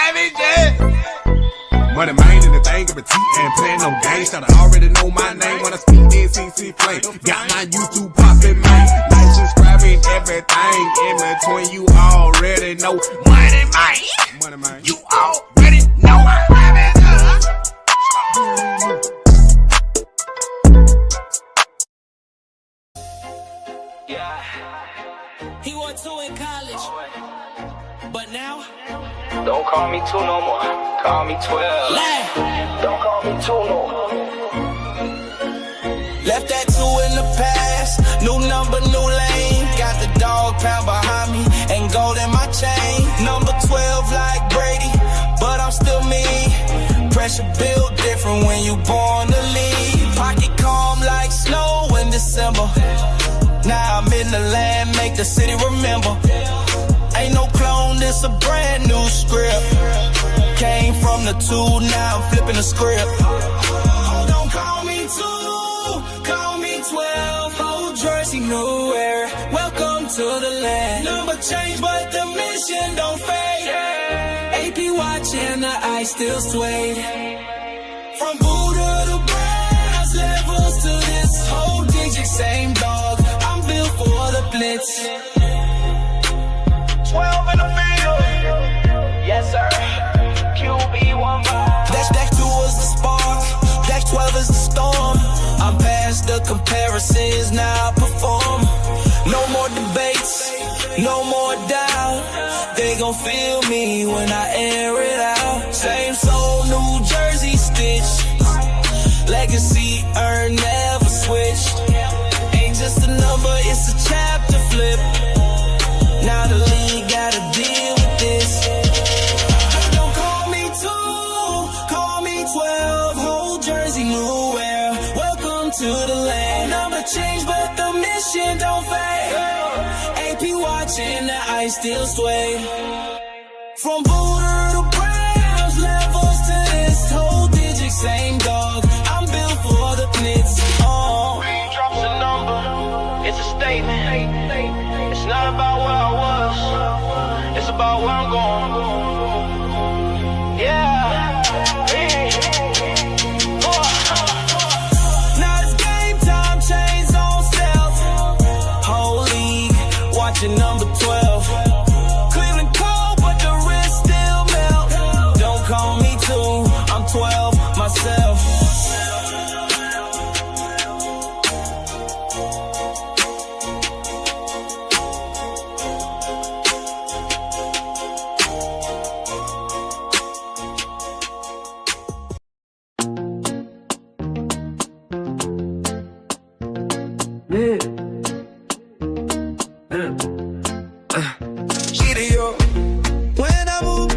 savage, yeah. Moneymane in the thing of a T and playing no games. Should I already know my name when I speak NCC play. Got my YouTube poppin', man. Like, subscribing, everything in between. You already know. Moneymane. You already know my savage. Yeah. He went 2 in college, but now don't call me 2 no more. Call me 12. Don't call me 2 no more. Left that 2 in the past. New number, new lane. Got the dog pound behind me and gold in my chain. Number 12 like Brady, but I'm still me. Pressure built different when you born to lead. Pocket calm like snow in December. Now I'm in the land, make the city remember. Ain't no clone, this a brand new script. Came from the 2, now I'm flipping the script. Don't call me 2, call me 12. Old jersey, new era. Welcome to the land. Number change, but the mission don't fade. AP watch and the ice still swayed. From Buddha to brass levels to this whole digit, same dog. I'm built for the blitz. 12 in the field. Yes, sir. QB1 vibe. Dash 2 was the spark. Dash 12 is the storm. I'm past the comparisons, now I perform. No more debates, no more doubt. They gon' feel me when I air it out. Same soul, New Jersey stitch. Legacy earned, never switched. Ain't just a number, it's a chapter flip. Now the league gotta deal with this. Don't call me 2, call me 12. Whole jersey, new era. Welcome to the land. Number change, but the mission don't fade. AP watching, the ice still sway. From Buddha to Browns, levels to this whole digit, same dog. I'm built for the blitz. Raindrops a number, it's a statement. It's not about what I was, it's about where I'm going. Yeah. Now it's game time, chains on stealth. Whole league watching number 12. Cleveland cold, but the wrist still melt. Don't call me 2, I'm 12 myself. Shedeur, when I move,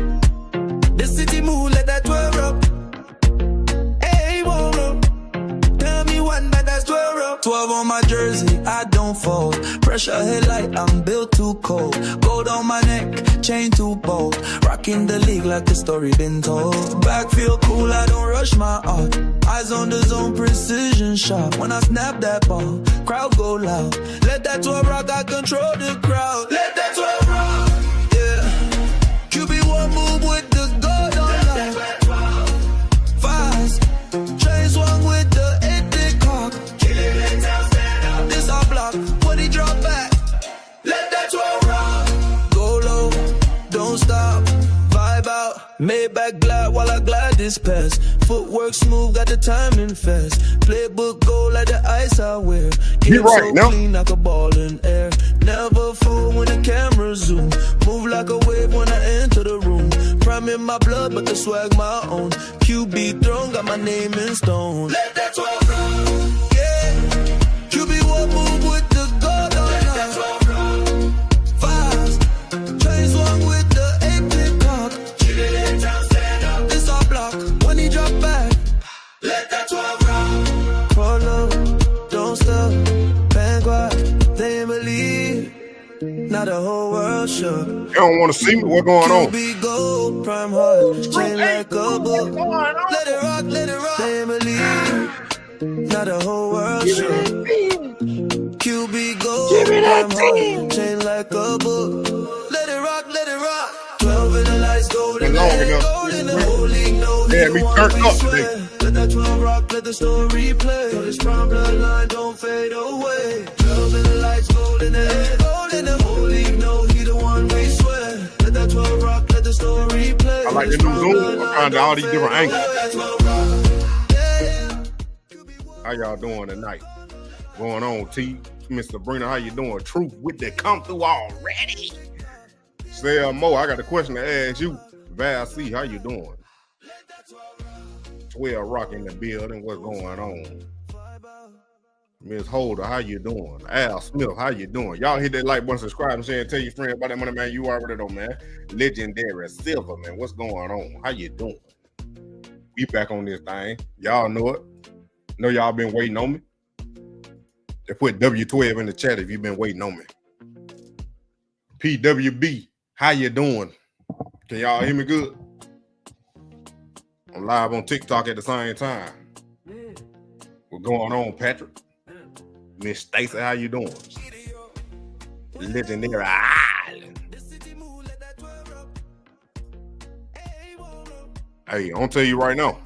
the city move, let that 12 up. Hey, whoa, up. Tell me one that that's 12 up. 12 on my jersey, I don't fold. Pressure headlight, I'm built too cold. Gold on my neck, chain too bold. Rocking the league like the story been told. Back feel cool, I don't rush my art. Eyes on the zone, precision sharp. When I snap that ball, crowd go loud. Let that 12 rock, I control the crowd. Let that 12 rock, yeah. QB1 move with the gold on line. Fast, chain swung with the 8-tick cock. This our block, when he drop back. Let that 12 rock. Go low, don't stop, vibe out. Maybach glide while I glide this pass. Footwork smooth, got the timing fast. Playbook go like the ice I wear. Get right, so no? clean like a ball in air. Never fool when the camera zoom. Move like a wave when I enter the room. Prime in my blood, but the swag my own. QB throne, got my name in stone. Let that 12 roll, yeah. QB1 move with the gold on line. Let that 12 roll. Fast, chain swung with the 8-tick cock. This our block, when he drop back. Let that 12 roll. Follow, don't stop, vanguard, they ain't believe. Now the whole world shook. You don't want to see me? What's going on? QB gold, prime hard, chain like a book. Let it rock, let it rock. They ain't believe. Now the whole world shook. QB gold, prime hard, chain like a book. Let it rock, let it rock. 12 in the lights, gold been long enough. Yeah, me turned up today. Let that 12 rock, let the story play. This prime bloodline don't fade away. 12 in the lights, gold in the head. Gold in the holy, no, he the one we swear. Let that 12 rock, let the story play. I like the new Zoom. I found all these different angles. How y'all doing tonight? Going on, T? Mr. Brina, how you doing? Truth with the come through already. Say Mo, I got a question to ask you. Val C, how you doing? 12 Rock in the building, what's going on? Miss Holder, how you doing? Al Smith, how you doing? Y'all hit that like button, subscribe, and share, and tell your friends about that money, man. You already know, man. Legendary Silver, man. What's going on? How you doing? We back on this thing. Y'all know it. Know y'all been waiting on me. They put W12 in the chat if you've been waiting on me. PWB, how you doing? Can y'all hear me good? I'm live on TikTok at the same time. What's going on, Patrick? Miss Stacy, how you doing? Legendary Island. Hey, I'm gonna tell you right now.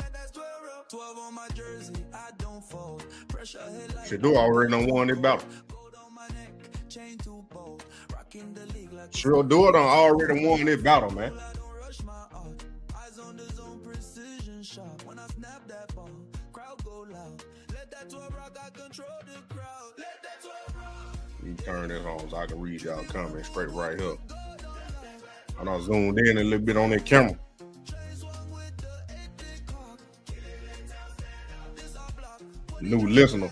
Shedeur already done won this battle. Shedeur done already won this battle, man. Let me turn this on so I can read y'all comments straight right here. I done zoomed in a little bit on that camera. New listener,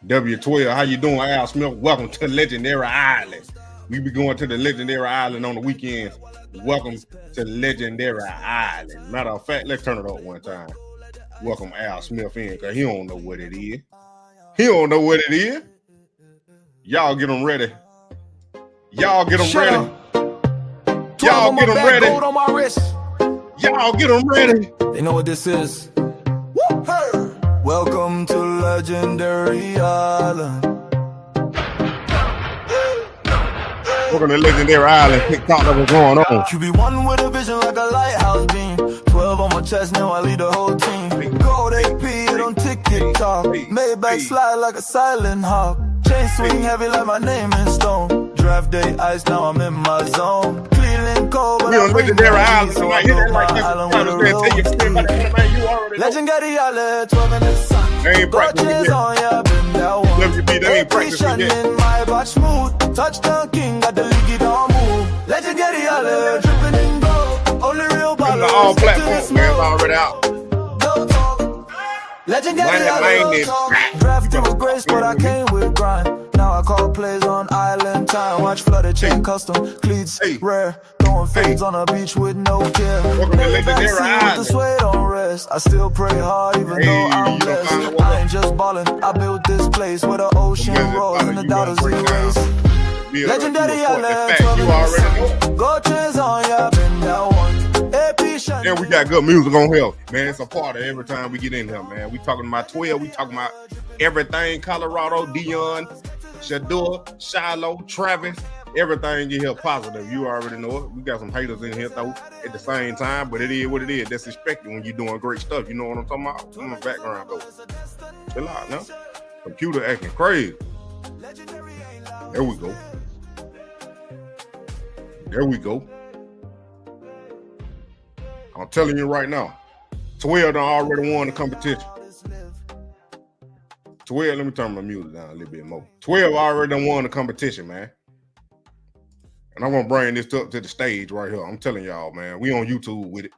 W12, how you doing? Al Smith, welcome to Legendary Island. We be going to the Legendary Island on the weekends. Welcome to Legendary Island. Matter of fact, let's turn it up one time. Welcome Al Smith in, because he don't know what it is. He don't know what it is. Y'all get them ready. Y'all get them ready. Y'all get them ready. Gold on my wrist. Y'all get them ready. They know what this is. Woo! Hey! Welcome to Legendary Island. Welcome to Legendary Island. TikTok that was going on. QB1 with a vision like a lighthouse beam. 12 on my chest, now I lead the whole team. Gold AP on TikTok. Maybach slide like a silent hawk. Chain swing heavy like my name in stone. Draft day ice, now I'm in my zone. Cleveland cold, but I'm Legendary Island. So I hear that like this. Legendary Island, 12 in the sun. They ain't practicing on ya, been that one. WB, they ain't practicing yet. In my batch smooth. Touchdown king, got the league, don't move. Legendary Island, dripping in gold. Only real ballers. All platforms, man, it's already out. Legendary Island. Drafted with grace, but I came with grind. Now I call plays on island time. Watch flooded chain custom cleats, rare. Throwing fades on a beach with no care. Welcome to Legendary Island. The sway don't rest. I still pray hard even though I'm blessed. I ain't just ballin'. I built this place where the ocean rolls and the dollars erase. Legendary Island. You already know. Go chains on ya, been that one. And we got good music on here, man. It's a part of every time we get in here, man. We talking about 12. We talking about everything Colorado, Dion, Shadeur, Shiloh, Travis, everything you hear positive. You already know it. We got some haters in here though at the same time, but it is what it is. That's expected when you're doing great stuff. You know what I'm talking about? Where my background go? Chill out now. Computer acting crazy. There we go. There we go. I'm telling you right now, 12 done already won the competition. 12, let me turn my music down a little bit more. 12 already done won the competition, man. And I'm gonna bring this up to the stage right here. I'm telling y'all, man, we on YouTube with it.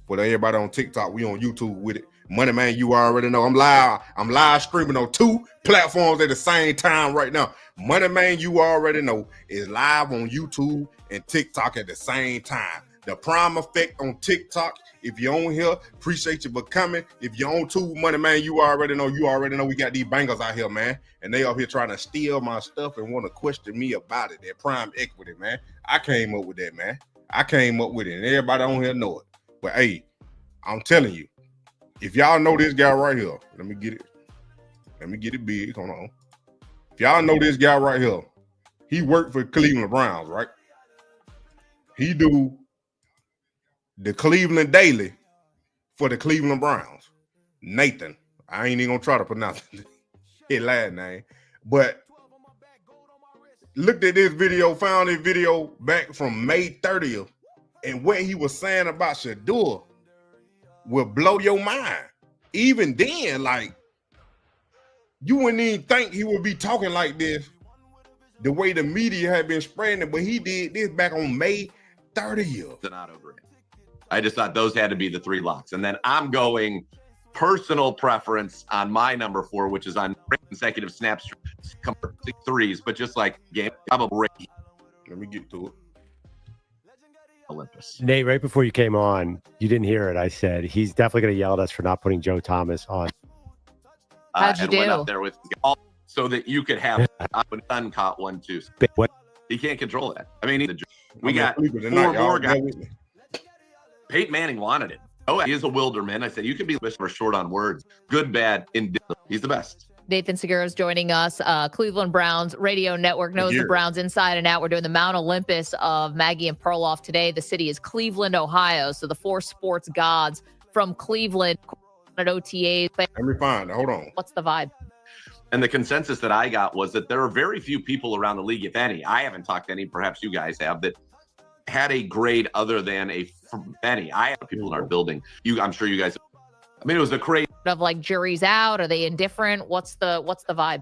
For everybody on TikTok, we on YouTube with it. Moneymane, you already know. I'm live streaming on 2 platforms at the same time right now. Moneymane, you already know, is live on YouTube and TikTok at the same time. The Prime Effect on TikTok. If you're on here, appreciate you for coming. If you're on Tube Moneymane, you already know we got these bangers out here, man. And they up here trying to steal my stuff and want to question me about it. That Prime Equity, man. I came up with that, man. I came up with it, and everybody on here know it. But hey, I'm telling you, if y'all know this guy right here, let me get it big. Hold on. If y'all know this guy right here, he worked for Cleveland Browns, right? He do the Cleveland Daily for the Cleveland Browns. Nathan. I ain't even gonna try to pronounce his last name, but looked at this video, found this video back from May 30th, and what he was saying about Shedeur will blow your mind. Even then, like, you wouldn't even think he would be talking like this the way the media had been spreading it, but he did this back on May 30th. Not over it. I just thought those had to be the 3 locks. And then I'm going personal preference on my number 4, which is on consecutive snaps, threes, but just like game, I'm a break. Let me get to it. Olympus. Nate, right before you came on, you didn't hear it. I said he's definitely going to yell at us for not putting Joe Thomas on. How'd you and do? went up there with so that you could have an caught 1 2. What? He can't control that. I mean, we got 4 more guys. Peyton Manning wanted it. Oh, he is a Wilderman. I said, you could be short on words. Good, bad, indifferent. He's the best. Nathan Segura is joining us. Cleveland Browns Radio Network knows the Browns inside and out. We're doing the Mount Olympus of Maggie and Perloff today. The city is Cleveland, Ohio. So the 4 sports gods from Cleveland at OTAs. Let me find it. Hold on. What's the vibe? And the consensus that I got was that there are very few people around the league, if any. I haven't talked to any, perhaps you guys have, that had a grade other than any. I have people in our building. I'm sure you guys. I mean, it was a crazy. Of like jury's out. Are they indifferent? What's the vibe? I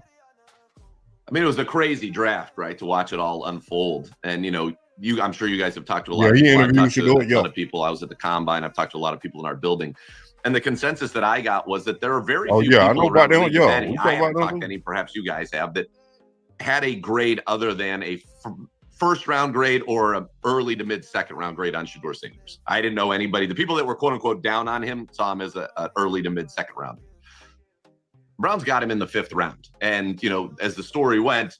mean, it was a crazy draft, right? To watch it all unfold, and I'm sure you guys have talked to a lot of people. I've talked to a lot of people. I was at the combine. I've talked to a lot of people in our building, and the consensus that I got was that there are very few people I know about them. I haven't talked to any. Perhaps you guys have that had a grade other than a first round grade or an early to mid second round grade on Shedeur Sanders. I didn't know anybody. The people that were quote unquote down on him saw him as an early to mid second round. Browns got him in the 5th round. And, as the story went,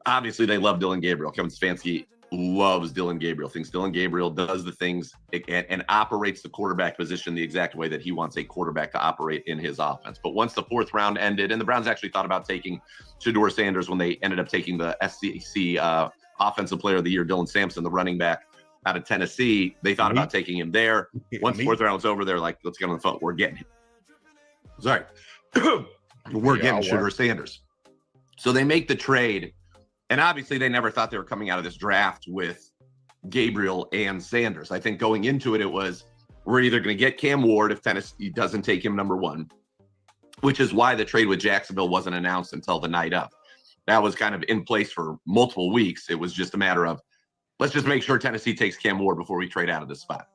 obviously they love Dylan Gabriel. Kevin Stefanski loves Dylan Gabriel, thinks Dylan Gabriel does the things and operates the quarterback position the exact way that he wants a quarterback to operate in his offense. But once the 4th round ended, and the Browns actually thought about taking Shedeur Sanders when they ended up taking the SEC Offensive Player of the Year, Dylan Sampson, the running back out of Tennessee. They thought about taking him there. Once the 4th round was over, they're like, let's get on the phone. We're getting him. Sorry. We're getting Shedeur Sanders. So they make the trade. And obviously they never thought they were coming out of this draft with Gabriel and Sanders. I think going into it, it was, we're either going to get Cam Ward if Tennessee doesn't take him number 1, which is why the trade with Jacksonville wasn't announced until the night of. That was kind of in place for multiple weeks. It was just a matter of, let's just make sure Tennessee takes Cam Ward before we trade out of this spot.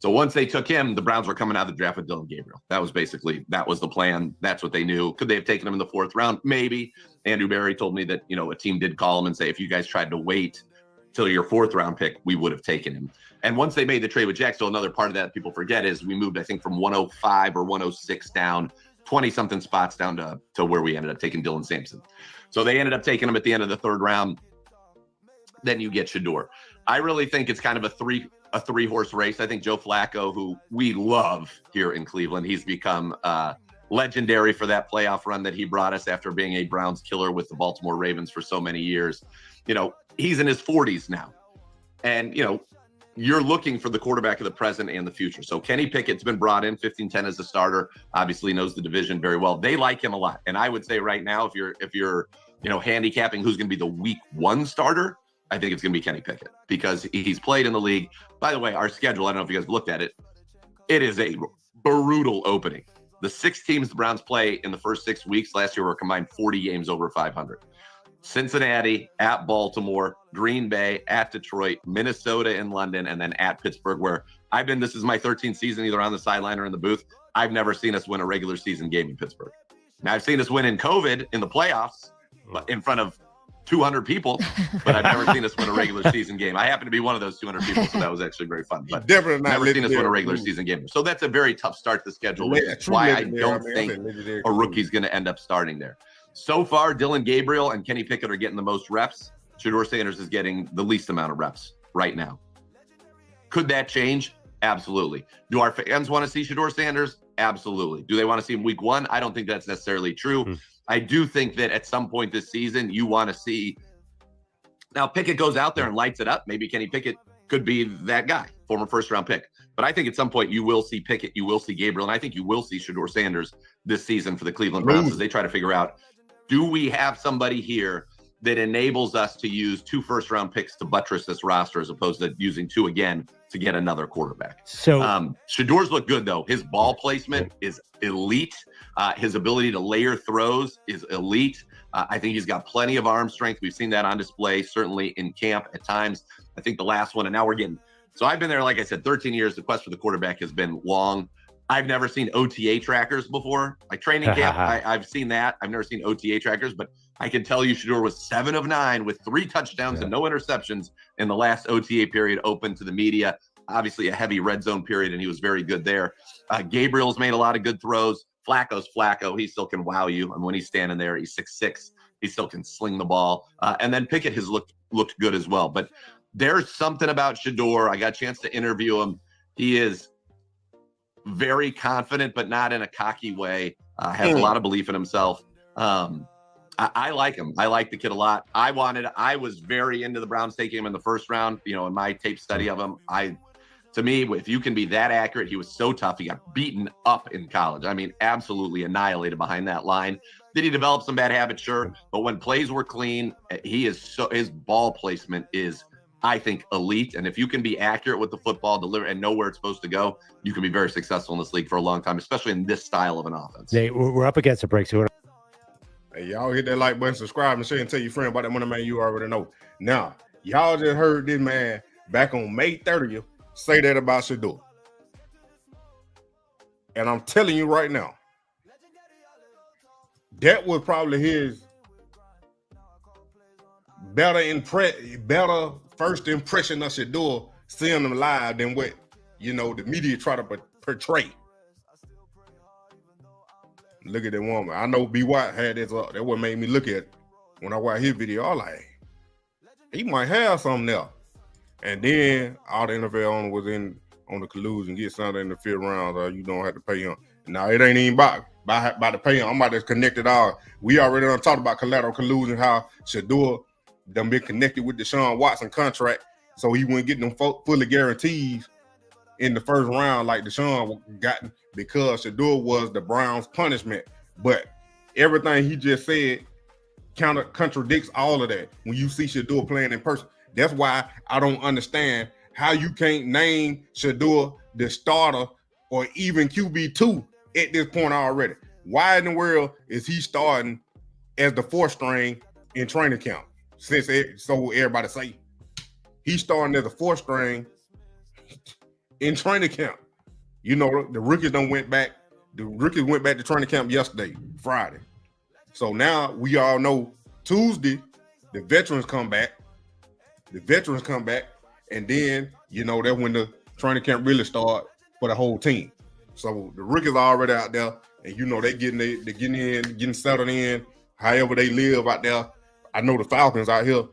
So once they took him, the Browns were coming out of the draft with Dylan Gabriel. That was the plan. That's what they knew. Could they have taken him in the 4th round? Maybe. Andrew Berry told me that, a team did call him and say, if you guys tried to wait till your 4th round pick, we would have taken him. And once they made the trade with Jacksonville, another part of that people forget is we moved, I think, from 105 or 106 down 20-something spots down to where we ended up taking Dylan Sampson. So they ended up taking him at the end of the 3rd round. Then you get Shedeur. I really think it's kind of a three-horse race. I think Joe Flacco, who we love here in Cleveland, he's become legendary for that playoff run that he brought us after being a Browns killer with the Baltimore Ravens for so many years. He's in his 40s now. And, you're looking for the quarterback of the present and the future. So Kenny Pickett's been brought in 15-10 as a starter, obviously knows the division very well. They like him a lot. And I would say right now, if you're handicapping who's going to be the week 1 starter, I think it's going to be Kenny Pickett because he's played in the league. By the way, our schedule, I don't know if you guys looked at it. It is a brutal opening. The 6 teams the Browns play in the first 6 weeks last year were combined 40 games over 500. Cincinnati, at Baltimore, Green Bay, at Detroit, Minnesota and London, and then at Pittsburgh, where this is my 13th season either on the sideline or in the booth. I've never seen us win a regular season game in Pittsburgh. Now, I've seen us win in COVID in the playoffs in front of 200 people, but I've never seen us win a regular season game. I happen to be one of those 200 people, so that was actually very fun. But definitely never seen us win a regular season game. So that's a very tough start to the schedule, which is why I don't think a rookie's going to end up starting there. So far, Dylan Gabriel and Kenny Pickett are getting the most reps. Shedeur Sanders is getting the least amount of reps right now. Could that change? Absolutely. Do our fans want to see Shedeur Sanders? Absolutely. Do they want to see him week 1? I don't think that's necessarily true. I do think that at some point this season, you want to see. Now, Pickett goes out there and lights it up. Maybe Kenny Pickett could be that guy, former 1st round pick. But I think at some point you will see Pickett, you will see Gabriel, and I think you will see Shedeur Sanders this season for the Cleveland Browns as they try to figure out, do we have somebody here that enables us to use 2 first-round picks to buttress this roster as opposed to using 2 again to get another quarterback. So Shadeur's look good, though. His ball placement is elite. His ability to layer throws is elite. I think he's got plenty of arm strength. We've seen that on display, certainly in camp at times. I think the last one, and now we're getting – so I've been there, like I said, 13 years. The quest for the quarterback has been long. I've never seen OTA trackers before. Like training camp, I've seen that. I've never seen OTA trackers, but I can tell you Shedeur was 7 of 9 with 3 touchdowns and no interceptions in the last OTA period open to the media. Obviously a heavy red zone period, and he was very good there. Gabriel's made a lot of good throws. Flacco's Flacco. He still can wow you. And when he's standing there, he's 6'6". He still can sling the ball. And then Pickett has looked good as well. But there's something about Shedeur. I got a chance to interview him. He is very confident, but not in a cocky way. Has a lot of belief in himself. I like him. I like the kid a lot. I was very into the Browns taking him in the first round, in my tape study of him. To me, if you can be that accurate, he was so tough. He got beaten up in college. I mean, absolutely annihilated behind that line. Did he develop some bad habits? Sure. But when plays were clean, his ball placement is, I think, elite. And if you can be accurate with the football, deliver, and know where it's supposed to go, you can be very successful in this league for a long time, especially in this style of an offense. Nate, we're up against a break. So hey, y'all hit that like button, subscribe, and share, and tell your friend about that Moneymane you already know. Now, y'all just heard this man back on May 30th say that about Shedeur. And I'm telling you right now, that was probably his better first impression of Shedeur seeing him live than what, the media try to portray. Look at that woman. I know B. White had this up. That what made me look at it. When I watched his video, I was like, he might have something there. And then all the NFL owner was on the collusion, get something in the 5th round, you don't have to pay him. Now, it ain't even about to pay him. I'm about to connect it all. We already done talked about collateral collusion, how Shedeur done been connected with the Deshaun Watson contract, so he wouldn't get them fully guarantees in the 1st round like Deshaun gotten, because Shedeur was the Browns' punishment. But everything he just said contradicts all of that when you see Shedeur playing in person. That's why I don't understand how you can't name Shedeur the starter or even QB2 at this point already. Why in the world is he starting as the 4th string in training camp? So everybody say he's starting as a 4th string in training camp. The rookies went back. The rookies went back to training camp yesterday, Friday. So now we all know Tuesday the veterans come back. And then that's when the training camp really start for the whole team. So the rookies are already out there, and they getting settled in, however they live out there. I know the Falcons out here,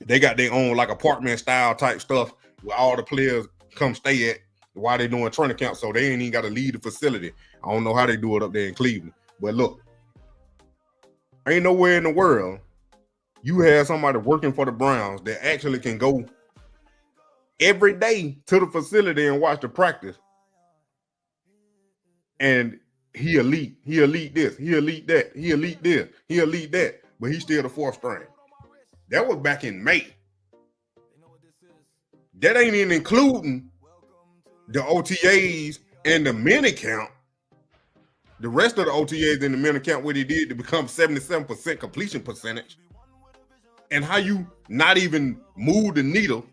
they got their own like apartment style type stuff where all the players come stay at while they doing training camp, so they ain't even got to leave the facility. I don't know how they do it up there in Cleveland, but look, ain't nowhere in the world you have somebody working for the Browns that actually can go every day to the facility and watch the practice. And he elite this, he elite that, he elite this, he elite that, but he's still the 4th string. That was back in May. That ain't even including the OTAs and the minicamp. The rest of the OTAs and the minicamp, what he did to become 77% completion percentage. And how you not even move the needle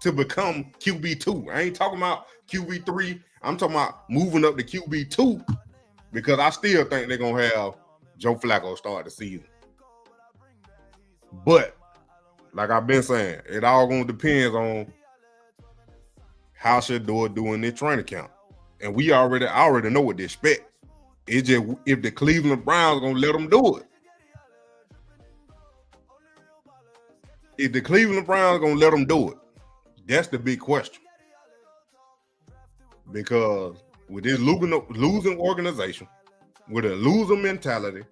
to become QB2. I ain't talking about QB3. I'm talking about moving up to QB2, because I still think they're going to have Joe Flacco start the season. But like I've been saying, it all going to depend on how Shedeur doing this training camp. And I already know what to expect. It's just if the Cleveland Browns going to let them do it. If the Cleveland Browns going to let them do it, that's the big question. Because with this losing organization, with a loser mentality,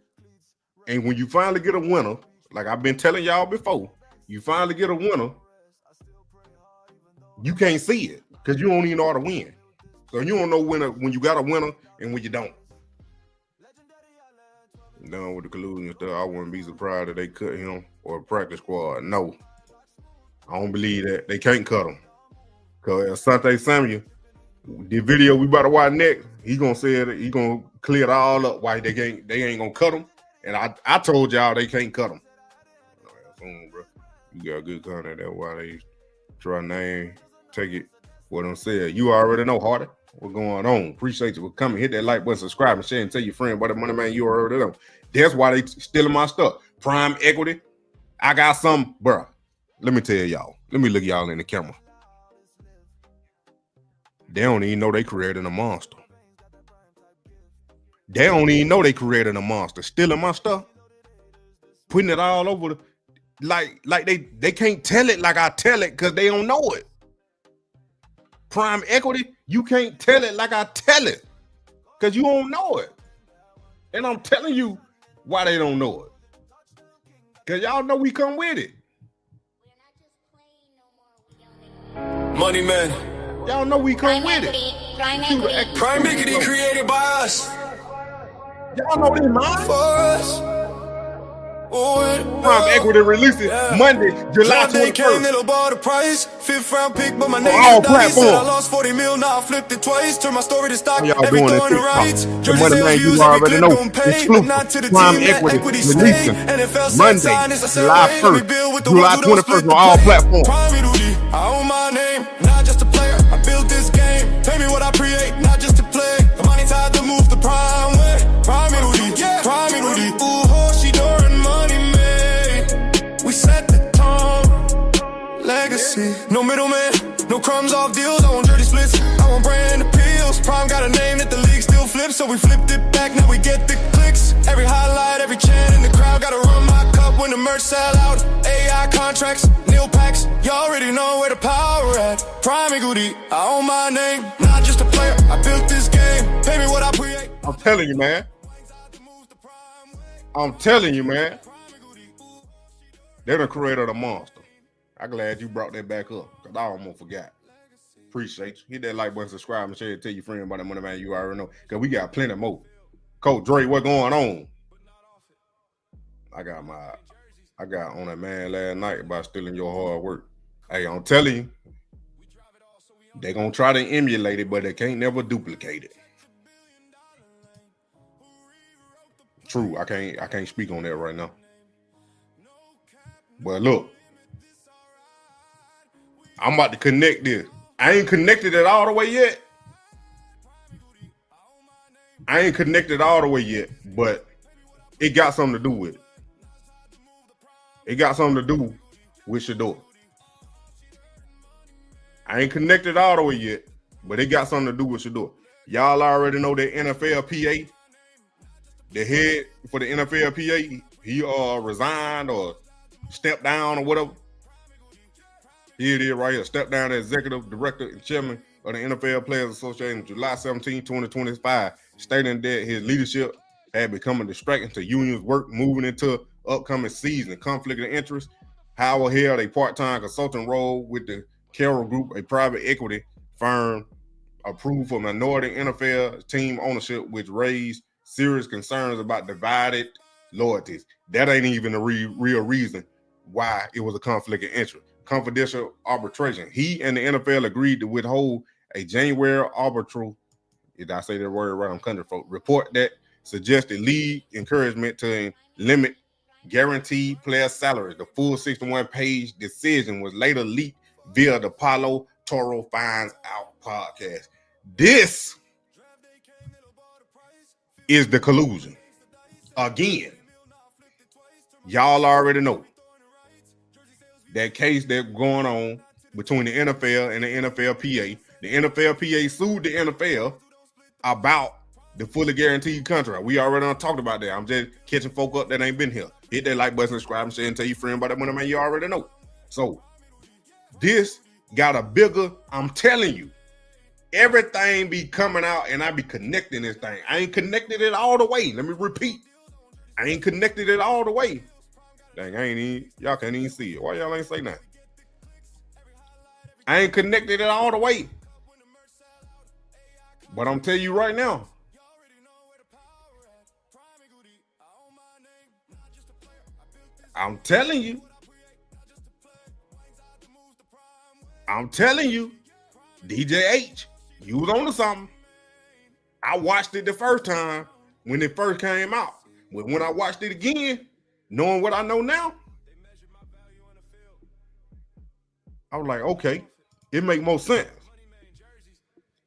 and when you finally get a winner, like I've been telling y'all before, you finally get a winner, you can't see it. because you don't even know how to win. So you don't know when you got a winner and when you don't. Done with the collusion stuff, I wouldn't be surprised if they cut him or a practice squad. No, I don't believe that. They can't cut him. Because Asante Samuel, the video we about to watch next, he gonna say that he gonna clear it all up why they ain't gonna cut him. And I told y'all they can't cut him. Bro. You got good content. That's why they try name, take it what I'm saying. You already know, Hardy. What's going on? Appreciate you for coming. Hit that like button, subscribe, and share, and tell your friend about the Moneymane. You already know. That's why they stealing my stuff. Prime equity. I got some, bro. Let me tell y'all. Let me look y'all in the camera. They don't even know they created a monster. They don't even know they created a monster. Stealing my stuff. Putting it all over the like they can't tell it like I tell it because they don't know it. Prime equity, you can't tell it like I tell it because you don't know it. And I'm telling you why they don't know it. Because y'all know we come with it. Moneymane. Y'all know we come with it. Prime equity created by us. Y'all know this mine. For us. Prime equity releasing Monday, July 21st. Little bought the price. 5th round pick, but my name all is Dice. platforms. I lost 40 mil, now I flipped it twice. Turn my story to stock. Y'all Every doing throw in the it rights. the Moneymane you already know. Exclusive Prime equity releasing Monday, July 1st, July 21st on all platforms. I own my name, not just a player. I built this game. Pay me what I create, not just to play. The money tied to move the prime way. Prime equity, yeah. Prime equity. Ooh, Shedeur and Moneymane. We set the tone. Legacy. No middleman, no crumbs off deals. I want dirty splits, I want brand appeals. Prime got a name that the league still flips, so we flipped it back. Now we get the clicks. Every highlight, every chant in the crowd. Gotta run my cup when the merch sell out. AI contracts, nil packs. You already know where the power at. Prime equity, I own my name. Not just a player, I built this game. Pay me what I create. I'm telling you, man. I'm telling you, man. They done created a monster. I'm glad you brought that back up because I almost forgot. Appreciate you. Hit that like button, subscribe, and share it. Tell your friend about the Moneymane you already know because we got plenty more. Coach Dre, what going on? I got on that man last night about stealing your hard work. Hey, I'm telling you, they gonna try to emulate it, but they can't never duplicate it. True, I can't speak on that right now. But look, I'm about to connect this. I ain't connected it all the way yet. But it got something to do with it. It got something to do with Shadeur. I ain't connected all the way yet, but it got something to do with Shadeur. Y'all already know that NFLPA, the head for the NFLPA, he resigned or stepped down or whatever. Here it is right here. Stepped down as executive director and chairman of the NFL Players Association on July 17, 2025, stating that his leadership had become a distraction to unions' work moving into upcoming season. Conflict of interest. Howard held a part-time consulting role with the Carroll Group, a private equity firm approved for minority NFL team ownership, which raised serious concerns about divided loyalties. That ain't even the real reason why it was a conflict of interest. Confidential arbitration. He and the NFL agreed to withhold a January arbitral, did I say that word right? I'm country folk, report that suggested league encouragement to limit guaranteed player salaries. The full 61-page decision was later leaked via the Paulo Toro Finds Out podcast. This is the collusion. Again, y'all already know that case that's going on between the NFL and the NFLPA. The NFLPA sued the NFL about the fully guaranteed contract. We already done talked about that. I'm just catching folk up that ain't been here. Hit that like button, subscribe, and share, and tell your friend about that Moneymane you already know. So this got a bigger, I'm telling you, everything be coming out and I be connecting this thing. I ain't connected it all the way. Let me repeat. I ain't connected it all the way. Dang, y'all can't even see it. Why y'all ain't say nothing? I ain't connected it all the way. But I'm telling you right now, I'm telling you, DJ H, you was on to something. I watched it the first time when it first came out. But when I watched it again, knowing what I know now, I was like, okay, it make more sense.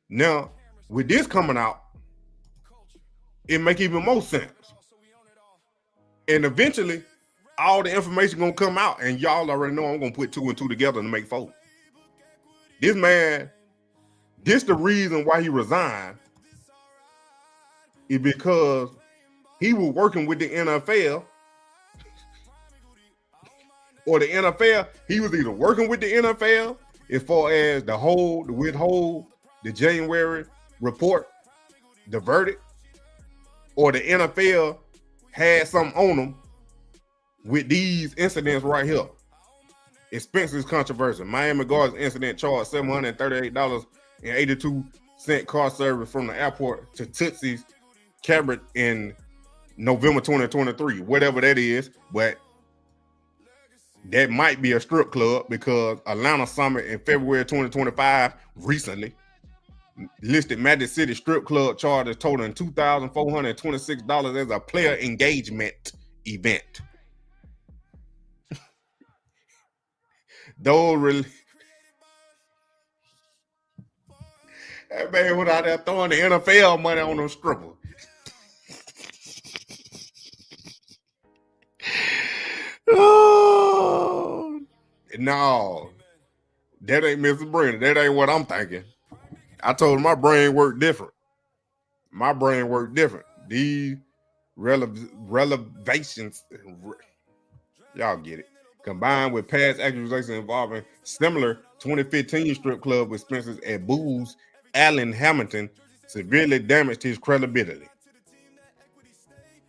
Now, with this coming out, it make even more sense. And eventually, all the information gonna come out, and y'all already know I'm gonna put 2 and 2 together to make 4. This man, this the reason why he resigned is because he was working with the NFL, or the NFL, he was either working with the NFL as far as the withhold the January report, the verdict, or the NFL had something on them with these incidents right here. Expenses controversy. Miami Gardens incident charged $738.82 car service from the airport to Tootsie's Cabot in November 2023, whatever that is, but that might be a strip club because Atlanta Summit in February 2025 recently listed Magic City strip club charges totaling $2,426 as a player engagement event. Those really, that man went out there throwing the NFL money on them strippers. Oh, no, that ain't Mr. Brandon. That ain't what I'm thinking. I told him my brain worked different. These relevations, y'all get it. Combined with past accusations involving similar 2015 strip club expenses at Boo's Allen Hamilton severely damaged his credibility.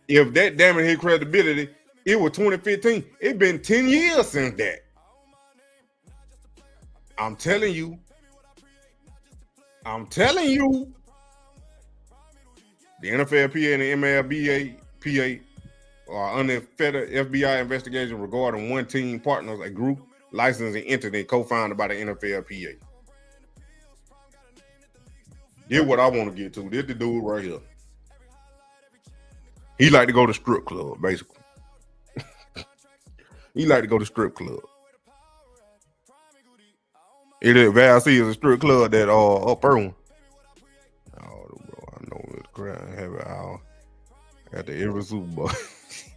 If that damaged his credibility, it was 2015. It's been 10 years since that. I'm telling you. The NFLPA and the MLBPA are under federal FBI investigation regarding One Team Partners, a group licensing entity co-founded by the NFLPA. This is what I want to get to. This the dude right here. He like to go to strip club, basically. He like to go to strip club. It is Val C is a strip club that up Irwin. Oh, bro, I know it's crying. Have it all at the every Super Bowl.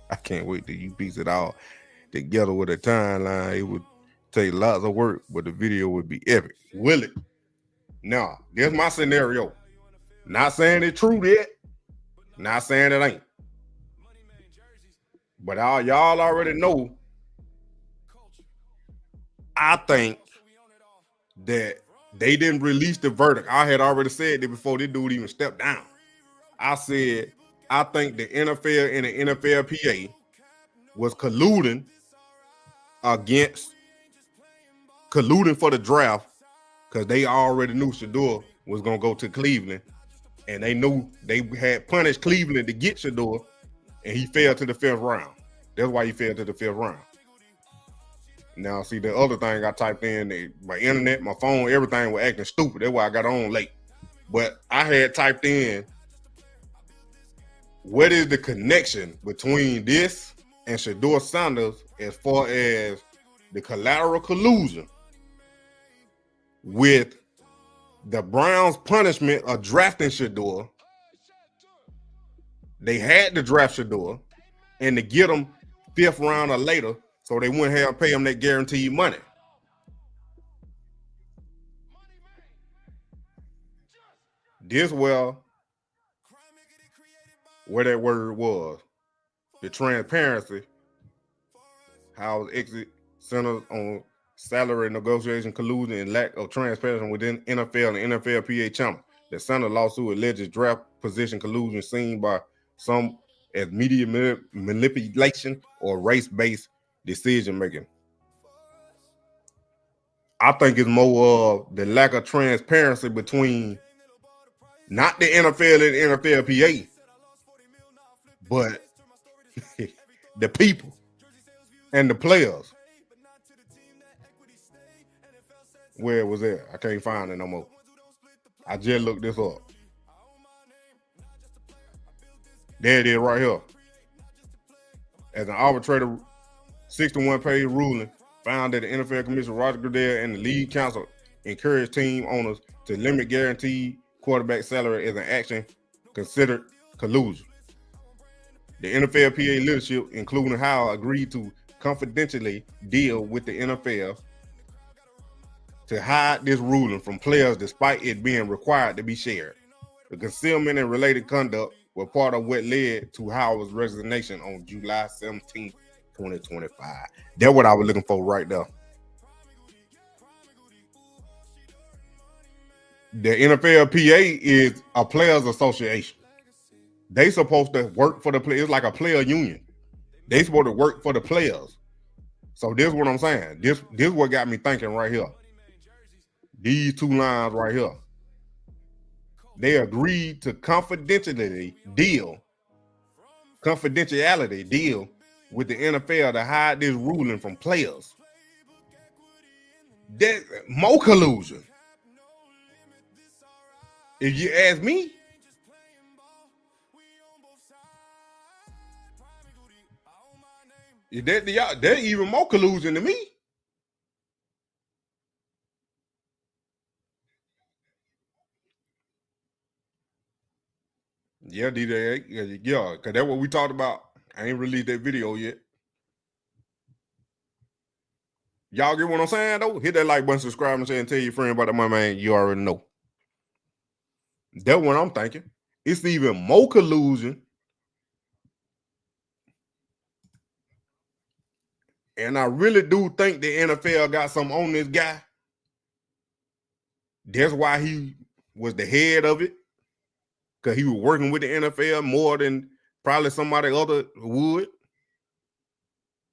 I can't wait till you piece it all together with a timeline. It would take lots of work, but the video would be epic. Will it? Now, there's my scenario. Not saying it's true yet. Not saying it ain't. But y'all already know. I think that they didn't release the verdict. I had already said that before this dude even stepped down. I said, I think the NFL and the NFLPA was colluding for the draft because they already knew Shedeur was going to go to Cleveland, and they knew they had punished Cleveland to get Shedeur, and he fell to the 5th round. That's why he fell to the 5th round. Now, see, the other thing I typed in, my internet, my phone, everything was acting stupid. That's why I got on late. But I had typed in, what is the connection between this and Shedeur Sanders as far as the collateral collusion with the Browns' punishment of drafting Shedeur? They had to draft Shedeur and to get him 5th round or later, so they wouldn't have to pay him that guaranteed money. This where that word was. The transparency, how exit centers on salary negotiation collusion and lack of transparency within NFL and NFLPA channel. The Sanders lawsuit alleges draft position collusion seen by some as media manipulation or race-based decision making. I think it's more of the lack of transparency between Not the NFL and NFLPA, but the people and the players. Where was it? I can't find it no more. I just looked this up. There it is right here. As an arbitrator, 61-page ruling found that the NFL Commissioner Roger Goodell and the league council encouraged team owners to limit guaranteed quarterback salary as an action considered collusion. The NFLPA leadership, including Howell, agreed to confidentially deal with the NFL to hide this ruling from players despite it being required to be shared. The concealment and related conduct were part of what led to Howell's resignation on July 17, 2025. That's what I was looking for right there. The NFLPA is a players association. They supposed to work for the players. It's like a player union. They supposed to work for the players. So this is what I'm saying. This is what got me thinking right here. These two lines right here. They agreed to confidentiality deal with the NFL to hide this ruling from players. That more collusion. If you ask me, they're even more collusion to me. Yeah, DJ, yeah, because that's what we talked about. I ain't released that video yet. Y'all get what I'm saying, though? Hit that like button, subscribe, and say, and tell your friend about that Moneymane. You already know. That's what I'm thinking. It's even more collusion. And I really do think the NFL got something on this guy. That's why he was the head of it. Because he was working with the NFL more than probably somebody other would.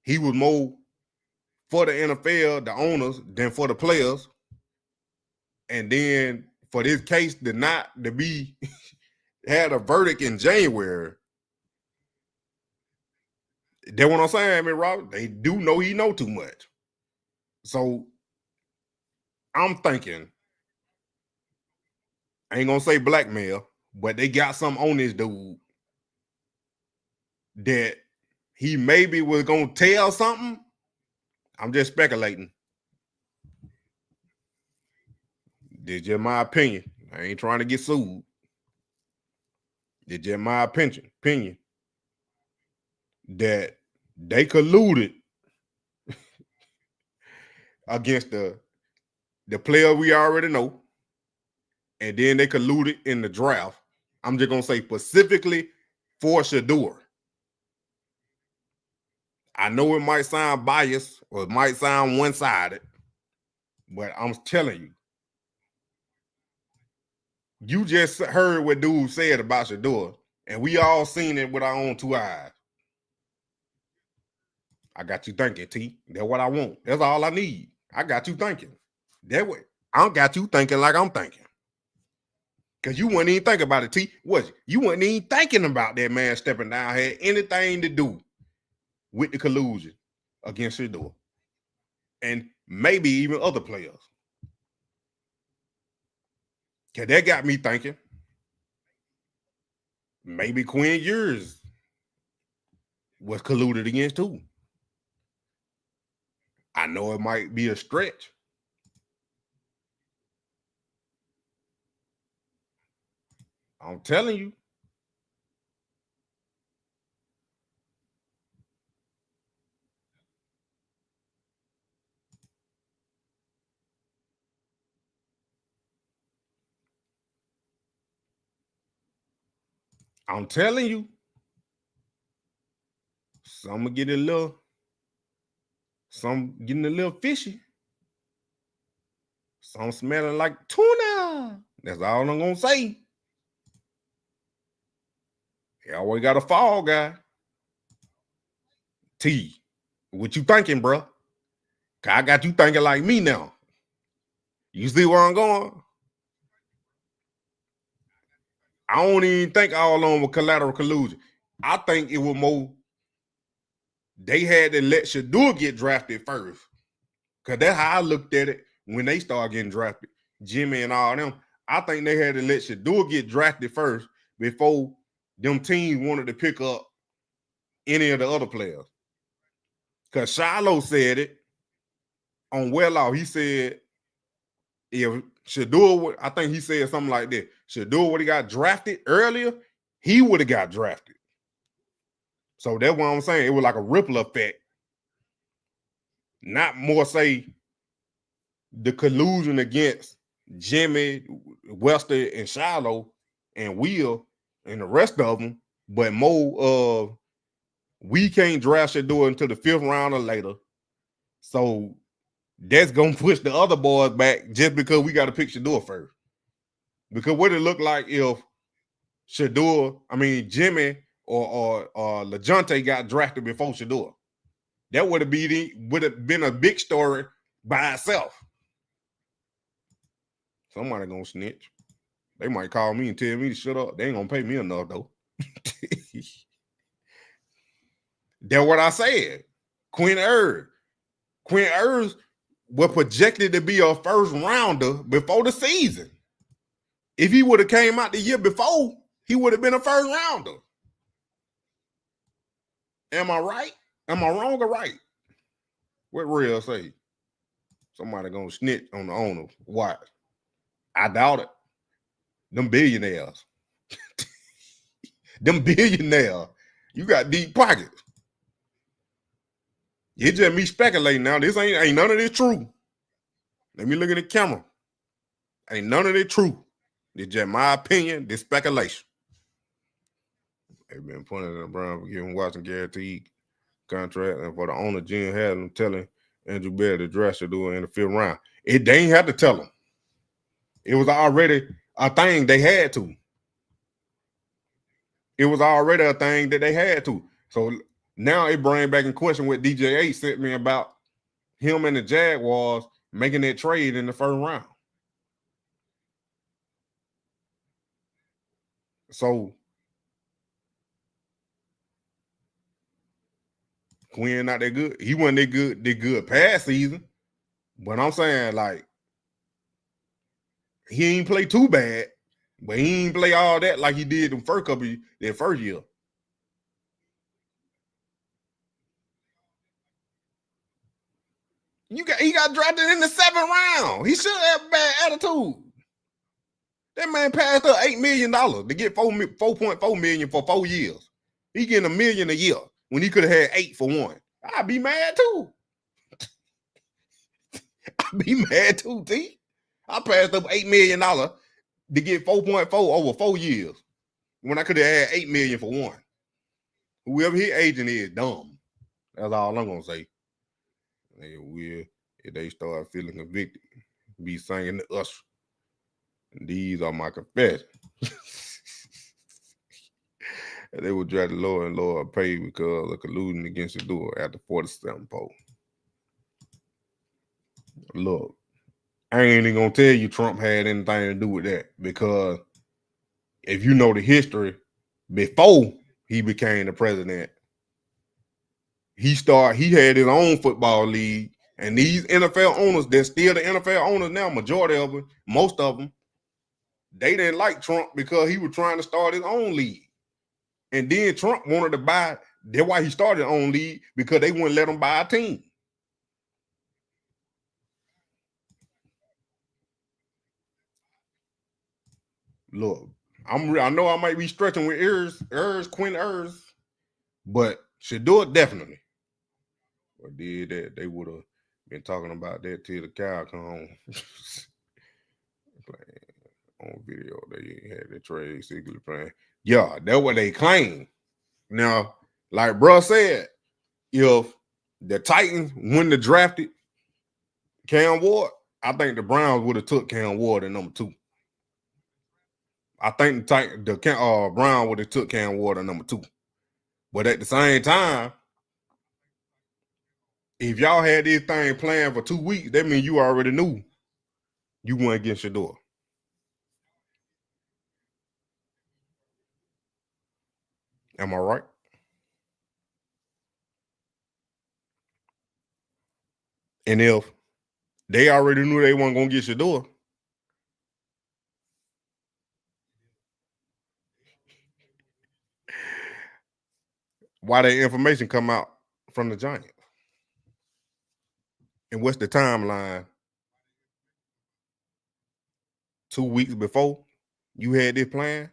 He was more for the NFL, the owners, than for the players. And then for this case to be had a verdict in January. That's what I'm saying, I mean, Rob. They do know he know too much. So I'm thinking, I ain't gonna say blackmail, but they got something on this dude that he maybe was gonna tell something. I'm just speculating. This is just my opinion. I ain't trying to get sued. This is just my opinion that they colluded against the player we already know, and then they colluded in the draft. I'm just gonna say specifically for Shedeur. I know it might sound biased or it might sound one-sided, but I'm telling you, you just heard what dude said about Shedeur, and we all seen it with our own two eyes. I got you thinking, T. That's what I want. That's all I need. I got you thinking. That way, I got you thinking like I'm thinking. Because you wouldn't even think about it, T. Was you? You wasn't even thinking about that man stepping down had anything to do with the collusion against Shedeur. And maybe even other players. Because that got me thinking. Maybe Quinn Ewers was colluded against too. I know it might be a stretch. I'm telling you. I'm telling you. Some getting a little fishy. Some smelling like tuna. That's all I'm gonna say. You always got a fall guy. T, what you thinking, bro? I got you thinking like me now. You see where I'm going? I don't even think all on with collateral collusion. I think it was more they had to let Shedeur get drafted first. Because that's how I looked at it when they started getting drafted. Jimmy and all them. I think they had to let Shedeur get drafted first before them teams wanted to pick up any of the other players. Because Shiloh said it on Well Off. He said if Shedeur, I think he said something like that. Shedeur would have got drafted earlier, he would have got drafted. So that's what I'm saying. It was like a ripple effect. Not more say the collusion against Jimmy, Wester, and Shiloh, and Will, and the rest of them, but more of we can't draft Shedeur until the 5th round or later. So that's gonna push the other boys back just because we got to pick Shedeur first. Because what it looked like if Jimmy or LeJohntay got drafted before Shedeur, that would have been a big story by itself. Somebody gonna snitch. They might call me and tell me to shut up. They ain't gonna pay me enough though. That's what I said. Quinn Ewers was projected to be a first rounder before the season. If he would have came out the year before, he would have been a first rounder. Am I right? Am I wrong or right? What real say? Somebody gonna snitch on the owner. Why? I doubt it. Them billionaires. Them billionaires. You got deep pockets. It's just me speculating now. This ain't none of this true. Let me look at the camera. Ain't none of it true. It's just my opinion, this speculation. They've been pointing at the Brown for giving Watson guaranteed contract, and for the owner, Jim Hadley, telling Andrew Bear to draft Shedeur in the 5th round. They ain't have to tell him. It was already a thing they had to. It was already a thing that they had to. So now it brings back in question what DJ8 sent me about him and the Jaguars making that trade in the 1st round. So Quinn not that good. He wasn't that good past season. But I'm saying, like, he ain't play too bad, but he ain't play all that like he did that first year. He got drafted in the 7th round. He should have bad attitude. That man passed up $8 million to get $4.4 million for 4 years. He getting $1 million a year when he could have had 8 for 1. I'd be mad too. I'd be mad too, T. I passed up $8 million to get 4.4 over 4 years when I could have had $8 million for 1. Whoever his agent is dumb. That's all I'm gonna say. They will, if they start feeling convicted, be singing to us. These are my confessions. They will drag the lower and lower pay because of colluding against the door after 47 poll. Look, I ain't even gonna tell you Trump had anything to do with that, because if you know the history, before he became the president, he had his own football league, and these NFL owners, they're still the NFL owners now, majority of them, most of them, they didn't like Trump because he was trying to start his own league. And then Trump wanted to buy, that's why he started his own league, because they wouldn't let him buy a team. Look, I know I might be stretching with Quinn Ewers, but Shedeur definitely. Or did that, they would have been talking about that till the cow come home. On video, they had the trade secretly playing. Yeah, that's what they claim. Now, like bro said, if the Titans wouldn't have drafted Cam Ward, I think the Browns would have took Cam Ward at number 2. I think the Brown would have took Cam Ward at number 2. But at the same time, if y'all had this thing planned for 2 weeks, that means you already knew you weren't getting Shedeur. Am I right? And if they already knew they weren't going to get Shedeur, why that information come out from the Giants? And what's the timeline? 2 weeks before you had this plan?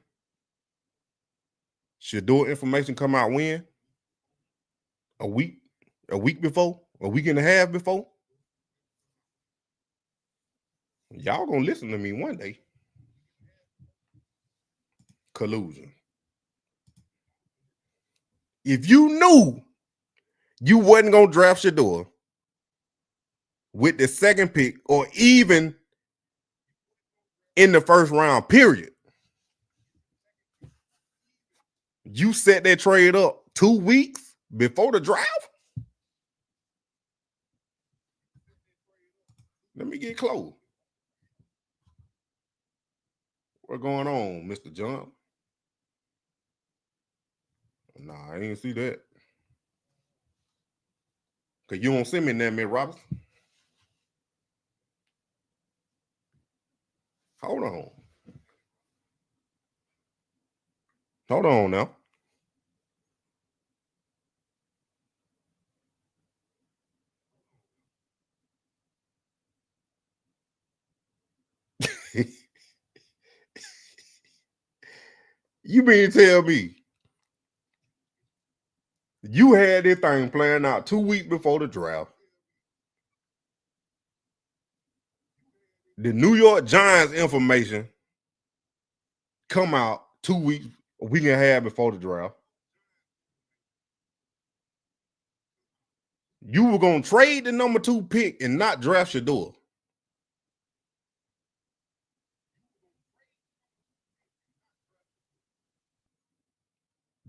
Shedeur information come out when? A week before? A week and a half before? Y'all gonna listen to me one day. Collusion. If you knew you wasn't gonna draft Shedeur with the second pick or even in the first round, period, you set that trade up 2 weeks before the draft? Let me get close. What's going on, Mr. John? Nah, I ain't see that. Because you don't send me that, Miss Roberts. Hold on. Hold on now. You mean to tell me you had this thing planned out 2 weeks before the draft? The New York Giants information come out 2 weeks, a week and a half before the draft. You were going to trade the number 2 pick and not draft Shedeur.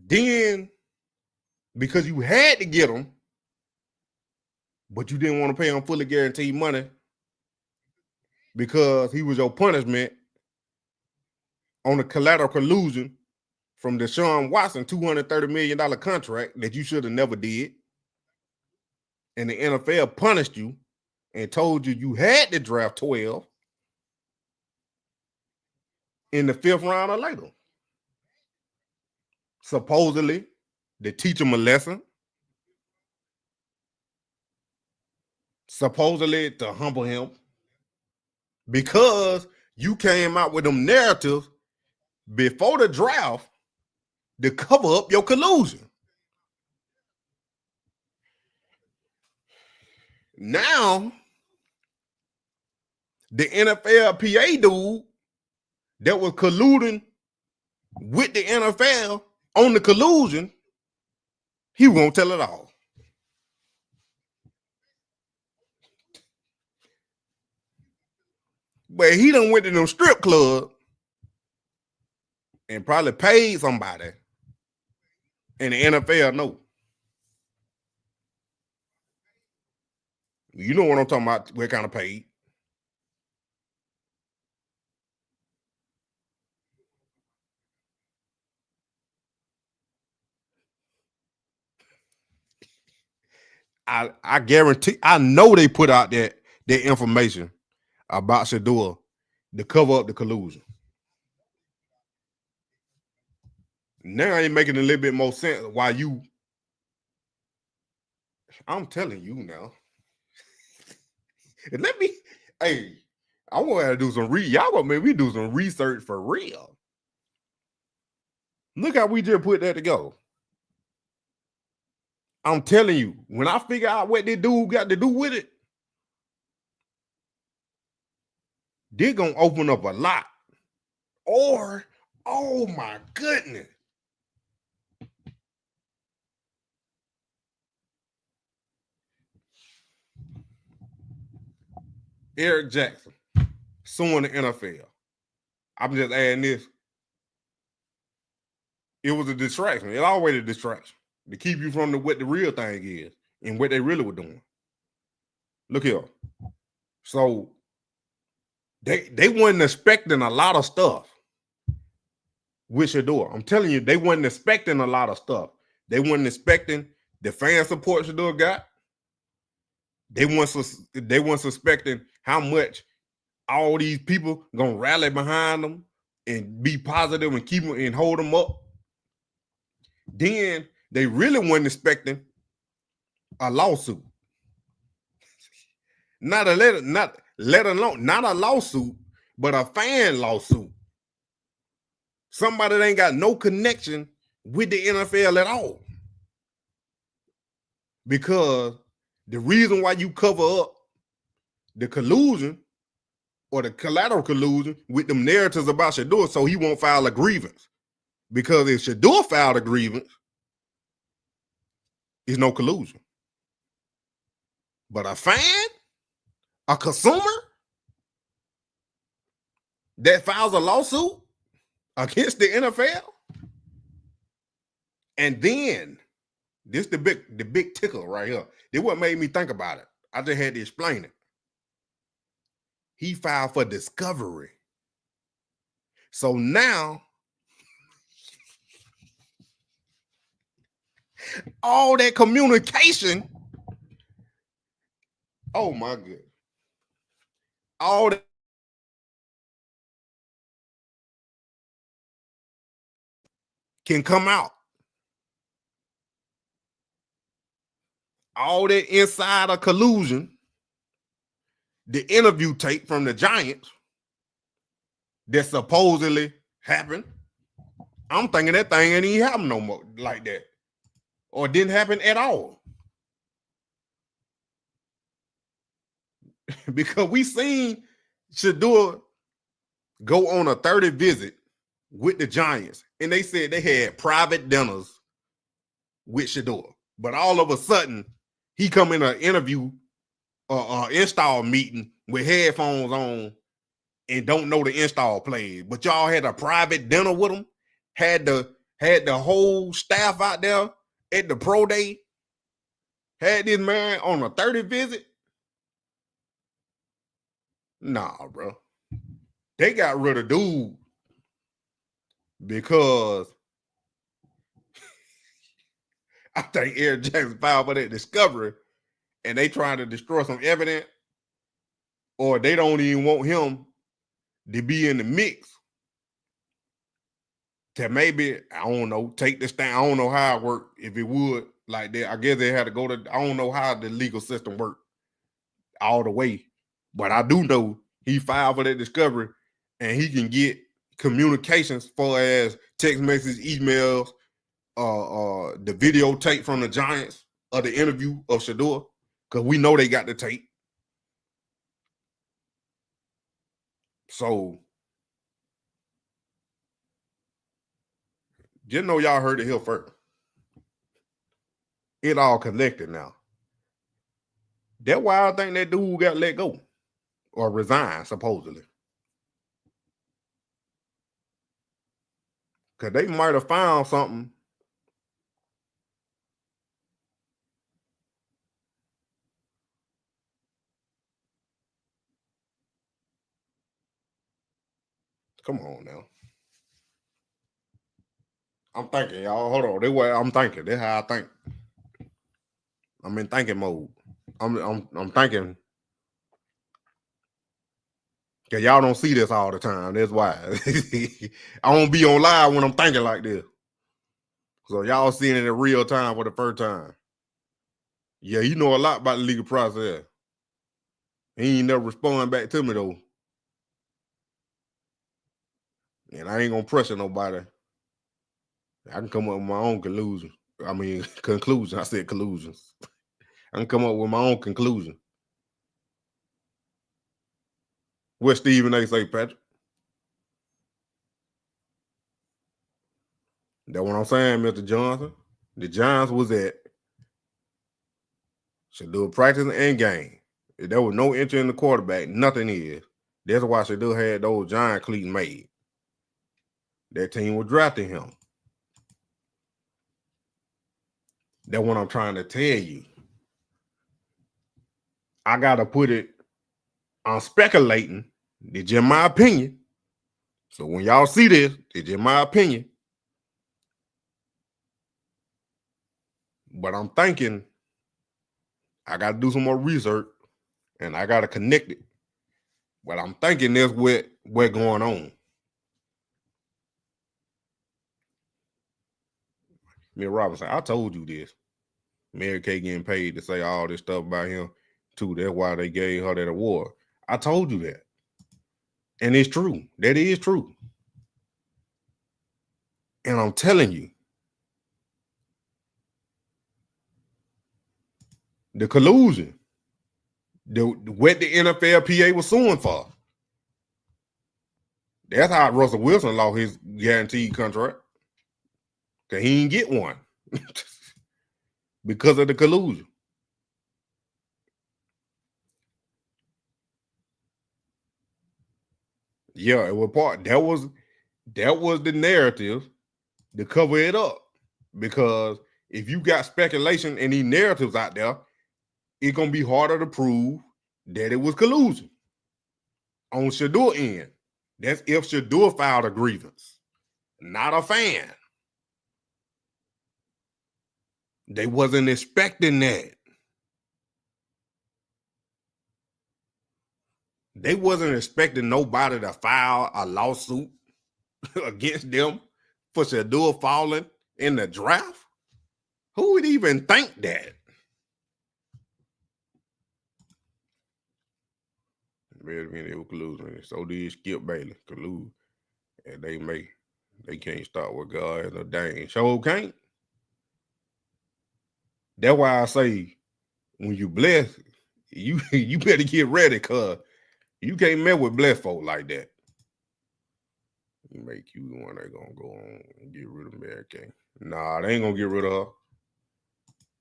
Then, because you had to get him, but you didn't want to pay him fully guaranteed money because he was your punishment on the collateral collusion from Deshaun Watson $230 million contract that you should have never did. And the NFL punished you and told you you had to draft 12 in the 5th round or later. Supposedly, to teach him a lesson. Supposedly, to humble him. Because you came out with them narratives before the draft to cover up your collusion. Now, the NFLPA dude that was colluding with the NFL on the collusion, he won't tell it all. But he done went to them strip club and probably paid somebody. And the NFL know. You know what I'm talking about, what kind of paid. I guarantee, I know they put out that information about Shedeur to cover up the collusion. Now I ain't making a little bit more sense why you, I'm telling you now. And let me, hey, I want to do some y'all gonna make me do some research for real. Look how we just put that together. I'm telling you, when I figure out what this dude got to do with it, they're gonna open up a lot. Or, oh my goodness. Eric Jackson suing the NFL. I'm just adding this. It was a distraction. It's always a distraction to keep you from what the real thing is and what they really were doing. Look here. So they weren't expecting a lot of stuff with Shedeur. I'm telling you, they wasn't expecting a lot of stuff. They wasn't expecting the fan support Shedeur got. They weren't suspecting how much all these people gonna rally behind them and be positive and keep them and hold them up. Then they really weren't expecting a lawsuit. Not a lawsuit, but a fan lawsuit. Somebody that ain't got no connection with the NFL at all. Because the reason why you cover up the collusion or the collateral collusion with them narratives about Shedeur so he won't file a grievance. Because if Shedeur filed a grievance, it's no collusion. But a fan, a consumer that files a lawsuit against the NFL, and then this the big tickle right here. This what made me think about it. I just had to explain it. He filed for discovery. So now all that communication, oh my goodness, all that can come out. All that insider collusion, the interview tape from the Giants that supposedly happened. I'm thinking that thing ain't even happen no more like that. Or didn't happen at all. Because we seen Shedeur go on a 30 visit with the Giants, and they said they had private dinners with Shedeur. But all of a sudden, he come in an interview, install meeting with headphones on and don't know the install plays. But y'all had a private dinner with him, had the whole staff out there at the pro day, had this man on a 30 visit. Nah, bro. They got rid of dude because I think Eric Jackson filed for that discovery and they trying to destroy some evidence, or they don't even want him to be in the mix to maybe, I don't know, take the stand. I don't know how it worked. If it would like that, I guess they had to go to, I don't know how the legal system worked all the way, but I do know he filed for that discovery and he can get communications as far as text messages, emails, the videotape from the Giants of the interview of Shedeur, because we know they got the tape. So just know y'all heard it here first. It all connected now. That's why I think that dude got let go or resigned, supposedly. Because they might have found something. Come on now. I'm thinking, y'all. Hold on. This way I'm thinking. This how I think. I'm in thinking mode. I'm thinking. Cause y'all don't see this all the time. That's why. I don't be on live when I'm thinking like this. So y'all seeing it in real time for the first time. Yeah, you know a lot about the legal process. He ain't never respond back to me though. And I ain't gonna pressure nobody. I can come up with my own conclusion. Conclusion. I said collusions. I can come up with my own conclusion. What Stephen A. say, Patrick? That's what I'm saying, Mr. Johnson. The Giants was at Shedeur practice and game. If there was no entry in the quarterback, nothing is. That's why Shedeur had those giant cleats made. That team was drafting him. That's what I'm trying to tell you. I got to put it, I'm speculating, it's just my opinion. So when y'all see this, it's in my opinion. But I'm thinking I got to do some more research and I got to connect it. But I'm thinking that's what going on. Me and Robinson, I told you this. Mary Kay getting paid to say all this stuff about him too. That's why they gave her that award. I told you that. And it's true. That is true. And I'm telling you, the collusion, what the NFLPA was suing for. That's how Russell Wilson lost his guaranteed contract. Because he didn't get one. Because of the collusion. Yeah, it was part. That was the narrative to cover it up. Because if you got speculation and these narratives out there, it's gonna be harder to prove that it was collusion. On Shedeur end, that's if Shedeur filed a grievance, not a fan. They wasn't expecting that. They wasn't expecting nobody to file a lawsuit against them for Shedeur falling in the draft. Who would even think that? They were colluding. So did Skip Bailey collude. And they can't start with God and a dang. Sure can't. That's why I say when you bless, you better get ready, cause you can't mess with blessed folk like that. You make you the one that gonna go on and get rid of Mary Kay. Nah, they ain't gonna get rid of her.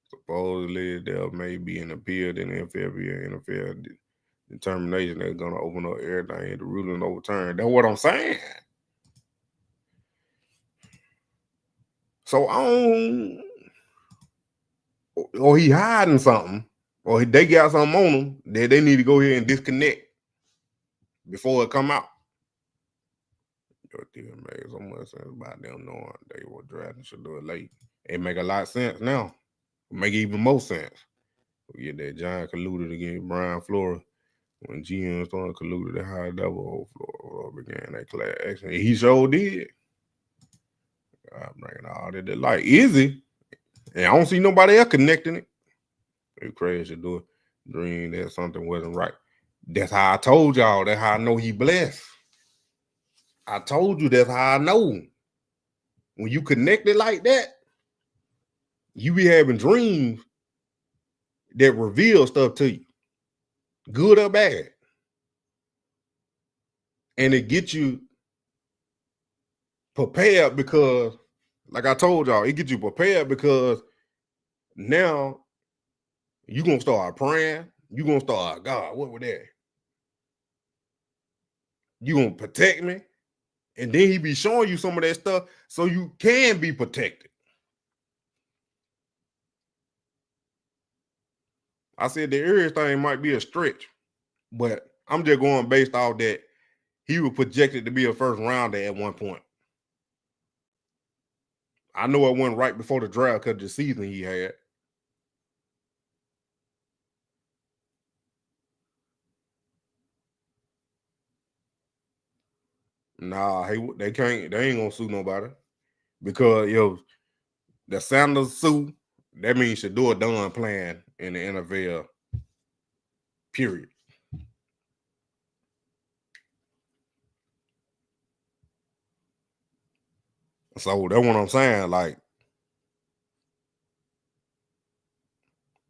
Supposedly there may be an appeal in the NFLPA, NFL determination that's gonna open up everything, the ruling overturned. That's what I'm saying. So or he hiding something, or they got something on him that they need to go ahead and disconnect before it come out. It made so much sense about them knowing they were drafting Shedeur late. It make a lot of sense now. It make even more sense. We get that Giant colluded against Brian Flores when GM started colluded at high level. Flores began that class action. He sure did. God, bringing all that light. Easy. And I don't see nobody else connecting it. It crazy to do it. Dream that something wasn't right. That's how I told y'all. That's how I know he blessed. I told you that's how I know. When you connect it like that, you be having dreams that reveal stuff to you, good or bad. And it gets you prepared because, like I told y'all, it gets you prepared because now you're going to start praying. You're going to start, God, what was that? You're going to protect me. And then he be showing you some of that stuff so you can be protected. I said the earliest thing might be a stretch, but I'm just going based off that he was projected to be a first rounder at one point. I know it went right before the draft because of the season he had. Nah, they ain't gonna sue nobody because the Sanders sue, that means Shedeur done playing in the NFL. Period. So that's what I'm saying. Like,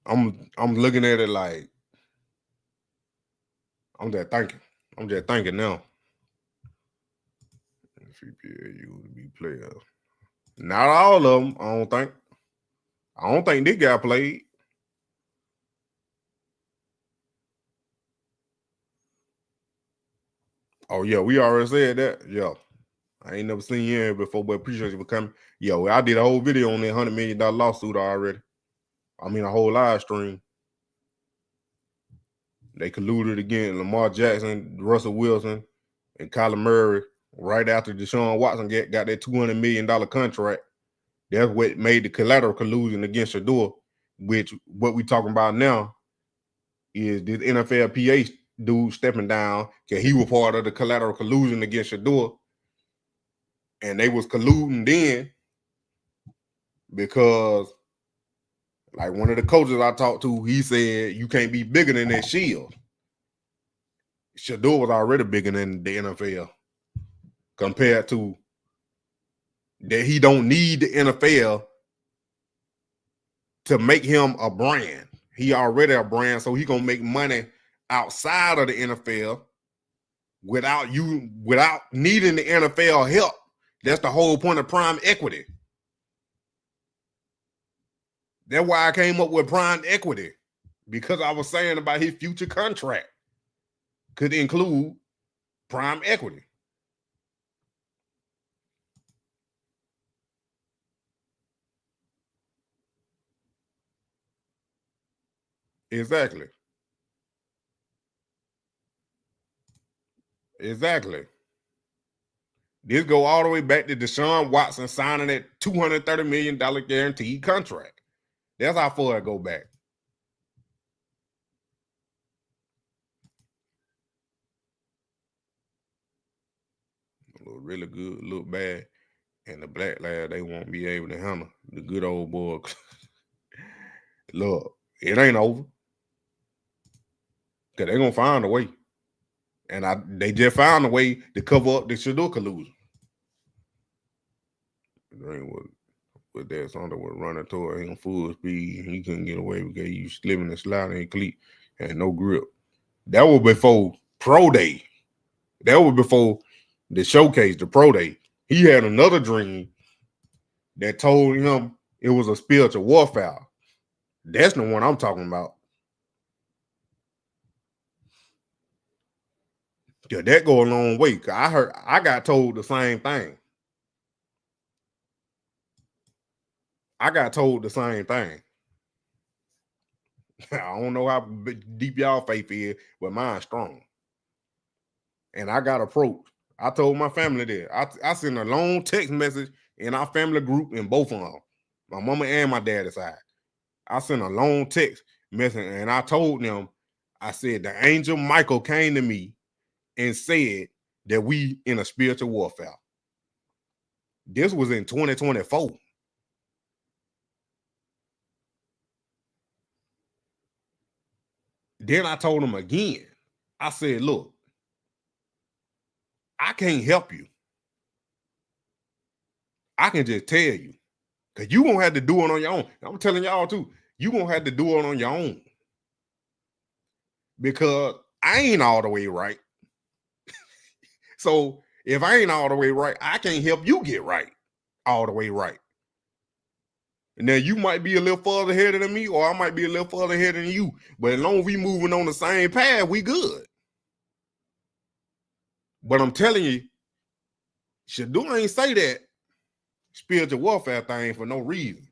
I'm looking at it like I'm just thinking now. You would be players. Not all of them, I don't think. I don't think this guy played. Oh, yeah, we already said that. Yeah. I ain't never seen you here before, but appreciate you for coming. Yo, I did a whole video on that $100 million lawsuit already. I mean, a whole live stream. They colluded again. Lamar Jackson, Russell Wilson, and Kyler Murray right after Deshaun Watson got that $200 million contract. That's what made the collateral collusion against Shedeur, which what we talking about now is this NFLPA dude stepping down because he was part of the collateral collusion against Shedeur. And they was colluding then because, like, one of the coaches I talked to, he said, you can't be bigger than that shield. Shedeur was already bigger than the NFL compared to that he don't need the NFL to make him a brand. He already a brand, so he gonna make money outside of the NFL without needing the NFL help. That's the whole point of prime equity. That's why I came up with prime equity, because I was saying about his future contract could include prime equity. Exactly. This go all the way back to Deshaun Watson signing that $230 million guaranteed contract. That's how far it go back. Look really good, look bad. And the black lad, they won't be able to handle the good old boy. Look, it ain't over. Because they're going to find a way. And they just found a way to cover up the Shedeur collusion. With that, something was running toward him full speed. He couldn't get away because he was slipping and sliding and cleat and no grip. That was before Pro Day. That was before the showcase, the Pro Day. He had another dream that told him it was a spiritual warfare. That's the one I'm talking about. Yeah, that go a long way. Cause I got told the same thing. I don't know how deep y'all faith is, but mine's strong. And I got approached. I told my family that. I sent a long text message in our family group in both of them, my mama and my daddy's side. I sent a long text message and I told them, I said, the angel Michael came to me and said that we in a spiritual warfare. This was in 2024. Then I told him again, I said, look, I can't help you. I can just tell you, because you're going to have to do it on your own. I'm telling y'all too, you're going to have to do it on your own. Because I ain't all the way right. So if I ain't all the way right, I can't help you get right, all the way right. Now, you might be a little further ahead than me, or I might be a little further ahead than you. But as long as we moving on the same path, we good. But I'm telling you, Shedeur ain't say that spiritual warfare thing for no reason.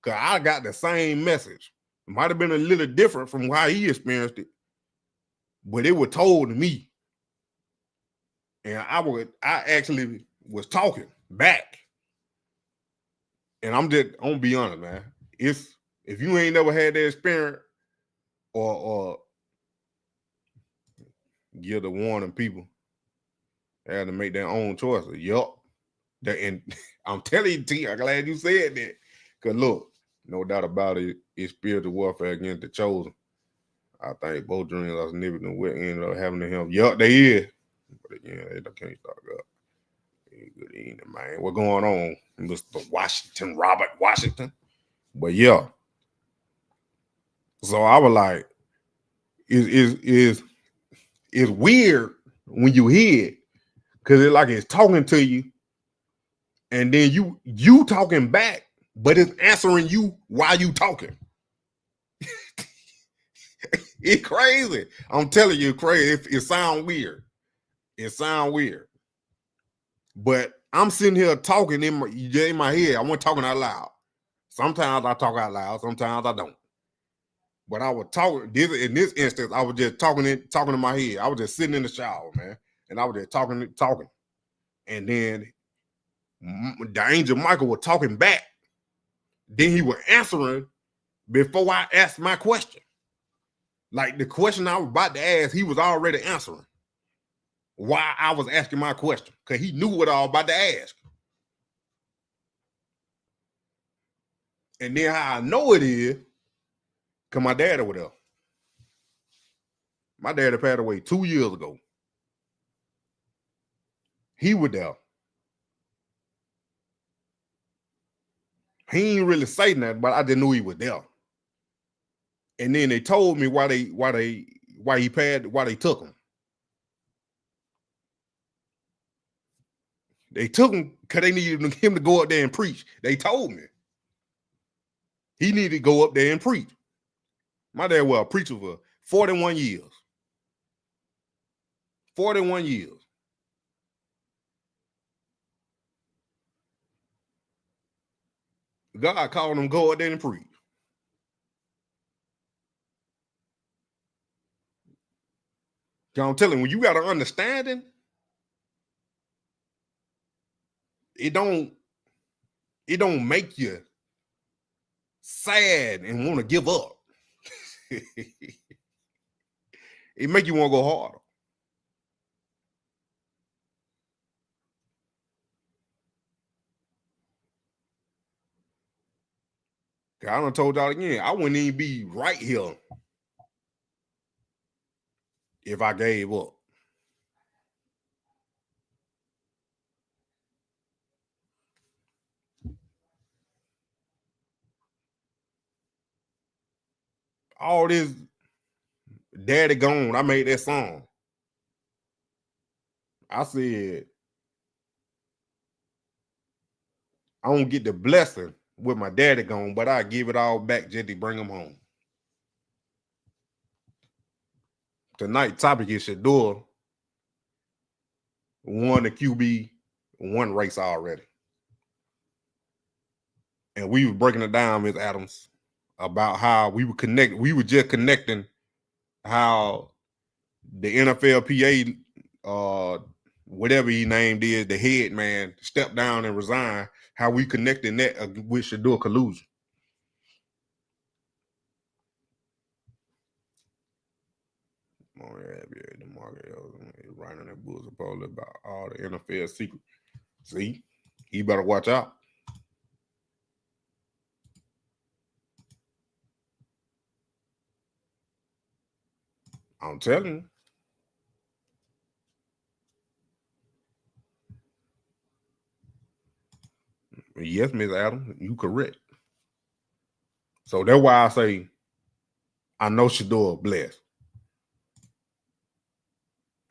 Because I got the same message. It might have been a little different from how he experienced it, but it was told to me. And I actually was talking back. And I'm gonna be honest, man. If you ain't never had that experience or give the warning people, they had to make their own choices. Yup. And I'm telling you, T, I'm glad you said that. Because look, no doubt about it, it's spiritual warfare against the chosen. I think both dreams are significant. We ended up having to help. Yup, they is. But again, they can't start up. Good evening, man. What's going on, Mr. Robert Washington? But yeah. So I was like, it's weird when you hear it, because it's like it's talking to you, and then you talking back, but it's answering you while you talking. It's crazy. I'm telling you, it's crazy. It sounds weird. It sounds weird. But I'm sitting here talking in my head. I wasn't talking out loud. Sometimes I talk out loud. Sometimes I don't. But I was talking. In this instance, I was just talking in my head. I was just sitting in the shower, man, and I was just talking. And then the Angel Michael was talking back. Then he was answering before I asked my question. Like the question I was about to ask, he was already answering why I was asking my question, because he knew what I was about to ask. And then how I know it is, because my dad over there. My dad had passed away 2 years ago. He was there. He ain't really say nothing, but I just knew he was there. And then they told me why they took him. They took him because they needed him to go up there and preach. They told me he needed to go up there and preach. My dad was a preacher for 41 years. 41 years. God called him go up there and preach. I'm telling you, when you got an understanding, it don't make you sad and want to give up. It make you want to go harder. I done told y'all again, I wouldn't even be right here if I gave up. All this daddy gone, I made that song. I said, I don't get the blessing with my daddy gone, but I give it all back just to bring him home. Tonight topic is Shedeur won the QB one race already. And we were breaking it down, Ms. Adams, about how we were just connecting how the NFLPA, whatever he named is, the head man, stepped down and resigned, how we connecting that with Shedeur Collusion. The market writing that book about all the NFL secrets. See, he better watch out. I'm telling you. Yes, Ms. Adams, you correct. So that's why I say I know Shedeur blessed.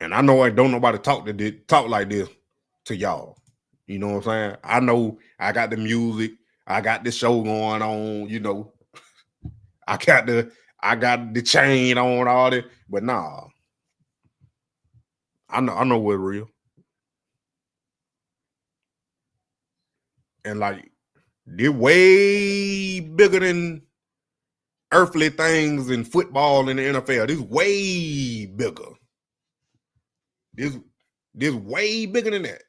And I know I don't nobody talk like this to y'all. You know what I'm saying? I know I got the music, I got the show going on, you know. I got the chain on, all that, but nah. I know what's real. And like, they're way bigger than earthly things in football in the NFL. This is way bigger. This way bigger than that.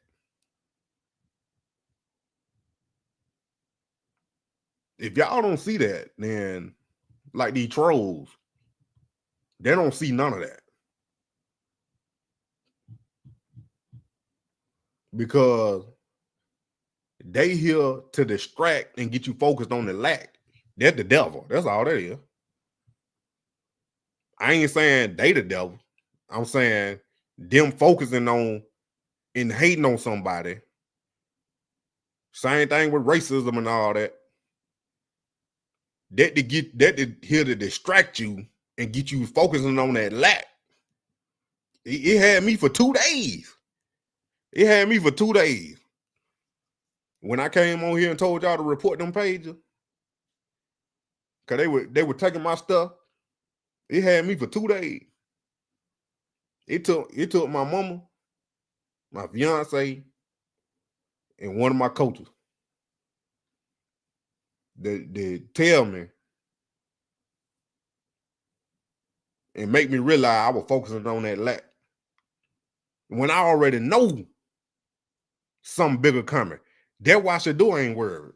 If y'all don't see that, then like these trolls, they don't see none of that. Because they here to distract and get you focused on the lack. That's the devil. That's all that is. I ain't saying they the devil. I'm saying them focusing on and hating on somebody. Same thing with racism and all that. That to here to distract you and get you focusing on that lack. It had me for 2 days. It had me for 2 days. When I came on here and told y'all to report them pages, because they were taking my stuff, it had me for 2 days. It took my mama, my fiance, and one of my coaches to tell me and make me realize I was focusing on that lack. When I already know something bigger coming. That's why Shedeur ain't worried.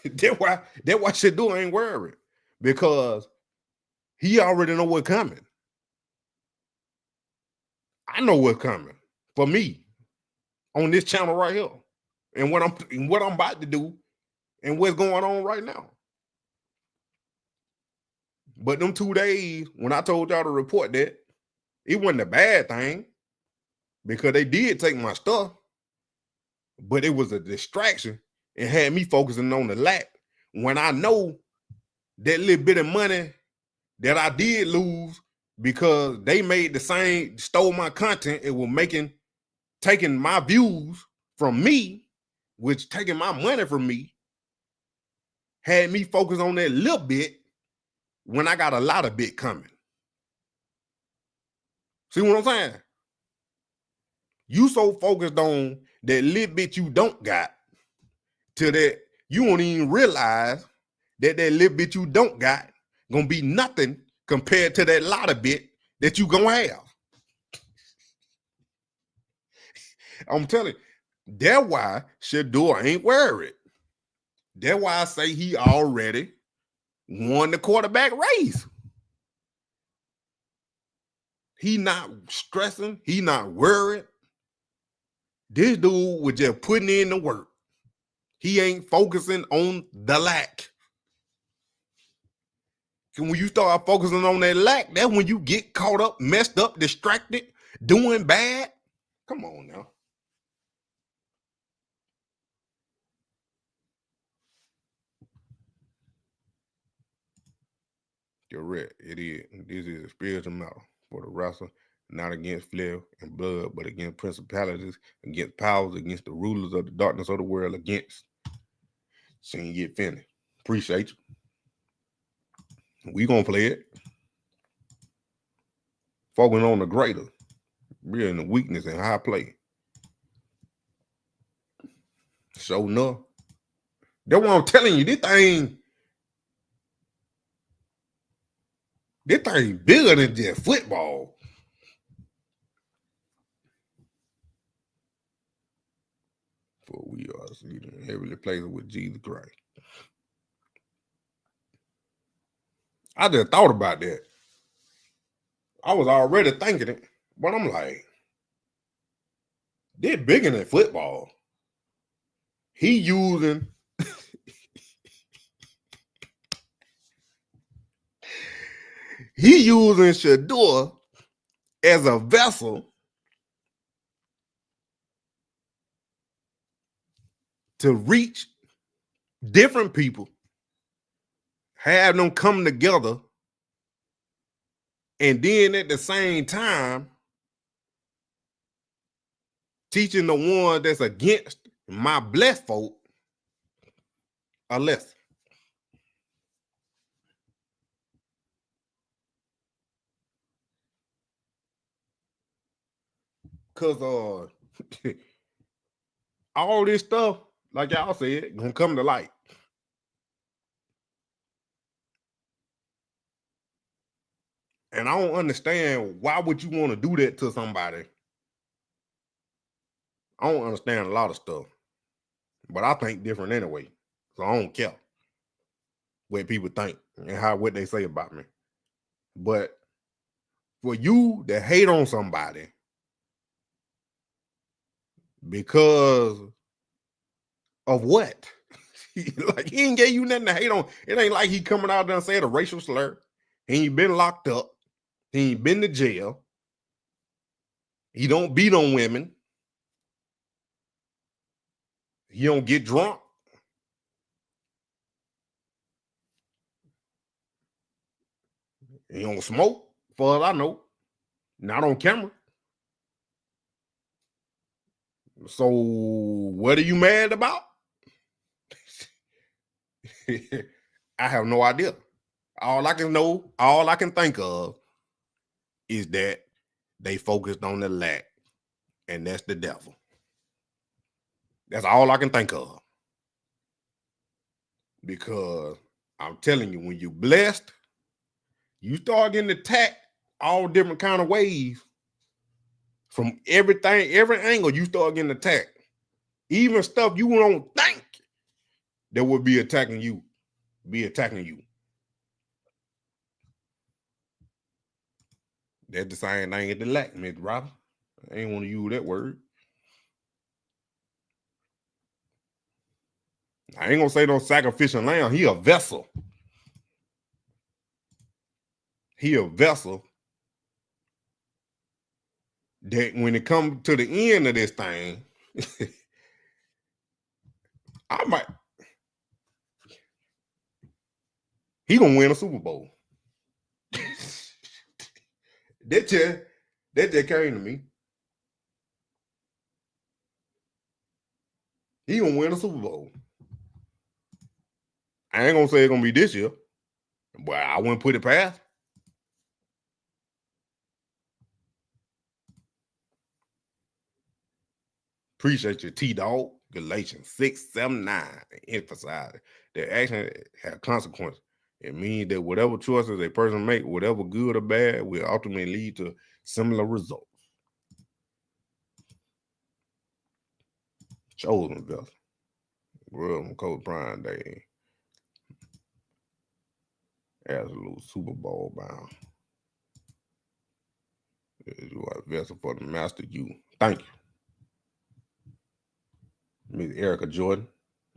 That's why Shedeur ain't worried, because he already know what's coming. I know what's coming for me on this channel right here, and what I'm about to do, and what's going on right now. But them 2 days when I told y'all to report that, it wasn't a bad thing, because they did take my stuff, but it was a distraction and had me focusing on the lack, when I know that little bit of money that I did lose because they made the same, stole my content, it was taking my views from me, which taking my money from me, had me focus on that little bit when I got a lot of bit coming. See what I'm saying? You so focused on that little bit you don't got, till that you won't even realize that little bit you don't got gonna be nothing compared to that lot of bit that you gonna have. I'm telling you, that's why Shedeur ain't worried. That's why I say he already won the quarterback race. He not stressing. He not worried. This dude was just putting in the work. He ain't focusing on the lack. And when you start focusing on that lack, that's when you get caught up, messed up, distracted, doing bad. Come on now. You're right. It is. This is a spiritual matter for the wrestler, not against flesh and blood, but against principalities, against powers, against the rulers of the darkness of the world, against. Seeing you get finished. Appreciate you. We gonna play it. Focusing on the greater. We're in the weakness and high play. So no. That's what I'm telling you. This thing bigger than just football. For we are seated in heavenly places with Jesus Christ. I just thought about that. I was already thinking it, but I'm like, they're bigger than football. He using Shedeur as a vessel to reach different people, have them come together, and then at the same time teaching the one that's against my blessed folk a lesson. Cause all this stuff, like y'all said, gonna come to light. And I don't understand, why would you want to do that to somebody? I don't understand a lot of stuff, but I think different anyway. So I don't care what people think and what they say about me. But for you to hate on somebody because of what? Like, he ain't gave you nothing to hate on. It ain't like he coming out there and saying a racial slur. He ain't been locked up. He ain't been to jail. He don't beat on women. He don't get drunk. He don't smoke, far as I know. Not on camera. So what are you mad about? I have no idea. All I can think of is that they focused on the lack, and that's the devil. That's all I can think of. Because I'm telling you, when you're blessed, you start getting attacked all different kind of ways. From everything, every angle, you start getting attacked. Even stuff you don't think that would be attacking you. That's the same thing at the lack, Miss Robert. I ain't want to use that word. I ain't gonna say no sacrificial lamb. He a vessel. He a vessel that when it comes to the end of this thing, he gonna win a Super Bowl. That just came to me. He gonna win a Super Bowl. I ain't gonna say it's gonna be this year, but I wouldn't put it past. Appreciate your T-Dog. Galatians 6:7-9. Emphasize that action have consequences. It means that whatever choices a person make, whatever good or bad, will ultimately lead to similar results. Chosen vessel. World Coach Prime Day. Absolute Super Bowl bound. You are a vessel for the master you. Thank you. Miss Erica Jordan.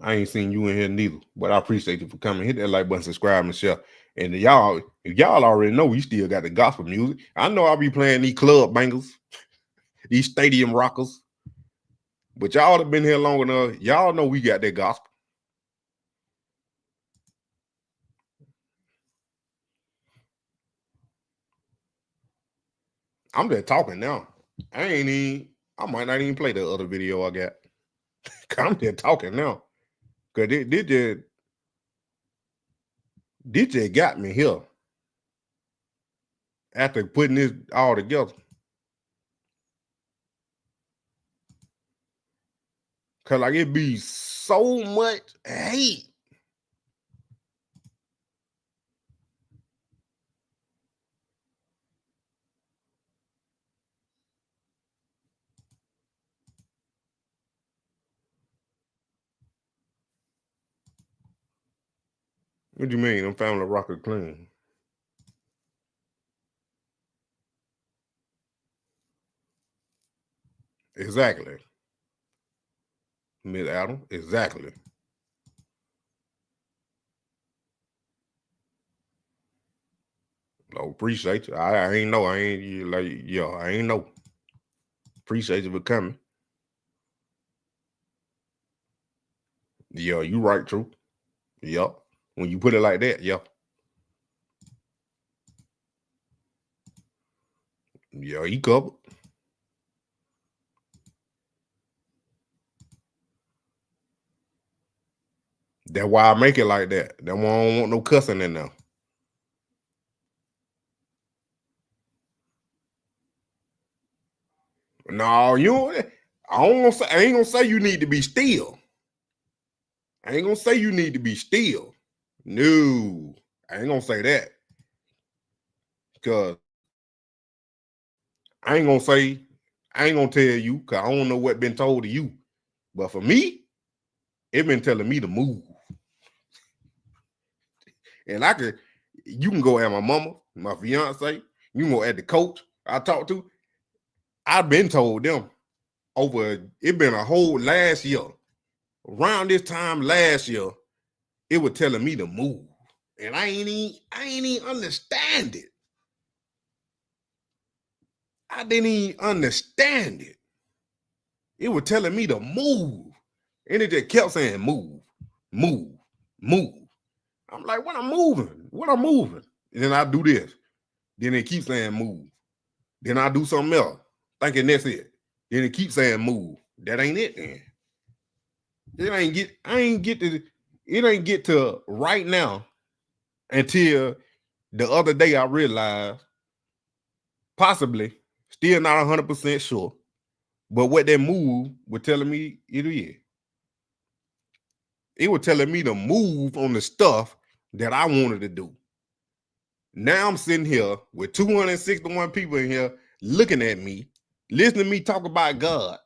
I ain't seen you in here neither, but I appreciate you for coming. Hit that like button, subscribe, and share. And y'all, if y'all already know, we still got the gospel music. I know I'll be playing these club bangers, these stadium rockers, but y'all have been here long enough. Y'all know we got that gospel. I'm just talking now. I might not even play the other video I got. I'm just talking now. Because this just got me here. After putting this all together. Because like it be so much hate. What do you mean? I'm family rocker clean. Exactly. Miss Adam, exactly. No, appreciate you. I ain't know. I ain't like, yeah, I ain't know. Appreciate you for coming. Yeah, you right, true. Yep. When you put it like that, yep. Yeah, he covered. That's why I make it like that. That's why I don't want no cussing in there. No, I ain't gonna say you need to be still. I ain't gonna say you need to be still. No, I ain't gonna say that. Because I ain't gonna tell you, because I don't know what been told to you. But for me, it been telling me to move. And you can go at my mama, my fiance, you can go at the coach I talked to. I've been told them it been a whole last year. Around this time last year, it was telling me to move. And I ain't even understand it. I didn't even understand it. It was telling me to move. And it just kept saying move, move, move. I'm like, what I'm moving? And then I do this. Then it keeps saying move. Then I do something else, thinking that's it. Then it keeps saying move. That ain't it then. It ain't get to right now until the other day I realized, possibly, still not 100% sure, but what that move was telling me it is. It was telling me to move on the stuff that I wanted to do. Now I'm sitting here with 261 people in here looking at me Listen to me talk about God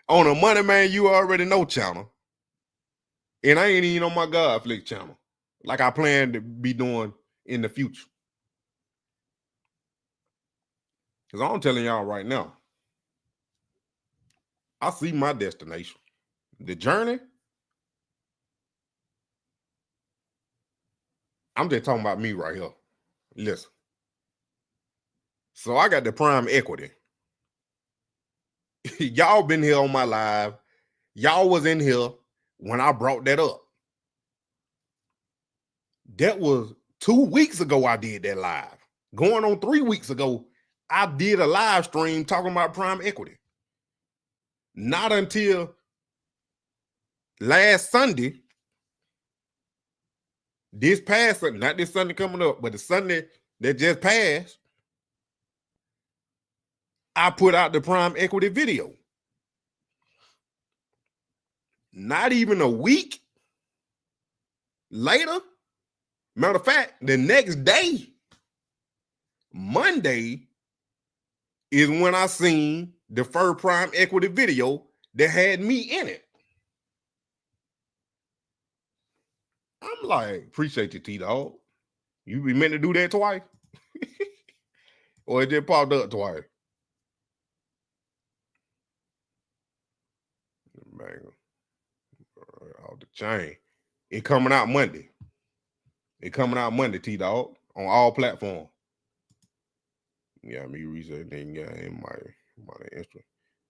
on a Moneymane You Already Know channel. And I ain't even on my God Flick channel like I plan to be doing in the future. Because I'm telling y'all right now, I see my destination. The journey, I'm just talking about me right here. Listen. So I got the prime equity. Y'all been here on my live. Y'all was in here when I brought that up. That was 2 weeks ago I did that live. Going on 3 weeks ago, I did a live stream talking about prime equity. Not until last Sunday, this past Sunday, not this Sunday coming up, but the Sunday that just passed, I put out the prime equity video. Not even a week later, matter of fact, the next day, Monday, is when I seen the first prime equity video that had me in it. I'm like, appreciate you, T-Dog. You be meant to do that twice? Or it just popped up twice? Man, off the chain. It coming out Monday. It coming out Monday, T-Dog, on all platforms. Yeah, me research then yeah in my instrument.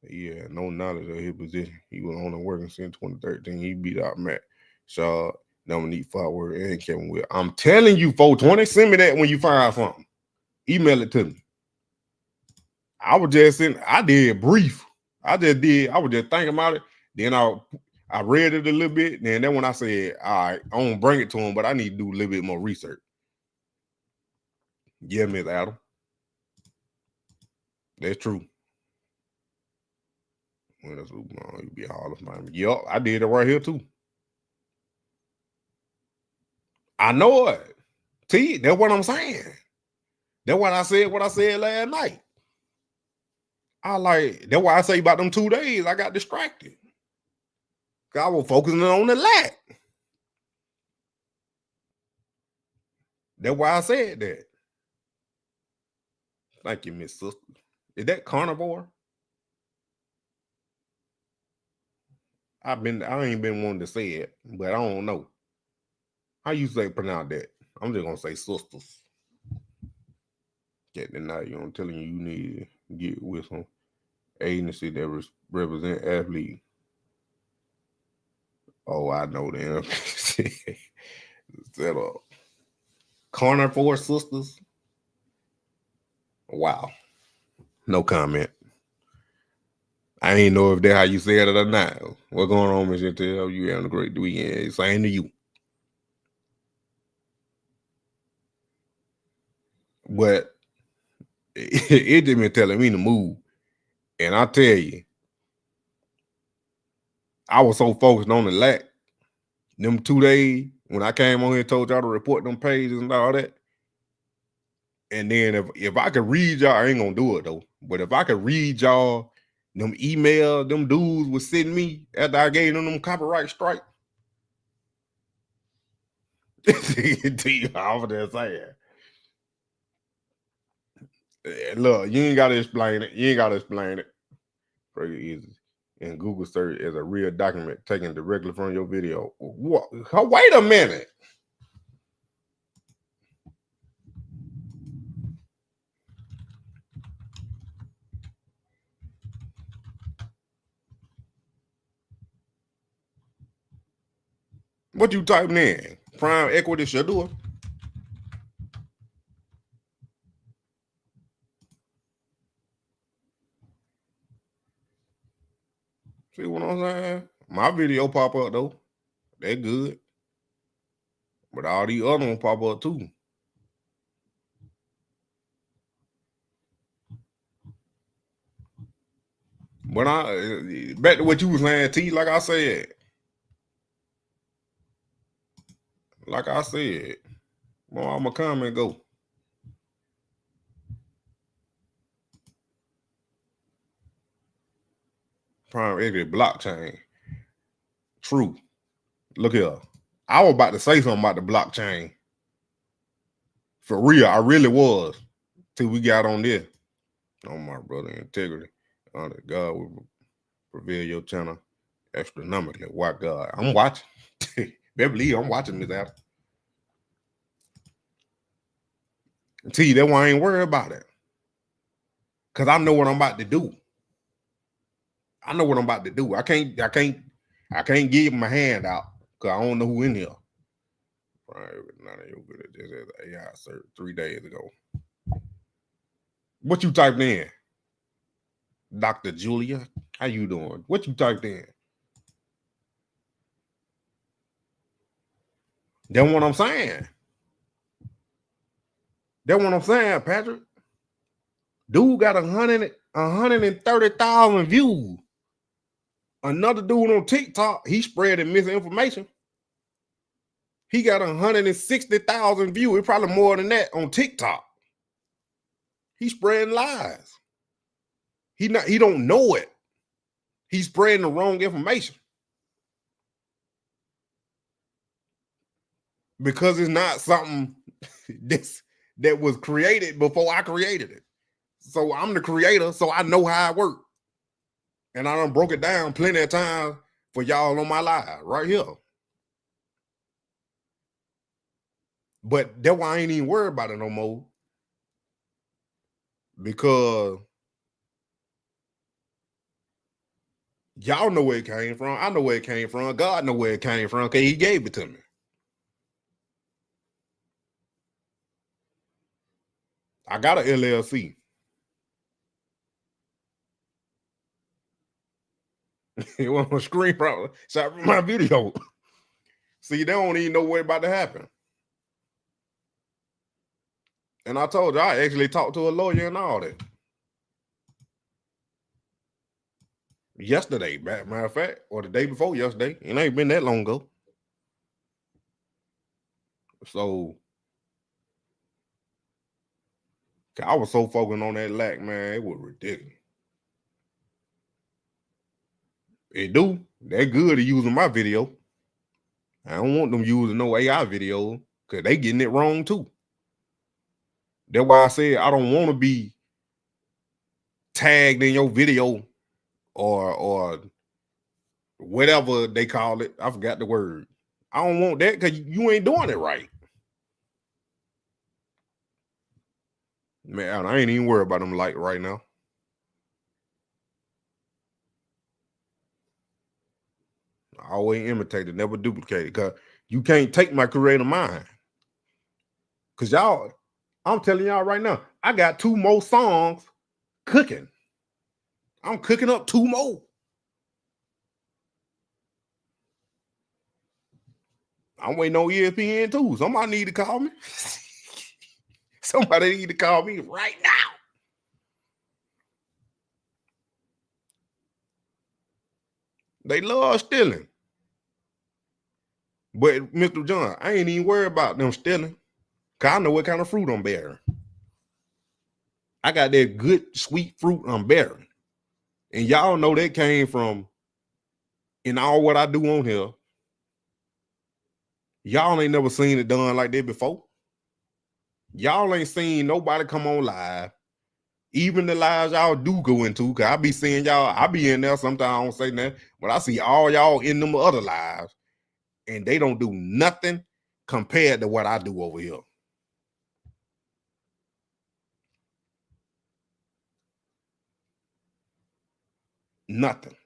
He had no knowledge of his position. He was only working since 2013. He beat out Matt Shaw, Dominique Forward, and Kevin Will. I'm telling you, 420, send me that when you find out something. Email it to me. I was just I did brief. I was just thinking about it. Then I read it a little bit. Then when I said, all right, I won't bring it to him, but I need to do a little bit more research. Yeah, Miss Adam. That's true. Well, that's you be Hall of Fame. Yup, I did it right here too. I know it. T, that's what I'm saying. That's what I said last night. That's why I say about them 2 days, I got distracted. I was focusing on the lat. That's why I said that. Thank you, Miss Sister. Is that carnivore? I ain't been wanting to say it, but I don't know. How you pronounce that? I'm just gonna say sisters. Get the night, I'm telling you, you need to get with some agency that represent athletes. Oh, I know them. Set up. Carnivore sisters. Wow. No comment. I ain't know if that's how you said it or not. What's going on, Miss Chantel? You having a great weekend. Same to you. But it just been telling me to move. And I tell you, I was so focused on the lack. Them 2 days when I came on here and told y'all to report them pages and all that. And then if I could read y'all, I ain't gonna do it though. But if I could read y'all them emails them dudes was sending me after I gave them copyright strike. Over there saying, look, you ain't gotta explain it. You ain't gotta explain it. Pretty easy. And Google search as a real document taken directly from your video. What? Wait a minute. What you typing in? Prime equity Shedeur? See what I'm saying? My video pop up though. They good. But all these other ones pop up too. But back to what you was saying, T, like I said, well, I'ma come and go. prime equity blockchain. True. Look here. I was about to say something about the blockchain. For real, I really was. Till we got on this. Oh, my brother, integrity. Honor God will reveal your channel astronomically. Why God? I'm watching. Better believe I'm watching this after. Tell you that why I ain't worried about it. Cause I know what I'm about to do. I know what I'm about to do. I can't give my hand out because I don't know who in here. Right, not good at this as AI search 3 days ago. What you typed in? Dr. Julia, how you doing? What you typed in? That's what I'm saying. That's what I'm saying, Patrick. Dude got 130,000 views. Another dude on TikTok, he spreading misinformation. He got 160,000 views. It's probably more than that on TikTok. He's spreading lies. He don't know it. He's spreading the wrong information. Because it's not something that was created before I created it. So I'm the creator, so I know how it works. And I done broke it down plenty of times for y'all on my live right here. But that's why I ain't even worried about it no more. Because y'all know where it came from. I know where it came from. God know where it came from because he gave it to me. I got an LLC. It was on screen problem. Shot my video. See, they don't even know what's about to happen. And I told you, I actually talked to a lawyer and all that. Yesterday, matter of fact, or the day before yesterday. It ain't been that long ago. So, I was so focused on that lack, man, it was ridiculous. It do. They're good at using my video. I don't want them using no AI video because they getting it wrong too. That's why I said I don't want to be tagged in your video or whatever they call it. I forgot the word. I don't want that because you ain't doing it right. Man, I ain't even worried about them like right now. I always imitate it, never duplicate it, because you can't take my creative mind. Because y'all, I'm telling y'all right now, I got 2 more songs cooking. I'm cooking up 2 more. I'm waiting on ESPN too. Somebody need to call me. Somebody need to call me right now. They love stealing. But Mr. John, I ain't even worried about them stealing. Because I know what kind of fruit I'm bearing. I got that good, sweet fruit I'm bearing. And y'all know that came from, in all what I do on here, y'all ain't never seen it done like that before. Y'all ain't seen nobody come on live. Even the lives y'all do go into, because I be seeing y'all, I be in there, sometimes I don't say nothing, but I see all y'all in them other lives, and they don't do nothing compared to what I do over here. Nothing.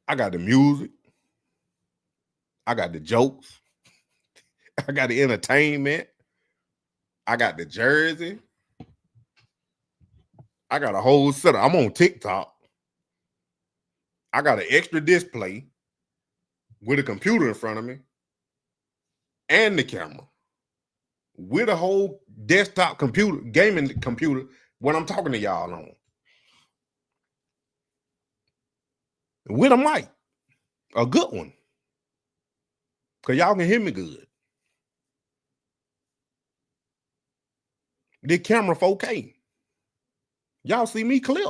I got the music. I got the jokes. I got the entertainment. I got the jersey. I got a whole setup. I'm on TikTok. I got an extra display with a computer in front of me and the camera with a whole desktop computer, gaming computer, when I'm talking to y'all on. With a mic, a good one, because y'all can hear me good. The camera 4K. Y'all see me clear.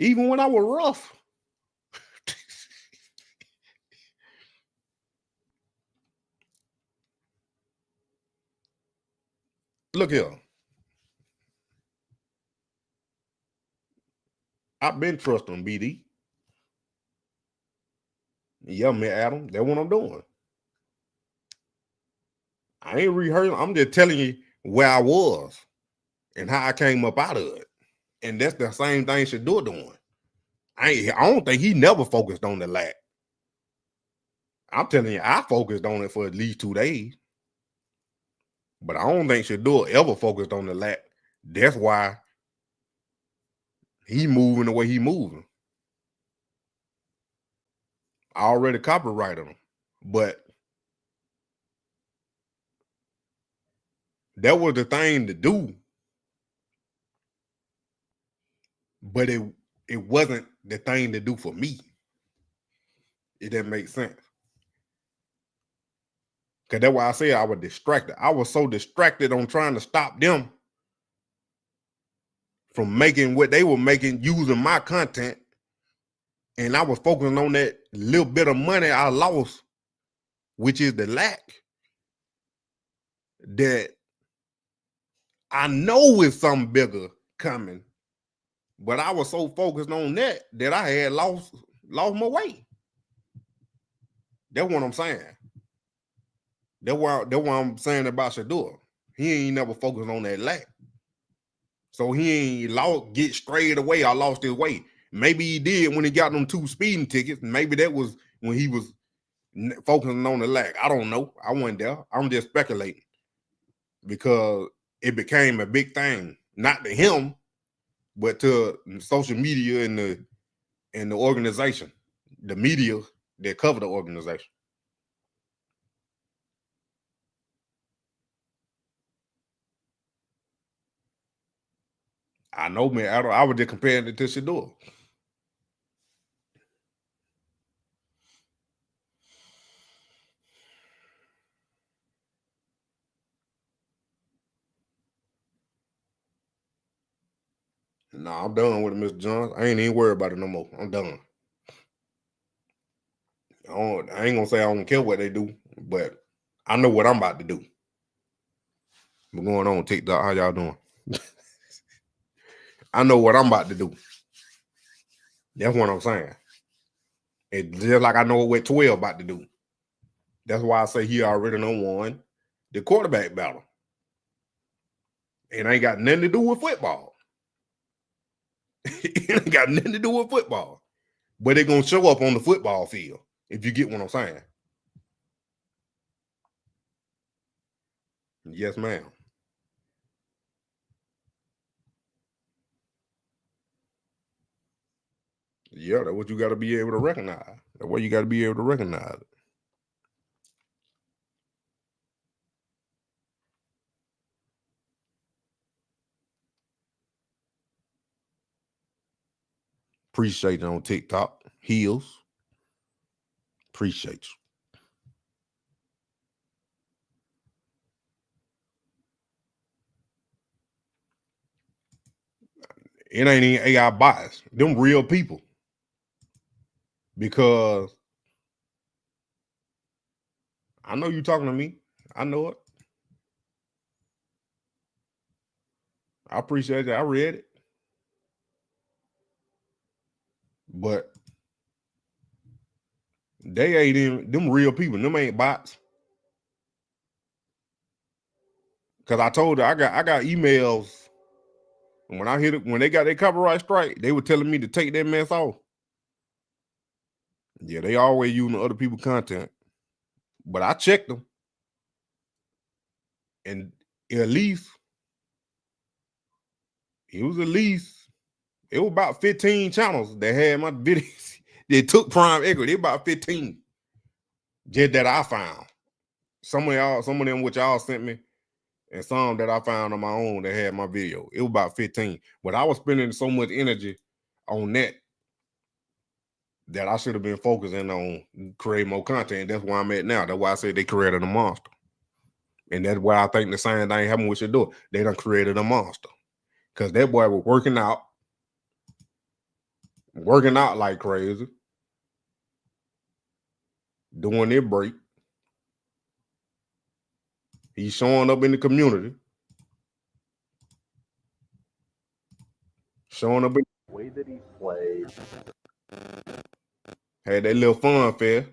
Even when I was rough. Look here. I've been trusting BD. Yeah, man, Adam. That's what I'm doing. I ain't rehearsing. I'm just telling you where I was and how I came up out of it. And that's the same thing Shedeur doing. I don't think he never focused on the lack. I'm telling you, I focused on it for at least 2 days. But I don't think Shedeur ever focused on the lack. That's why he moving the way he moving. I already copyrighted him. But that was the thing to do. But it wasn't the thing to do for me. It didn't make sense. Because that's why I said I was distracted. I was so distracted on trying to stop them from making what they were making using my content. And I was focusing on that little bit of money I lost, which is the lack. That I know is something bigger coming. But I was so focused on that I had lost my way. That's what I'm saying. That's why I'm saying about Shedeur. He ain't never focused on that lack. So he ain't get strayed away or lost his way. Maybe he did when he got them 2 speeding tickets. Maybe that was when he was focusing on the lack. I don't know. I wasn't there. I'm just speculating. Because it became a big thing. Not to him, but to social media and the organization. The media that cover the organization. I know, man. I was just comparing it to Shedeur. Nah, I'm done with it, Mr. Jones. I ain't even worried about it no more. I'm done. I ain't gonna say I don't care what they do, but I know what I'm about to do. What's going on TikTok? How y'all doing? I know what I'm about to do. That's what I'm saying. It's just like I know what 12 about to do. That's why I say he already won the quarterback battle. It ain't got nothing to do with football. It ain't got nothing to do with football. But they're going to show up on the football field, if you get what I'm saying. Yes, ma'am. Yeah, that's what you got to be able to recognize. That's what you got to be able to recognize it. Appreciate it on TikTok. Heels. Appreciate you. It ain't even AI bots. Them real people. Because I know you talking to me. I know it. I appreciate that. I read it. But they ain't even them real people. Them ain't bots. Because I told her I got emails. And when they got their copyright strike, they were telling me to take that mess off. Yeah, they always using other people's content. But I checked them. And it was about 15 channels that had my videos. They took prime equity. About 15. Just that I found. Some of them which y'all sent me, and some that I found on my own that had my video. It was about 15. But I was spending so much energy on that I should have been focusing on creating more content. That's where I'm at now. That's why I said they created a monster. And that's why I think the same thing happened with Shedeur. They done created a monster. Because that boy was working out. working out like crazy, doing their break. He's showing up in the community, showing up in the way that he played. Had that little fun fair,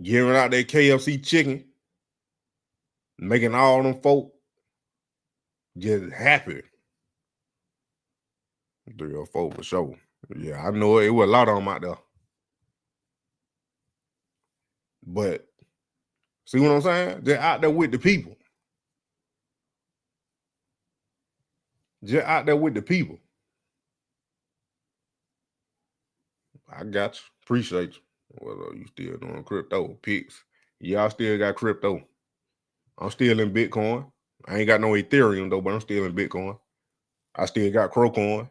giving out that KFC chicken, making all them folk just happy. 3 or 4 for sure. Yeah, I know it was a lot of them out there. But see what I'm saying? They're out there with the people. Just out there with the people. I got you. Appreciate you. Well, you still doing crypto picks. Y'all still got crypto. I'm still in Bitcoin. I ain't got no Ethereum though, but I'm still in Bitcoin. I still got Crowcoin.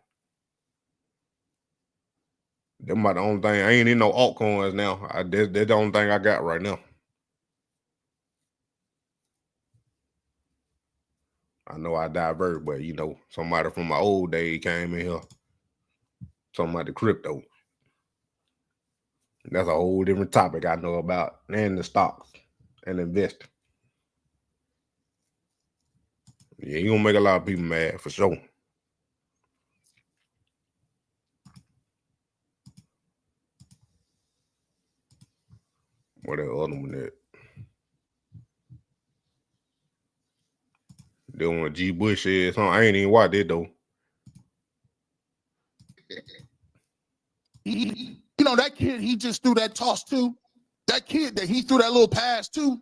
Them about the only thing. I ain't in no altcoins now. That's the only thing I got right now. I know I diverted, but you know, somebody from my old days came in here talking about the crypto. That's a whole different topic I know about, and the stocks and investing. Yeah, you gonna make a lot of people mad for sure. What that other one that? They want G Bush said something. I ain't even watched it though. You know, that kid he just threw that toss to. That kid that he threw that little pass to.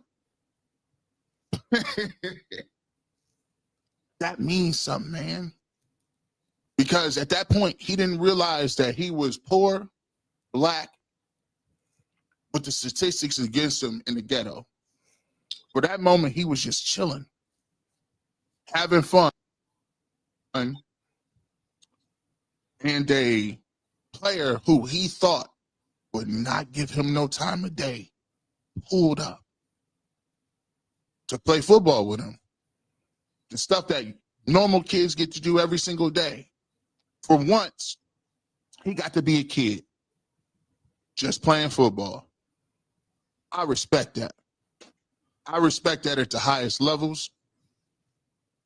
That means something, man. Because at that point, he didn't realize that he was poor, black, with the statistics against him in the ghetto. For that moment, he was just chilling, having fun. And a player who he thought would not give him no time of day pulled up to play football with him. The stuff that normal kids get to do every single day. For once, he got to be a kid just playing football. I respect that. I respect that at the highest levels.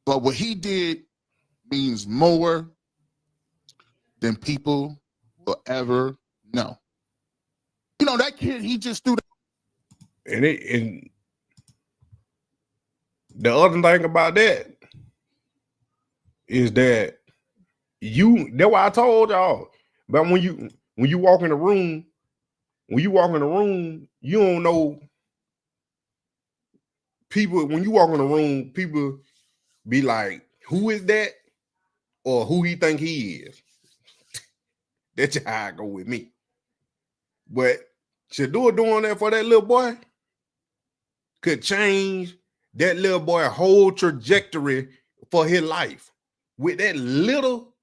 But what he did means more than people will ever know. You know, that kid, he just threw that. And the other thing about that is that that's why I told y'all. But when you walk in the room, you don't know people. When you walk in the room, people be like, who is that? Or who he think he is. That's how I go with me. But Shedeur doing that for that little boy could change that little boy's whole trajectory for his life. With that little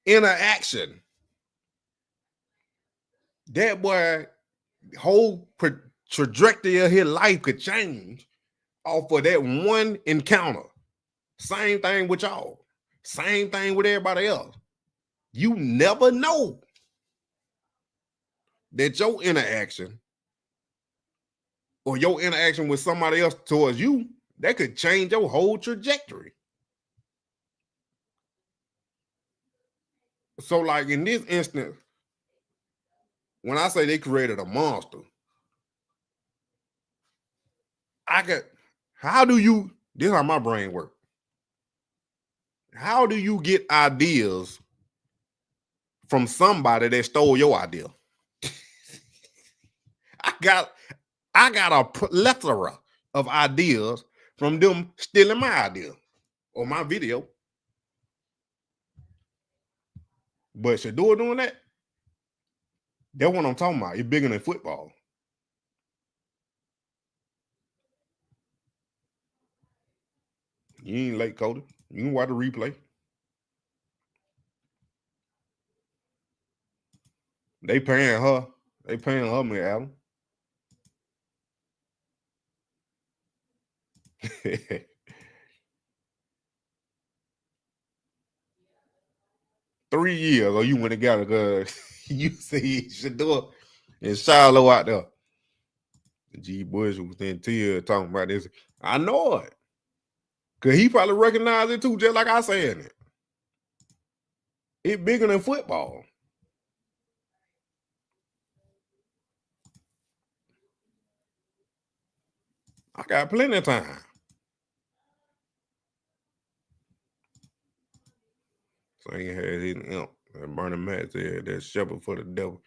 interaction, that boy whole trajectory of his life could change off of that one encounter. Same thing with y'all. Same thing with everybody else. You never know that your interaction or your interaction with somebody else towards you, that could change your whole trajectory. So like in this instance, when I say they created a monster, this is how my brain works. How do you get ideas from somebody that stole your idea? I got a plethora of ideas from them stealing my idea or my video. But Shedeur doing that, that's what I'm talking about. It's bigger than football. You ain't late, Cody. You can watch the replay. They paying her. They paying her, man, Adam. 3 years, or you went and got it because you see Shedeur and Shiloh out there. G. Bush was in tears talking about this. I know it. Because he probably recognized it too, just like I said it. It's bigger than football. I got plenty of time. So he had his imp. And Bernie Mac said that shepherd for the devil.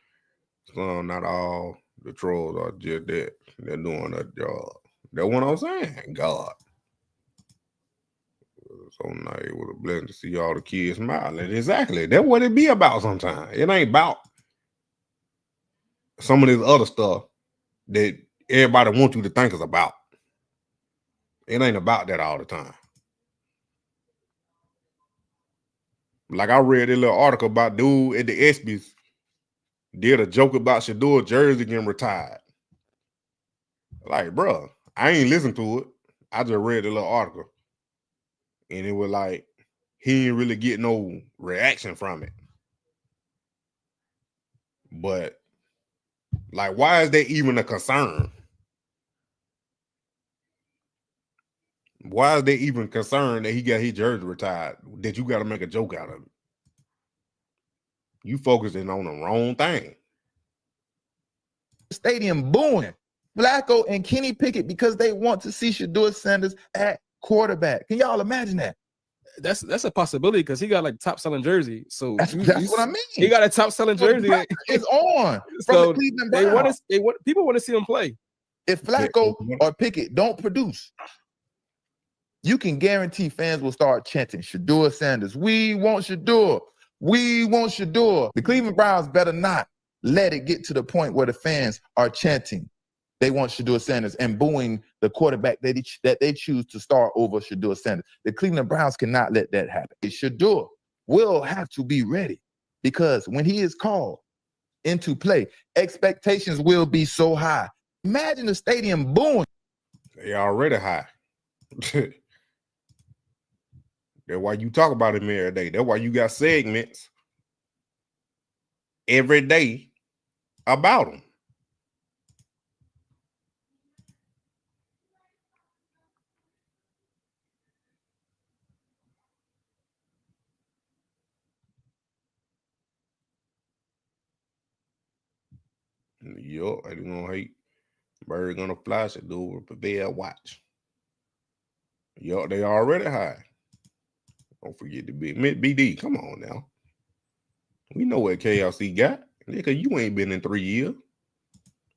So not all the trolls are just that. They're doing a job. That's what I'm saying. God. So nice. It was a blessing to see all the kids smiling. Exactly. That's what it be about sometimes. It ain't about some of this other stuff that everybody wants you to think is about. It ain't about that all the time. Like I read a little article about dude at the ESPYs did a joke about Shedeur jersey getting retired. Like, bro, I ain't listened to it. I just read a little article. And it was like, he ain't really get no reaction from it. But, like, why is that even a concern? Why is they even concerned that he got his jersey retired, that you got to make a joke out of it? You focusing on the wrong thing. Stadium booing Flacco and Kenny Pickett because they want to see Shedeur Sanders at quarterback. Can y'all imagine that? That's a possibility because he got like top selling jersey. So that's what I mean. He got a top selling jersey. It's on from so the Cleveland Browns. People want to see him play. If Flacco or Pickett don't produce, you can guarantee fans will start chanting Shedeur Sanders. We want Shedeur. We want Shedeur. The Cleveland Browns better not let it get to the point where the fans are chanting they want Shedeur Sanders and booing the quarterback that they choose to start over Shedeur Sanders. The Cleveland Browns cannot let that happen. Shedeur will have to be ready because when he is called into play, expectations will be so high. Imagine the stadium booing. They already high. That's why you talk about him every day. That's why you got segments every day about him. Yup, I didn't gonna hate. Bird gonna fly, Shedeur, prepare, watch. Yup, they already high. Don't forget the big BD. Come on now. We know what KLC got. Nigga, you ain't been in 3 years.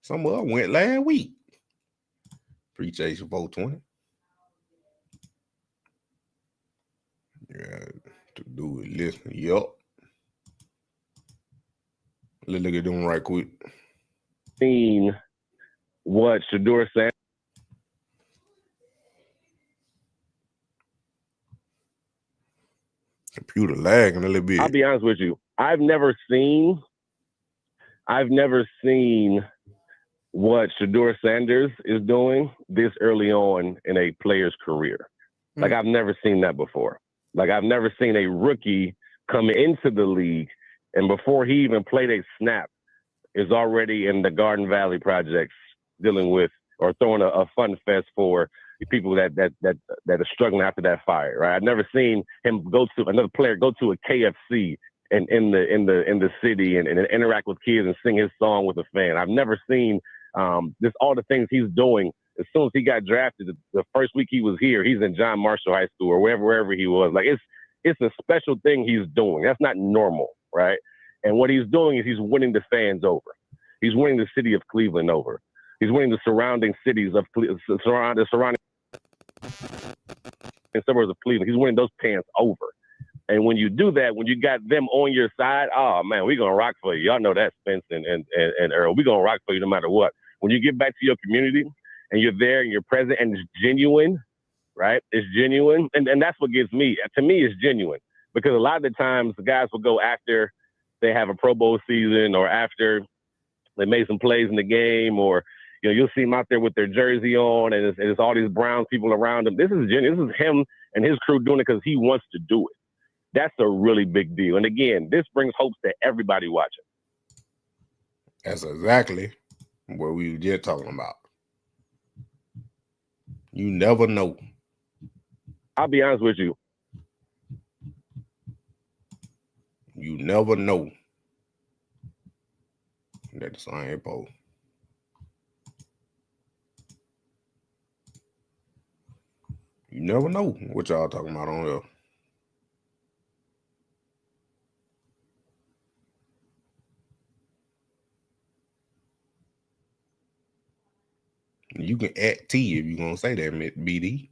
Some of us went last week. Appreciate you, 420. Yeah, to do it. Listen, yup. Let's look at them right quick. Seen what Shedeur Sanders. Computer lagging a little bit. I'll be honest with you. I've never seen what Shedeur Sanders is doing this early on in a player's career. Like I've never seen that before. Like I've never seen a rookie come into the league and before he even played a snap is already in the Garden Valley projects dealing with or throwing a fun fest for people that are struggling after that fire. Right? I've never seen him go to a KFC and in the city and interact with kids and sing his song with a fan. I've never seen this all the things he's doing. As soon as he got drafted, the first week he was here, he's in John Marshall High School or wherever he was. Like it's a special thing he's doing. That's not normal, right? And what he's doing is he's winning the fans over. He's winning the city of Cleveland over. He's winning the surrounding cities of surrounding suburbs of Cleveland. He's winning those pants over. And when you do that, when you got them on your side, oh man, we're gonna rock for you. Y'all know that, Spence and Earl. We're gonna rock for you no matter what. When you get back to your community and you're there and you're present and it's genuine, right? It's genuine. And that's what gets me. To me, it's genuine. Because a lot of the times the guys will go after they have a Pro Bowl season or after they made some plays in the game, or you'll see them out there with their jersey on, and it's all these Browns people around them. This is genuine. This is him and his crew doing it because he wants to do it. That's a really big deal. And again, this brings hopes to everybody watching. That's exactly what we were just talking about. You never know. I'll be honest with you. You never know. That's the same post. You never know what y'all talking about on here. You can act T if you're gonna say that, BD.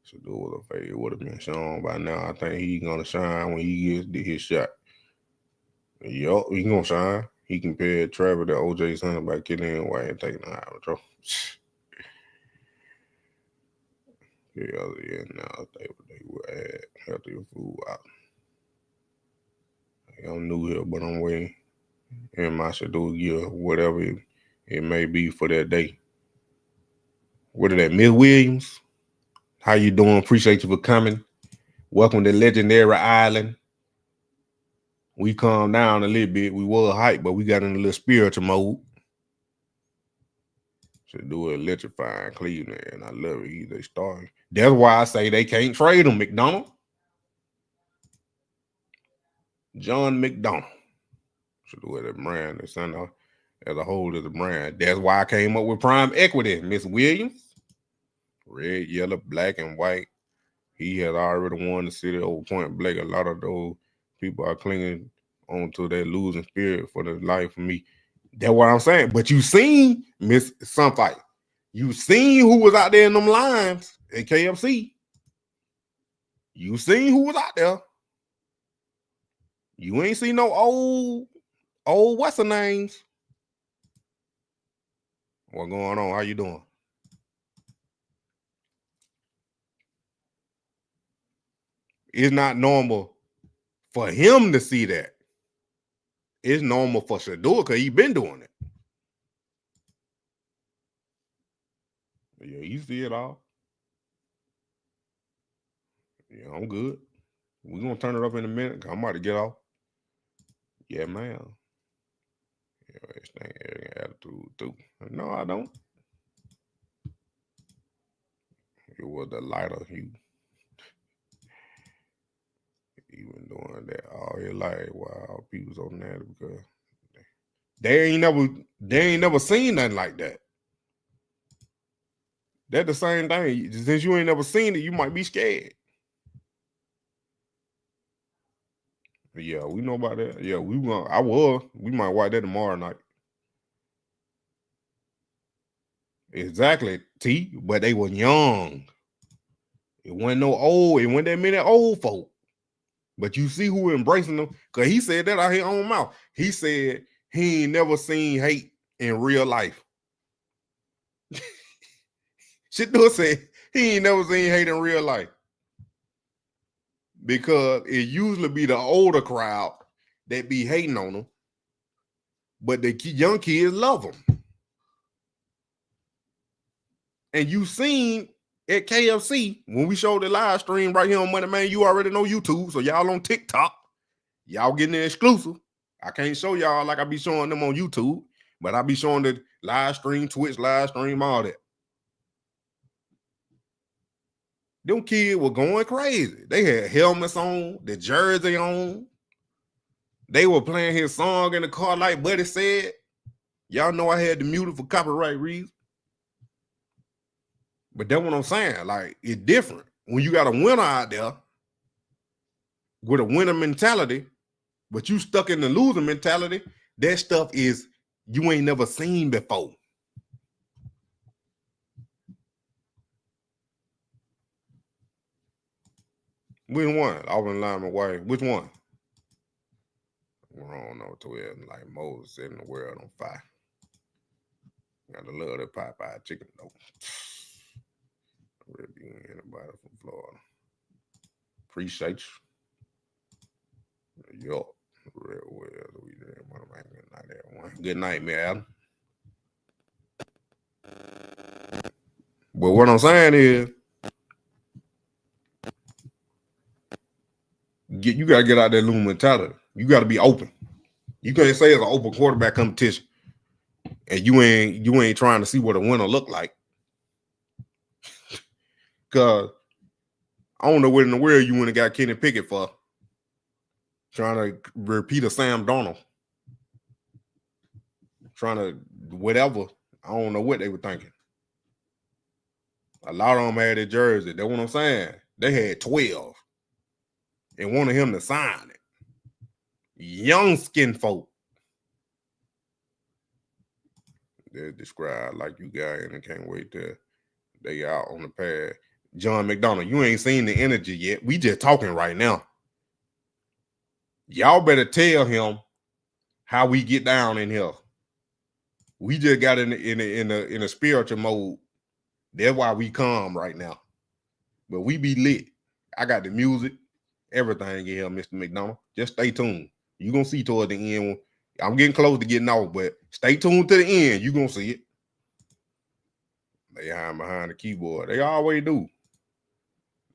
Shedeur would have been shown by now. I think he's gonna shine when he gets his shot. Yup, he gonna shine. He compared Trevor to OJ Simpson by killing White and taking the arbitral. Yeah, now they will add healthier food out. I'm new here, but I'm waiting in my Shedeur gear, whatever it may be for that day. What is that, Miss Williams? How you doing? Appreciate you for coming. Welcome to Legendary Island. We calmed down a little bit. We were hype, but we got in a little spiritual mode. Shedeur electrifying Cleveland, and I love it. They starting. That's why I say they can't trade him, McDonald. John McDonald. Shedeur the brand, the son of, as a whole of the brand. That's why I came up with prime equity, Miss Williams. Red, yellow, black, and white. He has already won the city over point blank. A lot of those people are clinging onto their losing spirit for the life of me. That's what I'm saying. But you seen Miss Sunfight. You seen who was out there in them lines at KFC. You seen who was out there. You ain't seen no old what's the names. What going on? How you doing? It's not normal for him to see that. It's normal for Shedeur because he's been doing it. Yeah, you see it all. Yeah, I'm good. We're going to turn it up in a minute. I'm about to get off. Yeah, man. Yeah, this thing attitude too. No, I don't. It was the lighter hue. He been doing that all his life while people's on that because they ain't never seen nothing like that. That's the same thing. Since you ain't never seen it, you might be scared. Yeah, we know about that. Yeah, we might watch that tomorrow night. Exactly, T. But they were young. It wasn't no old. It wasn't that many old folk. But you see who embracing them. Because he said that out his own mouth. He said he ain't never seen hate in real life. Shedeur said he ain't never seen hate in real life. Because it usually be the older crowd that be hating on them. But the young kids love them. And you seen at KFC, when we showed the live stream right here on Moneymane, you already know YouTube. So y'all on TikTok, y'all getting the exclusive. I can't show y'all like I be showing them on YouTube, but I be showing the live stream, Twitch live stream, all that. Them kids were going crazy. They had helmets on, the jersey on. They were playing his song in the car like Buddy said. Y'all know I had to mute it for copyright reasons. But that's what I'm saying. Like, it's different. When you got a winner out there with a winner mentality, but you stuck in the loser mentality, that stuff is you ain't never seen before. Which one? Alvin Lyman White. Which one? I don't know. 12 like Moses setting the world on fire. Gotta love that Popeye chicken though. Really anybody from Florida. Appreciate you. Yup. Real well. We did. Good night, man, Adam. But what I'm saying is You got to get out that loom mentality. You got to be open. You can't say it's an open quarterback competition, and you ain't trying to see what a winner look like. Cause I don't know what in the world you went and got Kenny Pickett for. Trying to repeat a Sam Darnold. Trying to whatever. I don't know what they were thinking. A lot of them had their jersey. That's what I'm saying. They had 12 and wanted him to sign it. Young skin folk. They're described like you guys, and I can't wait till they out on the pad. John McDonough, you ain't seen the energy yet. We just talking right now. Y'all better tell him how we get down in here. We just got in a spiritual mode. That's why we calm right now. But we be lit. I got the music, everything in here, Mr. McDonough. Just stay tuned. You're going to see toward the end. I'm getting close to getting off, but stay tuned to the end. You're going to see it. They hide behind the keyboard. They always do.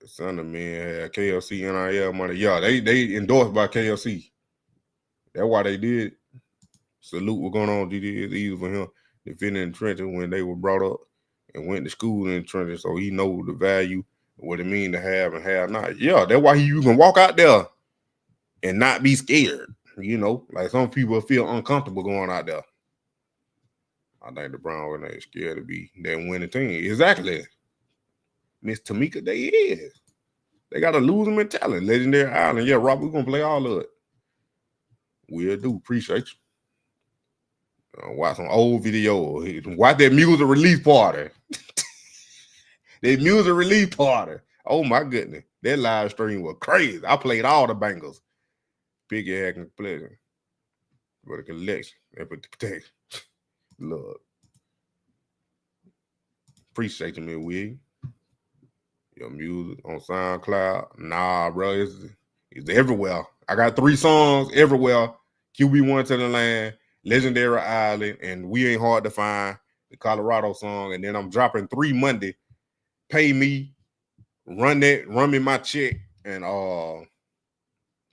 The son of man had KLC NIL money. Yeah, they endorsed by KLC. That's why they did it. Salute what's going on, DD. It's easy for him defending in trenches when they were brought up and went to school in trenches, so he knows the value, what it means to have and have not. Yeah, that's why you can walk out there and not be scared. You know, like some people feel uncomfortable going out there. I think the Browns ain't scared to be that winning team. Exactly. Miss Tamika, they is. They got a losing mentality. Legendary Island. Yeah, Rob, we're going to play all of it. We'll do. Appreciate you. Watch some old video. Watch that music release party. That music release party. Oh, my goodness. That live stream was crazy. I played all the bangers. Piggy hacking pleasure. For the collection. And for the protection. Love. Appreciate you, man, Wig. Your music on SoundCloud. Nah, bro. It's everywhere. I got 3 songs everywhere. QB1 to the Land, Legendary Island, and We Ain't Hard to Find, the Colorado song. And then I'm dropping 3 Monday. Pay Me, Run Me My Check, and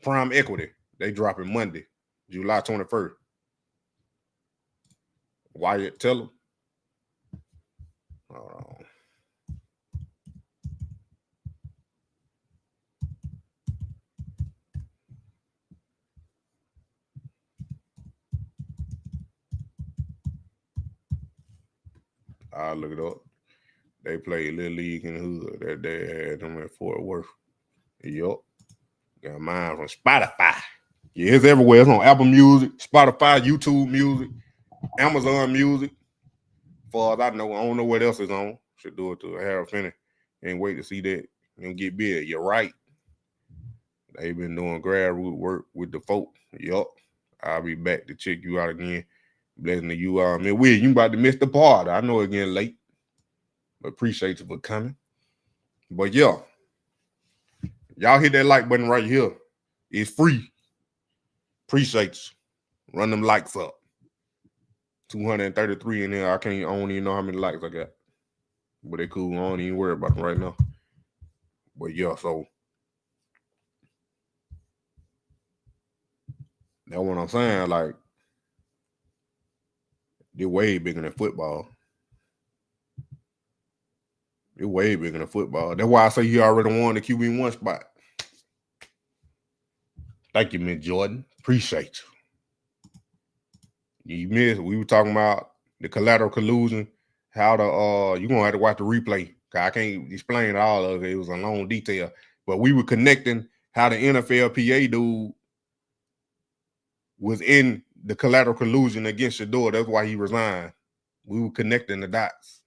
Prime Equity. They dropping Monday, July 21st. Wyatt, tell them. Hold on. I'll look it up. They played Little League in the Hood. That day had them at Fort Worth. Yup. Got mine from Spotify. Yeah, it's everywhere. It's on Apple Music, Spotify, YouTube Music, Amazon Music. As far as I know, I don't know what else is on. Should do it to Harold Finney and wait to see that and get big. You're right. They've been doing grassroots work with the folk. Yup. I'll be back to check you out again. Blessing to you all. Man, you about to miss the party. I know it's getting late. But appreciate you for coming. But yeah. Y'all hit that like button right here. It's free. Appreciate you. Run them likes up. 233 in there. I don't even know how many likes I got. But they cool. I don't even worry about them right now. But yeah, so that's what I'm saying. Like, they're way bigger than football. They're way bigger than football. That's why I say you already won the QB1 spot. Thank you, Miss Jordan. Appreciate you. You missed. We were talking about the collateral collusion. How you're gonna have to watch the replay. Cause I can't explain all of it. It was a long detail. But we were connecting how the NFLPA dude was in the collateral collusion against Shedeur. That's why he resigned. We were connecting the dots.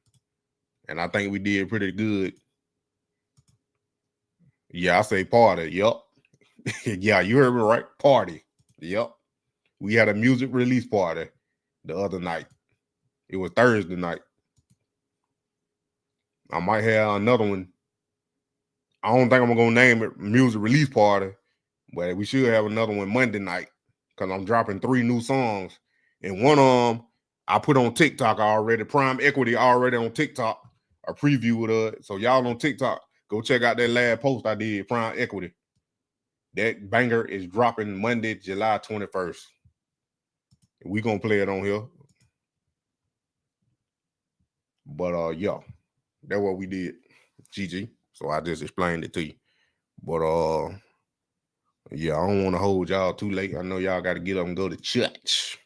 And I think we did pretty good. Yeah, I say party. Yup. Yeah, you heard me right. Party. Yup. We had a music release party the other night. It was Thursday night. I might have another one. I don't think I'm going to name it music release party, but we should have another one Monday night because I'm dropping 3 new songs. And one of them I put on TikTok already. Prime Equity already on TikTok. A preview of it. So y'all on TikTok, go check out that last post I did, Prime Equity. That banger is dropping Monday, July 21st. We gonna play it on here. But yeah, that's what we did, GG. So I just explained it to you. But yeah, I don't want to hold y'all too late. I know y'all got to get up and go to church.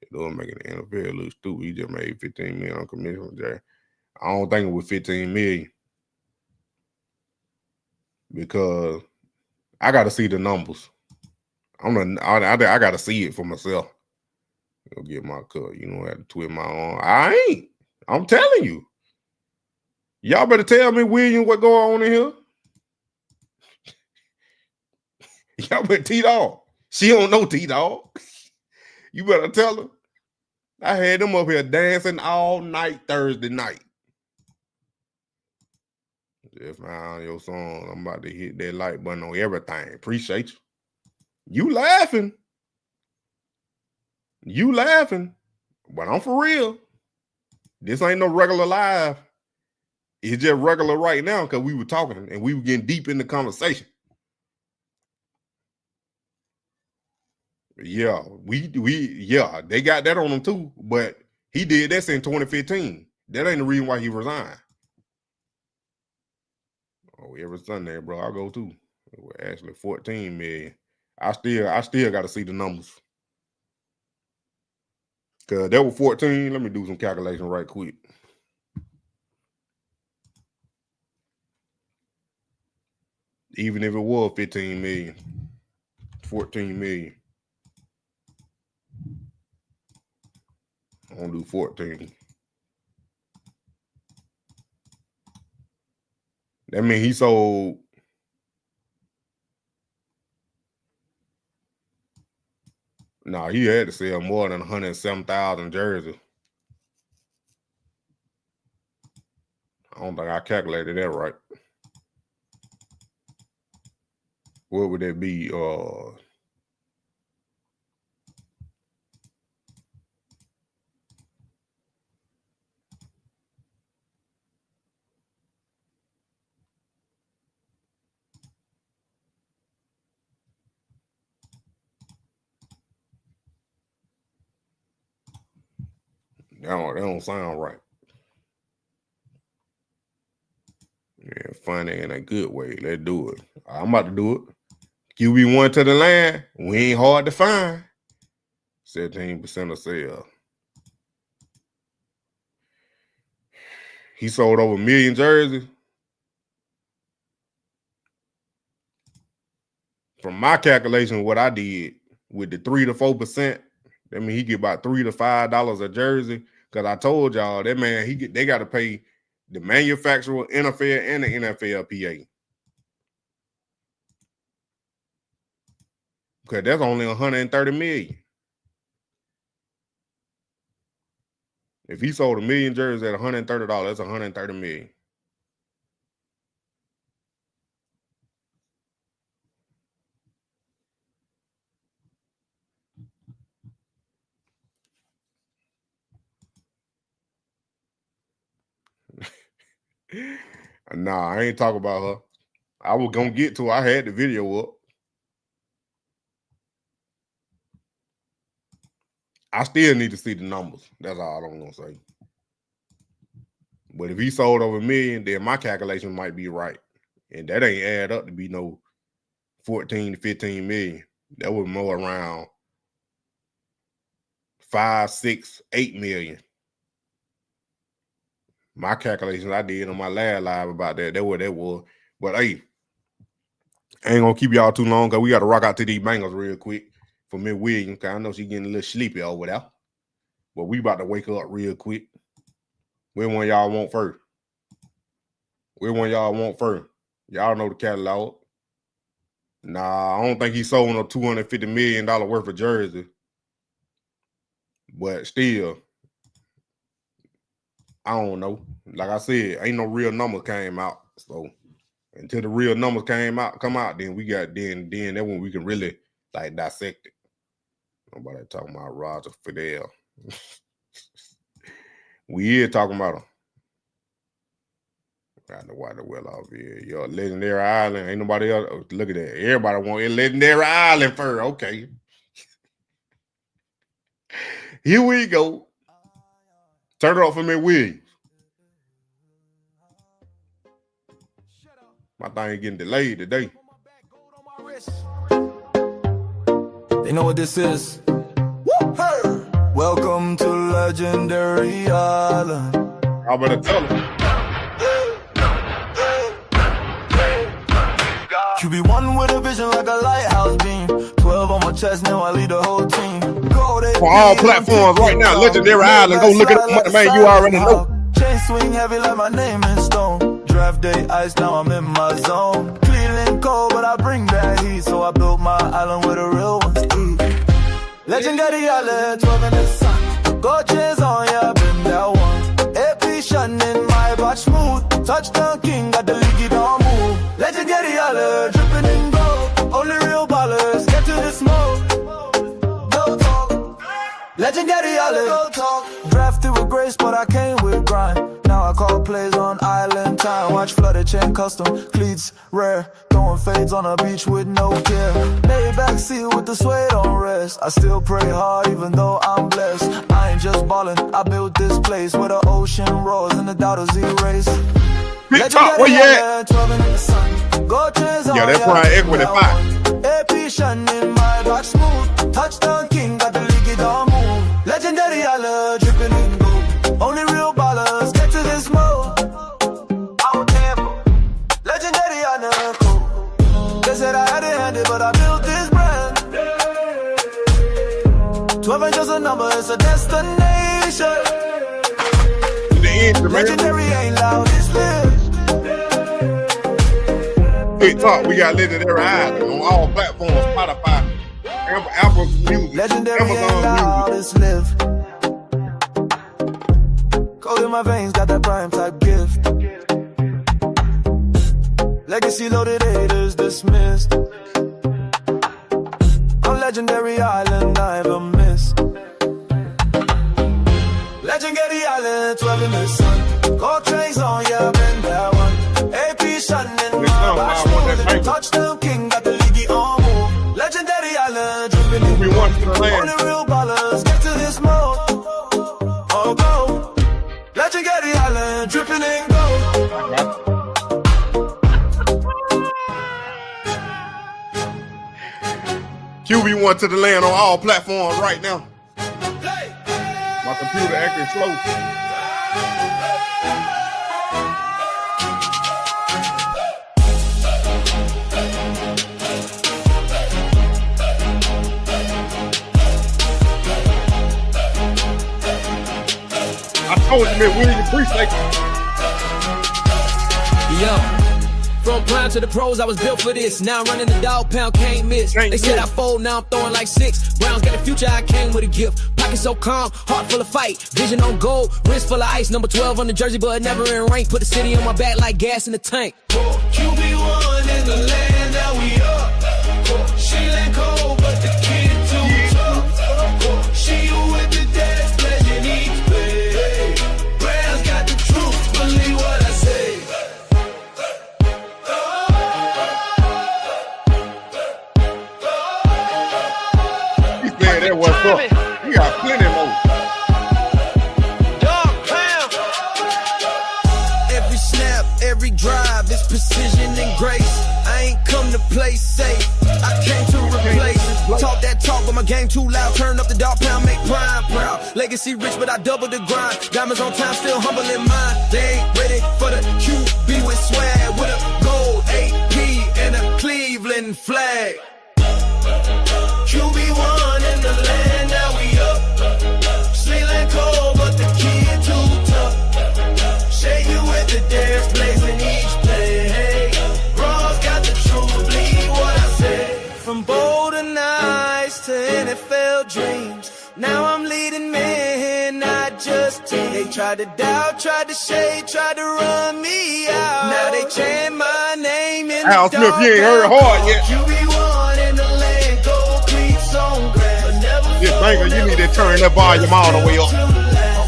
It don't make the NFL look stupid. He just made 15 million on commission. I don't think it was 15 million because I got to see the numbers. I got to see it for myself. Go get my cut. You know, I have to twist my arm. I ain't. I'm telling you. Y'all better tell me, William, what going on in here. Y'all better T-Dog. She don't know T-Dog. You better tell her. I had them up here dancing all night Thursday night. Just found your song. I'm about to hit that like button on everything. Appreciate you. You laughing. You laughing. But I'm for real. This ain't no regular live. It's just regular right now because we were talking and we were getting deep in the conversation. Yeah, yeah, they got that on him too, but he did that in 2015. That ain't the reason why he resigned. Oh, every Sunday, bro, I go too. Actually, 14 million. I still got to see the numbers. Cause that was 14. Let me do some calculation right quick. Even if it was 15 million, 14 million. I'm gonna do 14. That means he sold. No, he had to sell more than 107,000 jerseys. I don't think I calculated that right. What would that be? That don't sound right. Yeah, funny in a good way. Let's do it. I'm about to do it. QB1 to the land. We ain't hard to find. 17% of sales. He sold over 1 million jerseys. From my calculation, what I did with the 3 to 4%, that means he get about $3 to $5 a jersey. Because I told y'all that man, they got to pay the manufacturer, NFL, and the NFLPA. Because that's only 130 million. If he sold 1 million jerseys at $130, that's 130 million. Nah, I ain't talking about her. I was gonna get to her. I had the video up. I still need to see the numbers. That's all I'm gonna say. But if he sold over 1 million, then my calculation might be right. And that ain't add up to be no 14 to 15 million. That was more around 5, 6, 8 million. My calculations I did on my last live about that. That what that was. But hey, I ain't gonna keep y'all too long because we got to rock out to these bangers real quick for Miss Williams. Because I know she getting a little sleepy over there. But we about to wake up real quick. Which one y'all want first? Which one y'all want first? Y'all know the catalog. Nah, I don't think he sold no $250 million worth of jersey. But still, I don't know. Like I said, ain't no real numbers came out. So until the real numbers come out, then we got then that when we can really like dissect it. Nobody talking about Roger Fidel. We is talking about him. Got the water well off here. You're a legendary island. Ain't nobody else. Oh, look at that. Everybody want a legendary island fur. Okay. Here we go. Turn it off for me, Williams. My thing getting delayed today. They know what this is. Hey. Welcome to Legendary Island. I better tell them. QB1 with a vision like a lighthouse beam. 12 on my chest, now I lead the whole team. For all platforms right now, Legendary Island. Go look at it, Moneymane. You already know. Chain swing heavy like my name in stone. Draft day ice, now I'm in my zone. Cleveland cold, but I bring that heat. So I built my island where the real ones eat. Legendary Island, 12 in the sun. Go chase on, yeah, been that one. AP shun in my batch smooth. Touchdown king, got the league, don't move. Legendary Island, dripping in gold. Only real ballers get to the smoke. No talk. Legendary Island, no talk. Drafted with grace, but I came with grind. Now I call plays on island time. Watch flooded chain custom, cleats rare. Throwing fades on a beach with no care. Lay back seat with the suede on rest. I still pray hard even though I'm blessed. I ain't just ballin', I built this place where the ocean roars and the doubters erase. Big top, where you at? 12 in the sun. Go chase on, Yeah, that's Brian Equity 5. AP shun in my back smooth. Touchdown king, got the league, don't move. Legendary Island, dripping in gold. Only real ballers get to this mode. I'm careful. Legendary Island, cool. They said I had it handed, but I built this brand. 12 ain't just a number, it's a destination. Legendary ain't loud, it's lit. Big talk, we got Legendary Island on all platforms, Spotify, Apple Music, Legendary Amazon ain't loud, Music. it's live. Cold in my veins, got that prime type gift. Legacy loaded, haters dismissed. On Legendary Island, I ever missed. Legendary Island, 12 in the sun. Gold trains on, yeah, been that one. AP shun in my back smooth. Touchdown king, got the league on move. Legendary Island, dripping in. Only real ballers get to this mode. Oh, go. Legendary Island, dripping in gold. QB1 to the land on all platforms right now. My computer acting slow. I told you, man, William, appreciate you. Yo, from prime to the pros, I was built for this. Now I'm running the dog pound, can't miss. They said I fold, now I'm throwing like 6. Browns got a future, I came with a gift. Pocket so calm, heart full of fight. Vision on gold, wrist full of ice. Number 12 on the jersey, but never in rank. Put the city on my back like gas in the tank. QB1 in the land, now we up. She ain't cold, but the kid too tough. She with the dad's pleasure needs pay. Browns got the truth, believe what I say. He said that was up. We got plenty more. Every snap, every drive, it's precision and grace. I ain't come to play safe, I came to replace. Talk that talk, but my game too loud. Turn up the dog pound, make prime proud. Legacy rich, but I double the grind. Diamonds on time, still humble in mind. They ain't ready for the QB with swag, with a gold AP and a Cleveland flag. QB1 in the land, now we up. Sleeland cold, but the kid too tough. Shade you with the dance, blazing each play. Hey, Bros got the truth, believe what I say. From bolder nights to NFL dreams, now I'm leading men, not just teams. They tried to doubt, tried to shade, tried to run me out. Now they chant my name in Al the Smith, dark. you ain't heard hard yet. QB1 in the land, gold cleats on grass. Never Yeah, Banger, you need to turn that volume all the way up.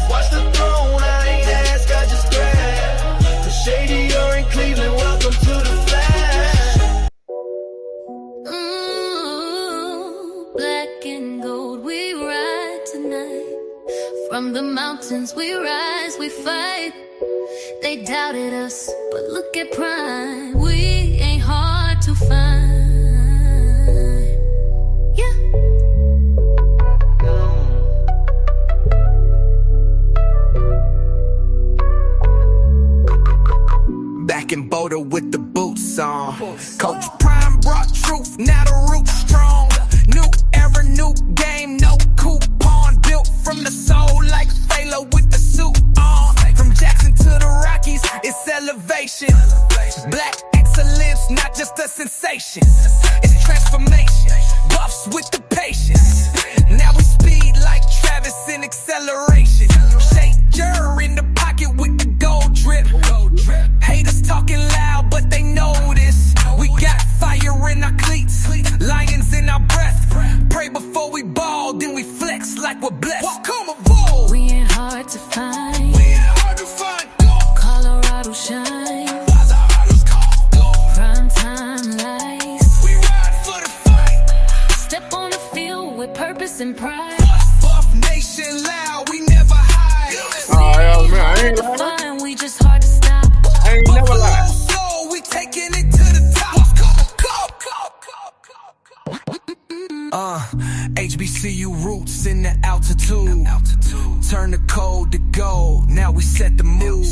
watch the throne, I ain't ask, I just grab. The Shadeur Black and gold, we ride tonight. From the mountains we rise, we fight. They doubted us, but look at prime. We ain't hard to find. Yeah. Back in Boulder with the boots on. Coach Prime brought truth, now the root strong. New era, new game, no coupon. Built from the soul like Phalo with the suit on. From Jackson to the Rockies, it's elevation. Black excellence, not just a sensation. It's transformation. Buffs with the patience. Now we speed like Travis in acceleration. Shedeur in the pocket with the gold drip. Haters talking loud, but they know this. We got fire in our cleats, lions in our breath. Pray before we ball, then we flex like we're blessed. Come aboard. We ain't hard to find. Colorado shine. Prime time lights. We ride for the fight. Step on the field with purpose and pride. Buff nation loud, we never hide. Oh, man, I ain't lying. Fine, we just hard to stop. I ain't never lied. Soul, we taking it to the top. HBCU roots in the altitude. Turn the code to gold. Now we set the mood.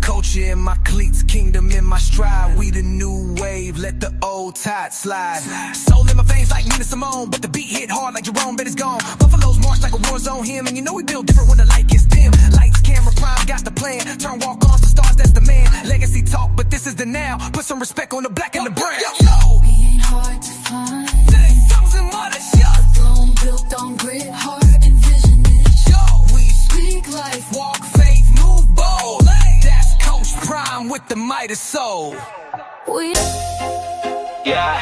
Culture in my cleats, kingdom in my stride. We the new wave, let the old tide slide. Soul in my veins like Nina Simone, but the beat hit hard like Jerome, bet it's gone. Buffaloes march like a war zone hymn, and you know we build different when the light gets dim. Lights, camera, prime, got the plan. Turn walk-ons to stars, that's the man. Legacy talk, but this is the now. Put some respect on the black and the brown. We ain't hard to find. Throne built on grit, heart and vision. We speak life, walk faith, move bold. That's Coach Prime with the mighty soul. Yeah.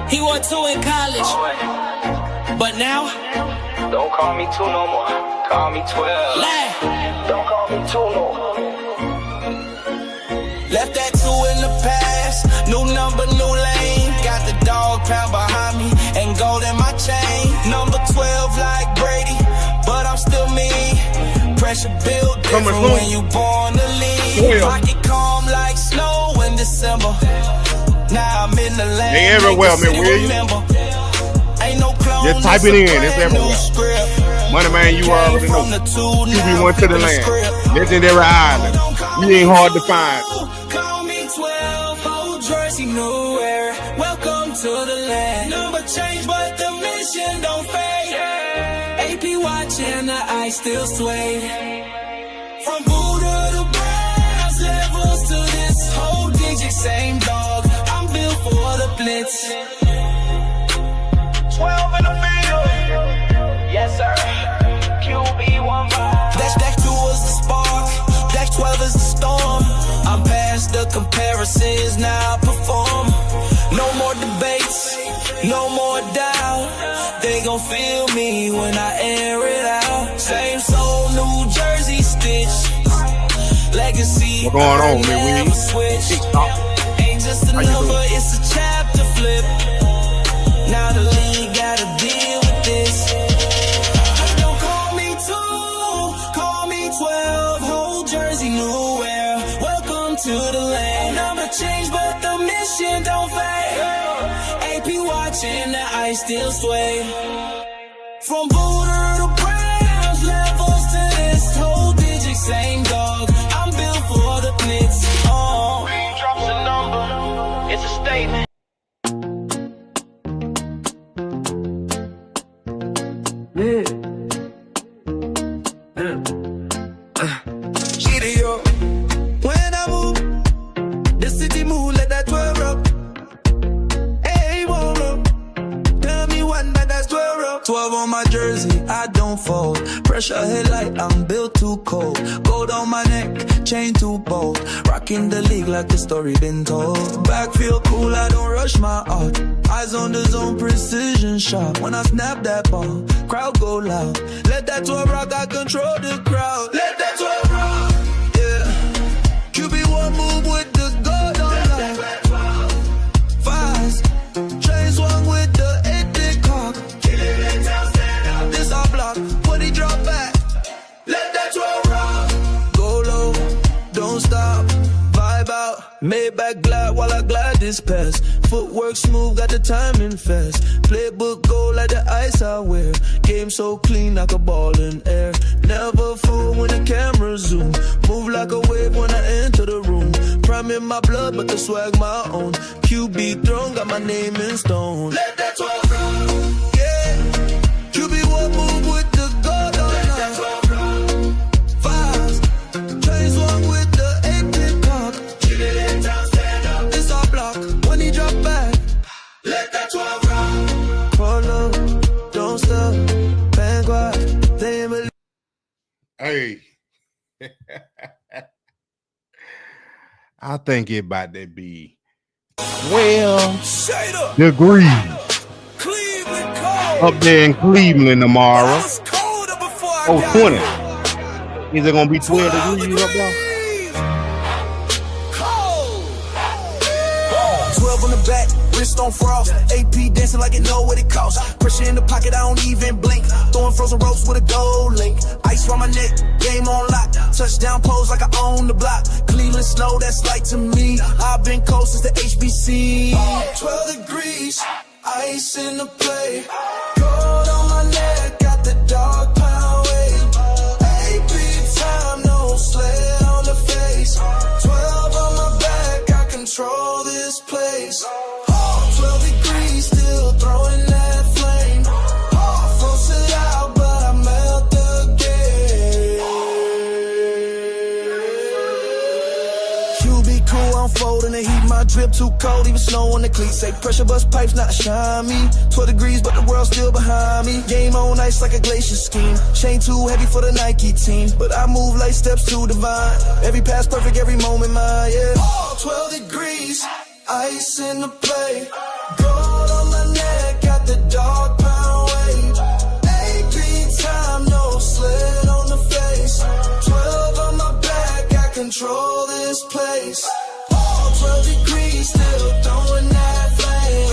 He won 2 in college. But now, Don't call me 2 no more. Call me 12. Don't call me 2 no more. Left that 2 in the past. New number, new lane. Got the dog pound behind me and gold in my chain. Number 12 like Brady, but I'm still me. Pressure build different when you born to lead. Pocket calm like snow in December. Now I'm in the land. They everywhere, man, will you? Ain't no clone. Just type it in. It's everywhere. Moneymane, you already know. QB1 to the land. Legendary island. You ain't hard to find. Call me 12, old jersey, new era. Welcome to the land. Number change, but the mission don't fade. AP watching, the ice still sway. From Buddha to Browns, levels to this whole digit, same dog. I'm built for the blitz. 12 in the field. Yes, sir. QB1 vibe. Dash 2 was the spark. Dash 12 is the storm. I'm past the comparisons, now I perform. No more debates, no more doubt. They gon' feel me when I air it out. Same soul, New Jersey stitch. Legacy, what going on, man? never switch. Ain't just a number, it's a chapter flip. Now the league gotta deal with this. Don't call me 2, call me 12. Whole jersey, new era. Welcome to the land. Number change, but the mission don't fade. AP watching, the ice still sway. From Boulder to Browns, levels to this whole digit, same dog. I'm built for the blitz. When you drop the number, it's a statement. Shedeur, when I move, the city move, let that 12 rock. Hey, won't rock. Tell me one, but that's 12 rock. 12 on my jersey, I don't fold. Pressure headlight, I'm built too cold. Gold on my neck, chain too bold. Rocking the league like the story been told. Back feel cool, I don't rush my art. Eyes on the zone, precision shot. When I snap that ball, crowd go loud. Let that 12 rock, I control the crowd. Let that 12 rock, yeah. QB1 move with the gold on line. Fast, Maybach glide while I glide this past. Footwork smooth, got the timing fast. Playbook gold like the ice I wear. Game so clean, I could ball in air. Never fool when the camera zoom. Move like a wave when I enter the room. Prime in my blood, but the swag my own. QB throne, got my name in stone. Let that 12 roll. Yeah. QB what move with the gold on. Let that 12 roll. Vibes. Train swung with the 8-pin cock. Keep it in town, stand up. It's our block. When he drop back. Let that 12 roll. Pull up. Don't stop. Bang quiet. They ain't believe. Hey. I think it about to be 12 degrees up there in Cleveland tomorrow. 20. Is it gonna be 12 degrees up there? 12 on the back, wrist on frost. AP dancing like it know what it costs. Pressure in the pocket, I don't even blink. Throwing frozen ropes with a gold link. Ice around my neck, game on lock. Touchdown pose like I own the block. Cleveland snow, that's light to me. I've been cold since the HBC. 12 degrees, ice in the play. Gold on my neck, got the dog pound weight. AP time, no sled on the face. 12 on my back, I control this place. 12 degrees, still throwing that flame. Froze it out, but I melt the game. QB cool, I'm folding the heat. My drip too cold, even snow on the cleats. Say pressure bust pipes, not shine me. 12 degrees, but the world's still behind me. Game on ice like a glacier scheme. Chain too heavy for the Nike team, but I move like steps too divine. Every pass perfect, every moment mine, yeah. 12 degrees, ice in the play. Gold on my neck, got the dog pound weight. AP time, no sled on the face. 12 on my back, I control this place. 12 degrees, still throwing that flame.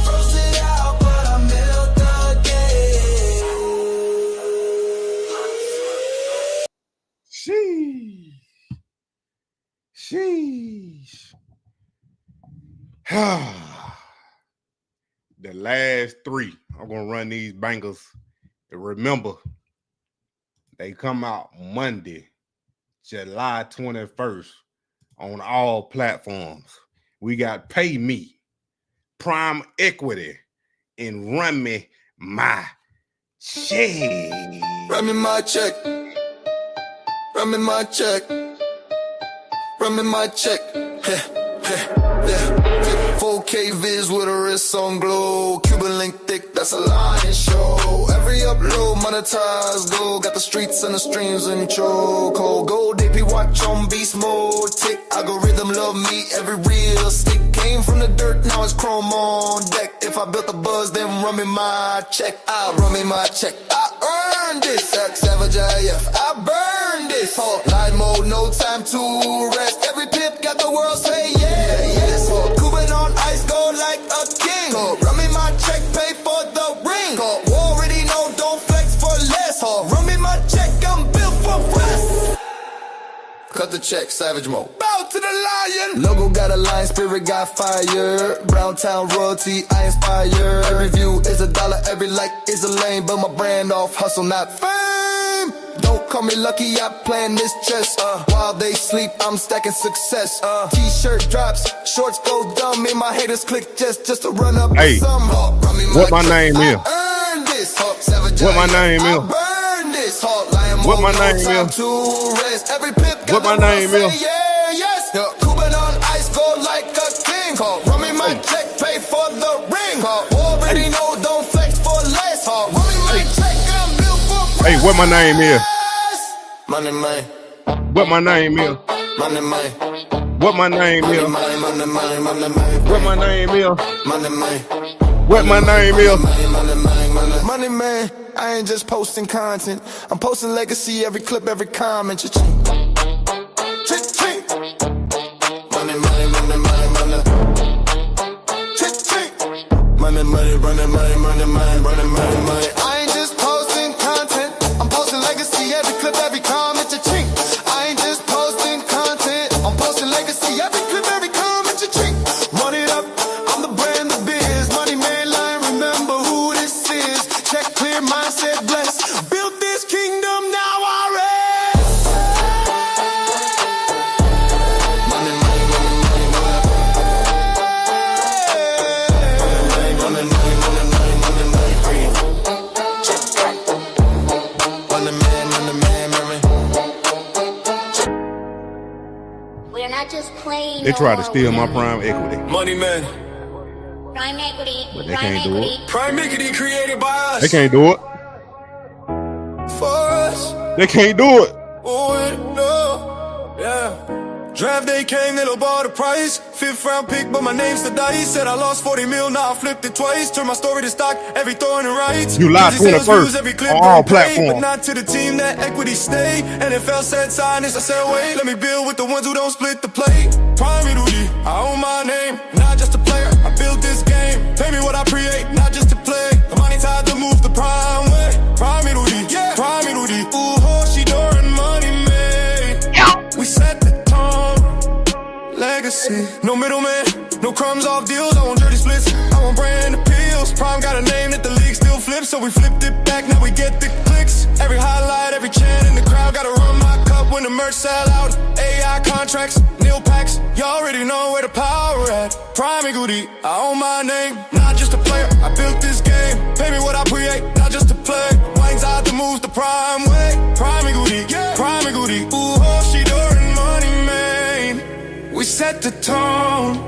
Froze it out, but I melt the game. Sheesh. The last three, I'm gonna run these bangers. And remember, they come out Monday, July 21st on all platforms. We got Pay Me, Prime Equity, and Run Me My Check. Run me my check. Run me my check. Run me my check. Yeah. 4K viz with a wrist on glow. Cuban link thick, that's a lion show. Every upload monetized, go. Got the streets and the streams in chokehold. Gold AP watch on beast mode. Tick, algorithm love me, every real stick. Came from the dirt, now it's chrome on deck. If I built the buzz, then run me my check. I run me my check. I earned it. Savage IF, I burned it. Light mode, no time to rest. Every pimp got the world say yeah, yes. Cuban on ice, go like a king. Run me my check, pay for the ring. Already know, don't flex for less. Run me my check, I'm built for rest. Cut the check, savage mode. Bow to the lion. Logo got a lion, spirit got fire. Brown town royalty, I inspire. Every view is $1, every like is a lane. But my brand off hustle, not fame. Don't call me lucky, I plan this chess. While they sleep, I'm stacking success. T-shirt drops, shorts go dumb. Me and my haters click just to run up some. What my name is? What my name is? What my name is? Every pimp what my name is? Yeah, yes. Cuban on ice, go like a king. Run me my check, pay for the ring. Already know, don't flex for less. Run me my check, I'm built for press. Hey, what my name is? Moneymane. What my name is? Moneymane. What my name is? Moneymane. What my name is? Moneymane. What my name is? Moneymane. I ain't just posting content. I'm posting legacy, every clip, every comment. Money. I ain't just posting content. I'm posting legacy, every clip, every comment. I ain't just posting content. I'm posting legacy, every clip. just plain. They tried to steal my prime equity. Moneymane. Prime equity. But they can't do it. Prime equity created by us. They can't do it. For us. They can't do it. Oh, no. Yeah. Draft day came, they lowballed the price. 5th round pick, but my name's the dice. Said I lost 40 mil, now I flipped it twice. Turned my story to stock, every throw in the right. July 21st on all platforms. But not to the team that equity stay. NFL said sign this, I said wait. Let me build with the ones who don't split the plate. Prime Rudy, I own my name, not just a player. I built this game, pay me what I create, not just to play. The money tied to move the prime way. Prime Rudy, yeah. Prime Rudy, ooh, Shedeur and Moneymane. We set the legacy, no middleman, no crumbs off deals. I want dirty splits, I want brand appeals. Prime got a name that the league still flips, so we flipped it back, now we get the clicks. Every highlight, every chant in the crowd, gotta run my cup when the merch sell out. AI contracts, nil packs, you already know where the power at. Prime Goody, I own my name, not just a player. I built this game, pay me what I create, not just to play. Wings out to move the prime way. Prime Goody, yeah. Prime Goody, ooh, Shedeur and Moneymane. We set the tone,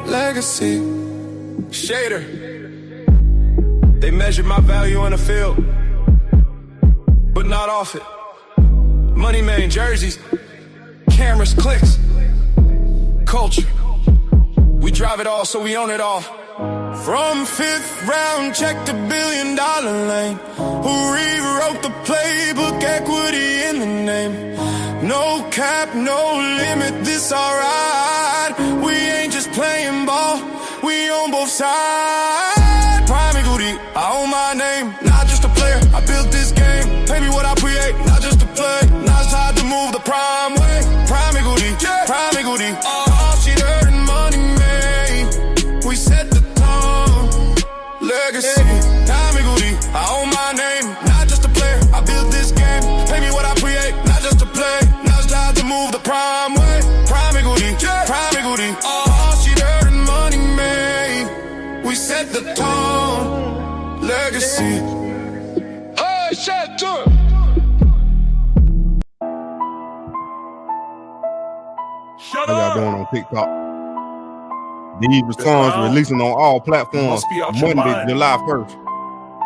legacy. Shadeur. They measured my value on the field, but not off it. Moneymane jerseys, cameras, clicks, culture. We drive it all, so we own it all. From 5th round check to $1 billion lane. Who rewrote the playbook, equity in the name. No cap, no limit, this alright. We ain't just playing ball, we on both sides. Prime Goody, I own my name, not just a player. I built this game, pay me what I create, not just to play. Now it's time to move the prime way. Prime Goody, yeah. Prime Goody, Shedeur and Moneymane. We set the tone, legacy. Prime Goody, I own my name, not just a player. I built this game, pay me what I create, not just to play. Move the prime way, prime Goody, yeah. Prime Goody, Shedeur and Moneymane. We set the tone, legacy. Hey, Shedeur. How y'all doing on TikTok? These are songs releasing on all platforms Monday, July 1st.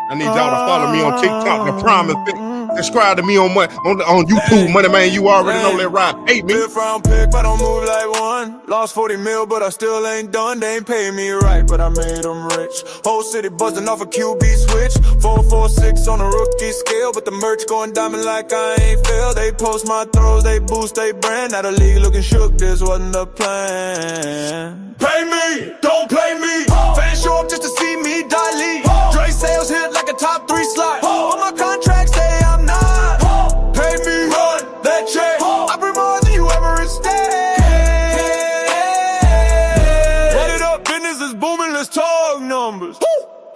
I need y'all to follow me on TikTok, the Prime Effect. Subscribe to me on YouTube, Moneymane. You already know that ride. Hey, me. 5th round pick, but I don't move like one. Lost 40 mil, but I still ain't done. They ain't paying me right, but I made them rich. Whole city buzzing off a QB switch. 4-4-6 on a rookie scale, but the merch going diamond like I ain't failed. They post my throws, they boost they brand. Now the league looking shook, this wasn't the plan. Pay me, don't play me. Fans show up just to see me dilate. Dre sales hit like a top 3 slot. On my contract say I'm not. Pay me, run that check. I bring more than you ever instead. Run it up, business is booming, let's talk numbers.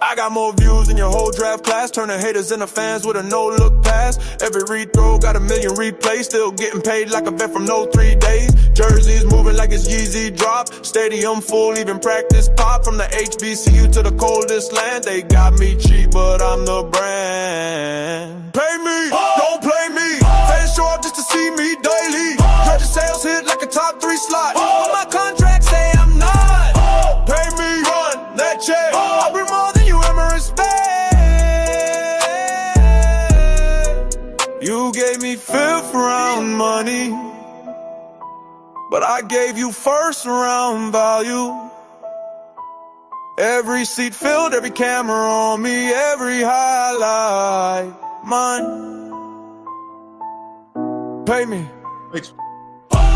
I got more views than your whole draft class. Turning haters into fans with a no-look pass. Every rethrow got 1 million replays. Still getting paid like a vet from no 3 days. Jerseys moving like it's Yeezy drop. Stadium full, even practice pop. From the HBCU to the coldest land. They got me cheap, but I'm the brand. Pay me, don't play me. Fans show up just to see me daily. Jersey sales hit like a top 3 slot. On my contract say I'm not. Pay me, run that check. I bring more than you ever expect. You gave me 5th round money, but I gave you 1st round value. Every seat filled, every camera on me, every highlight mine. Pay me.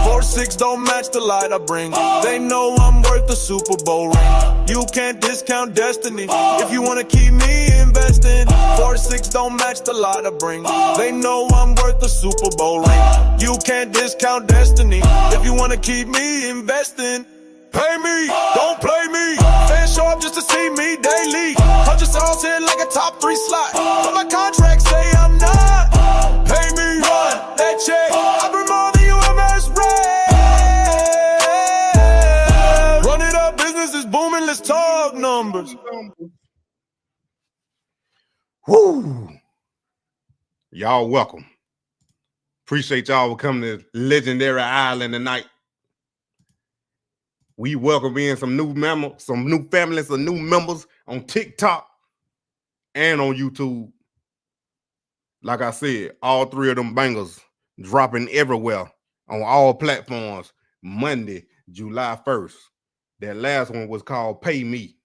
4-6 don't match the light I bring. They know I'm worth the Super Bowl ring. You can't discount destiny if you wanna keep me investing. 4-6 don't match the light I bring. They know I'm worth the Super Bowl ring. You can't discount destiny if you wanna keep me investing. Pay me, don't play me. Fans show up just to see me daily. 100 songs hit like a top 3 slot. But my contract say I'm not. Pay me, run that check. I bring more than you ever expect. Run it up, business is booming, let's talk numbers. Woo! Y'all welcome. Appreciate y'all for coming to Legendary Island tonight. We welcome in some new families, some new members on TikTok and on YouTube. Like I said, all three of them bangers dropping everywhere on all platforms Monday, July 1st. That last one was called Pay Me.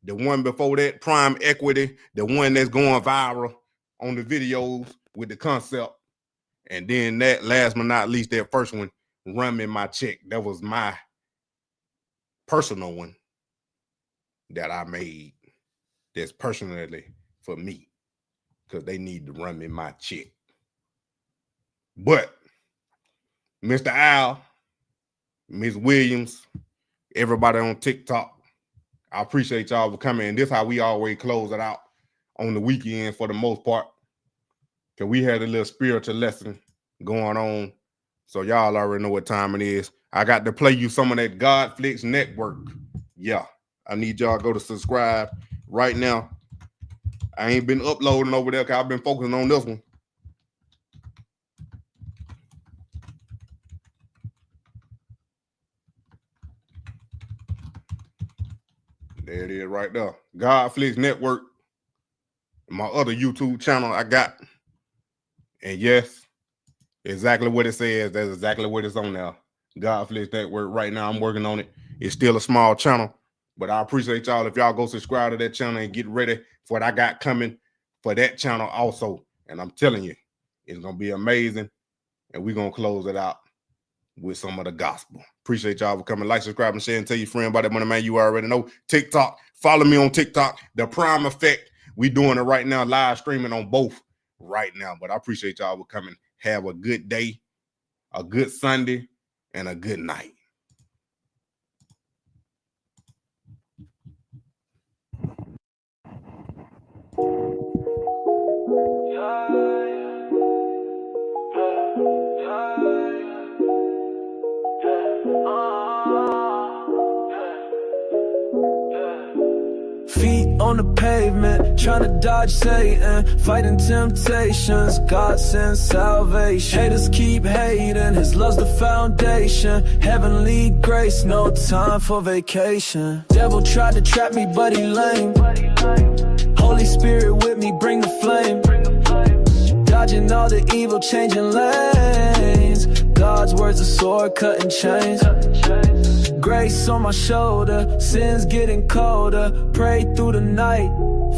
The one before that, Prime Equity, the one that's going viral on the videos with the concept. And then that last but not least, that first one, Run Me My Check. That was my personal one that I made that's personally for me because they need to run me my check. But Mr. Al, Ms. Williams, everybody on TikTok, I appreciate y'all for coming. And this is how we always close it out on the weekend for the most part. Because we had a little spiritual lesson going on. So y'all already know what time it is. I got to play you some of that Godflix Network. Yeah, I need y'all to go to subscribe right now. I ain't been uploading over there because I've been focusing on this one. There it is right there. Godflix Network. My other YouTube channel I got. And yes, exactly what it says. That's exactly what it's on now. Godflix Network. Right now, I'm working on it. It's still a small channel, but I appreciate y'all if y'all go subscribe to that channel and get ready for what I got coming for that channel also. And I'm telling you, it's going to be amazing. And we're going to close it out with some of the gospel. Appreciate y'all for coming. Like, subscribe, and share, and tell your friend about that Moneymane. You already know. TikTok. Follow me on TikTok. The Prime Effect. We doing it right now, live streaming on both right now. But I appreciate y'all for coming. Have a good day, a good Sunday, and a good night. Feet on the pavement, trying to dodge Satan, fighting temptations, God sends salvation. Haters keep hating, his love's the foundation, heavenly grace, no time for vacation. Devil tried to trap me, but he lame. Holy Spirit with me, bring the flame. Dodging all the evil, changing lanes. God's words a sword, cutting chains. Grace on my shoulder, sins getting colder. Pray through the night,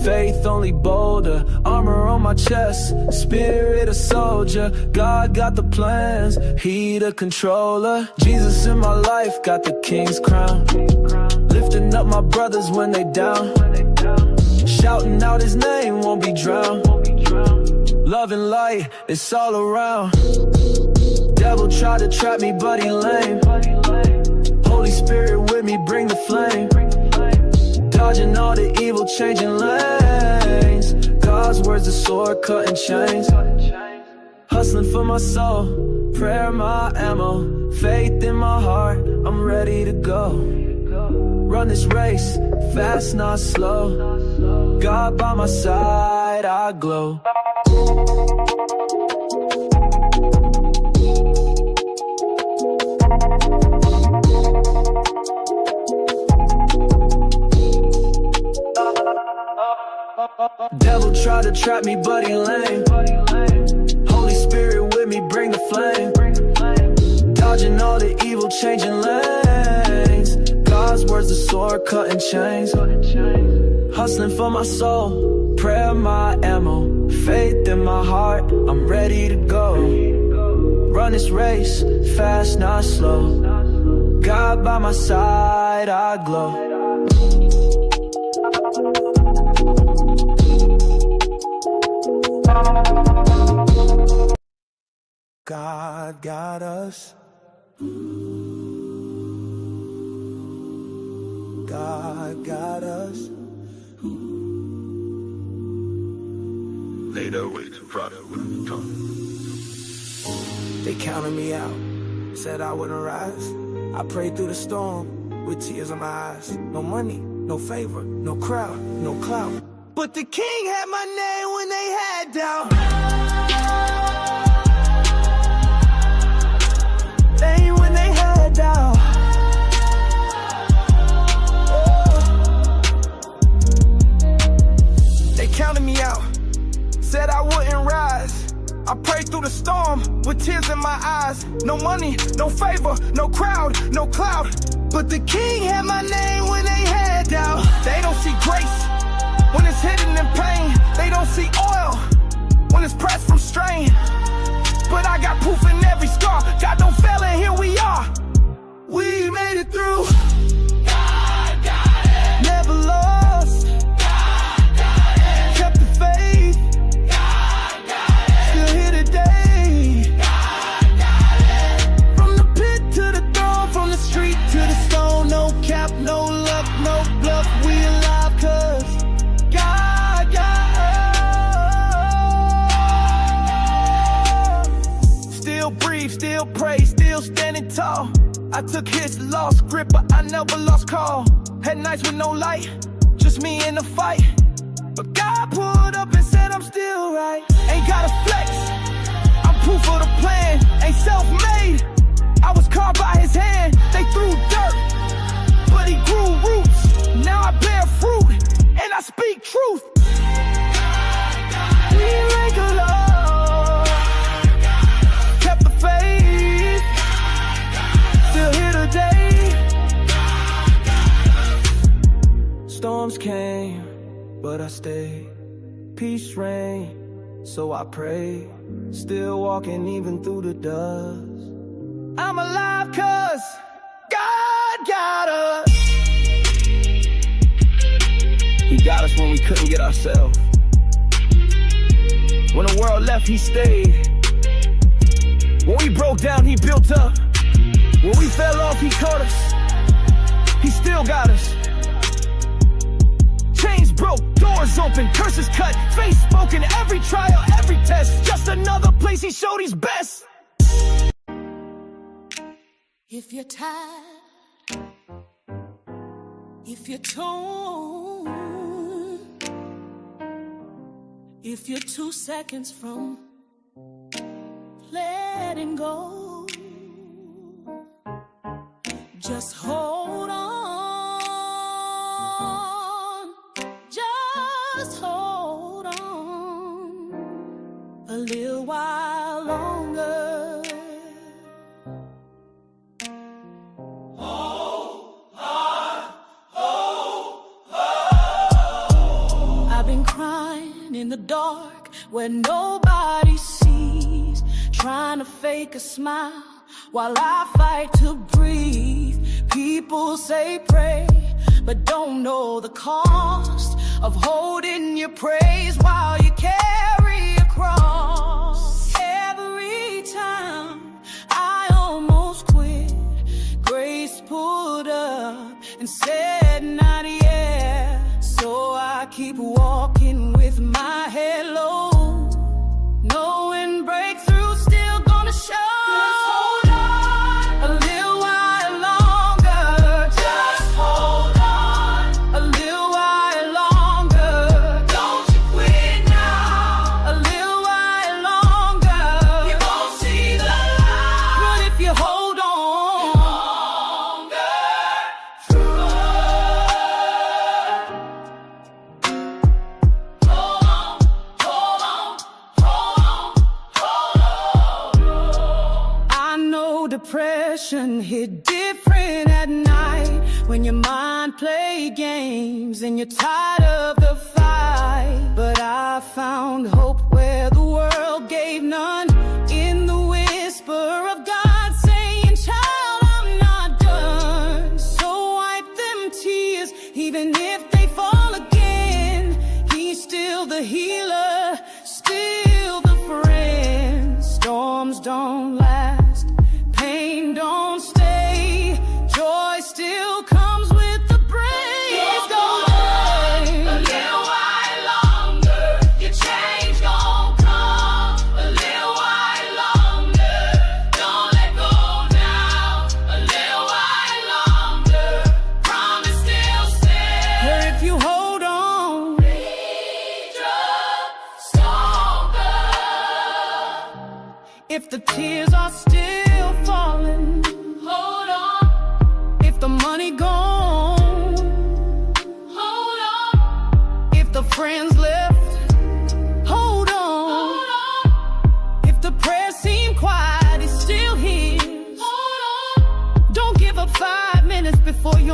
faith only bolder. Armor on my chest, spirit a soldier. God got the plans, he the controller. Jesus in my life, got the king's crown. Lifting up my brothers when they down. Shouting out his name, won't be drowned. Love and light, it's all around. Devil tried to trap me, but he lame. Holy Spirit with me, bring the flame. Dodging all the evil, changing lanes. God's words, the sword, cutting chains. Hustling for my soul, prayer my ammo. Faith in my heart, I'm ready to go. Run this race, fast not slow. God by my side, I glow. Devil tried to trap me, but he lame. Holy Spirit with me, bring the flame. Dodging all the evil, changing lanes. God's words, the sword, cutting chains. Hustling for my soul, prayer my ammo. Faith in my heart, I'm ready to go. Run this race, fast not slow. God by my side, I glow. God got us. God got us. Later with the product with the tongue. They counted me out, said I wouldn't rise. I prayed through the storm with tears in my eyes. No money, no favor, no crowd, no clout. But the king had my name when they had doubt. Fame when they had doubt. through the storm with tears in my eyes. No money, no favor, no crowd, no cloud. But the king had my name when they had doubt. They don't see grace when it's hidden in pain. They don't see oil when it's pressed from strain. But I got proof in every scar. God don't fail and here we are. We made it through. God got it. Never lost. God got it. Kept the faith. God got it. Still here today. God got it. From the pit to the throne, from the street to the stone. No cap, no luck, no bluff. We alive 'cause God got us. Still breathe, still pray, still standing tall. I took hits, lost grip, but I never lost call. Had nights with no light, just me in the fight. But God pulled up and said I'm still right. Ain't gotta flex, I'm proof of the plan. Ain't self-made, I was carved by his hand. They threw dirt, but he grew roots. Now I bear fruit, and I speak truth. We regular, kept the faith. Still here today. Storms came, but I stayed. Peace reigned, so I prayed. Still walking even through the dust. I'm alive 'cause God got us. He got us when we couldn't get ourselves. When the world left, he stayed. When we broke down, he built up. When we fell off, he caught us. He still got us. Chains broke, doors open, curses cut, faith spoken, every trial, every test. Just another place he showed he's best. If you're tired, if you're torn, if you're 2 seconds from letting go, just hold on, just hold on a little while longer. Hold on, hold on. I've been crying in the dark where nobody sees, trying to fake a smile while I fight to breathe. People say pray, but don't know the cost of holding your praise while you carry a cross. Every time I almost quit, grace pulled up and said not yet. So I keep walking with my head low, knowing breakthrough's still gonna show. Depression hit different at night when your mind play games and you're tired of the fight. But I found hope where the world gave none, in the whisper of God saying, child, I'm not done. So wipe them tears, even if they fall again. He's still the healer, still the friend. Storms don't last, pain don't stay, joy still comes with the breeze. Go away a little while longer, your change gon' come. A little while longer, don't let go now. A little while longer, promise still stands. Or if you hold on, reach up stronger. If the tears are still falling, hold on. If the money gone, hold on. If the friends left, hold on. If the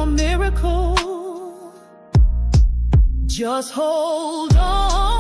your miracle. Just hold on.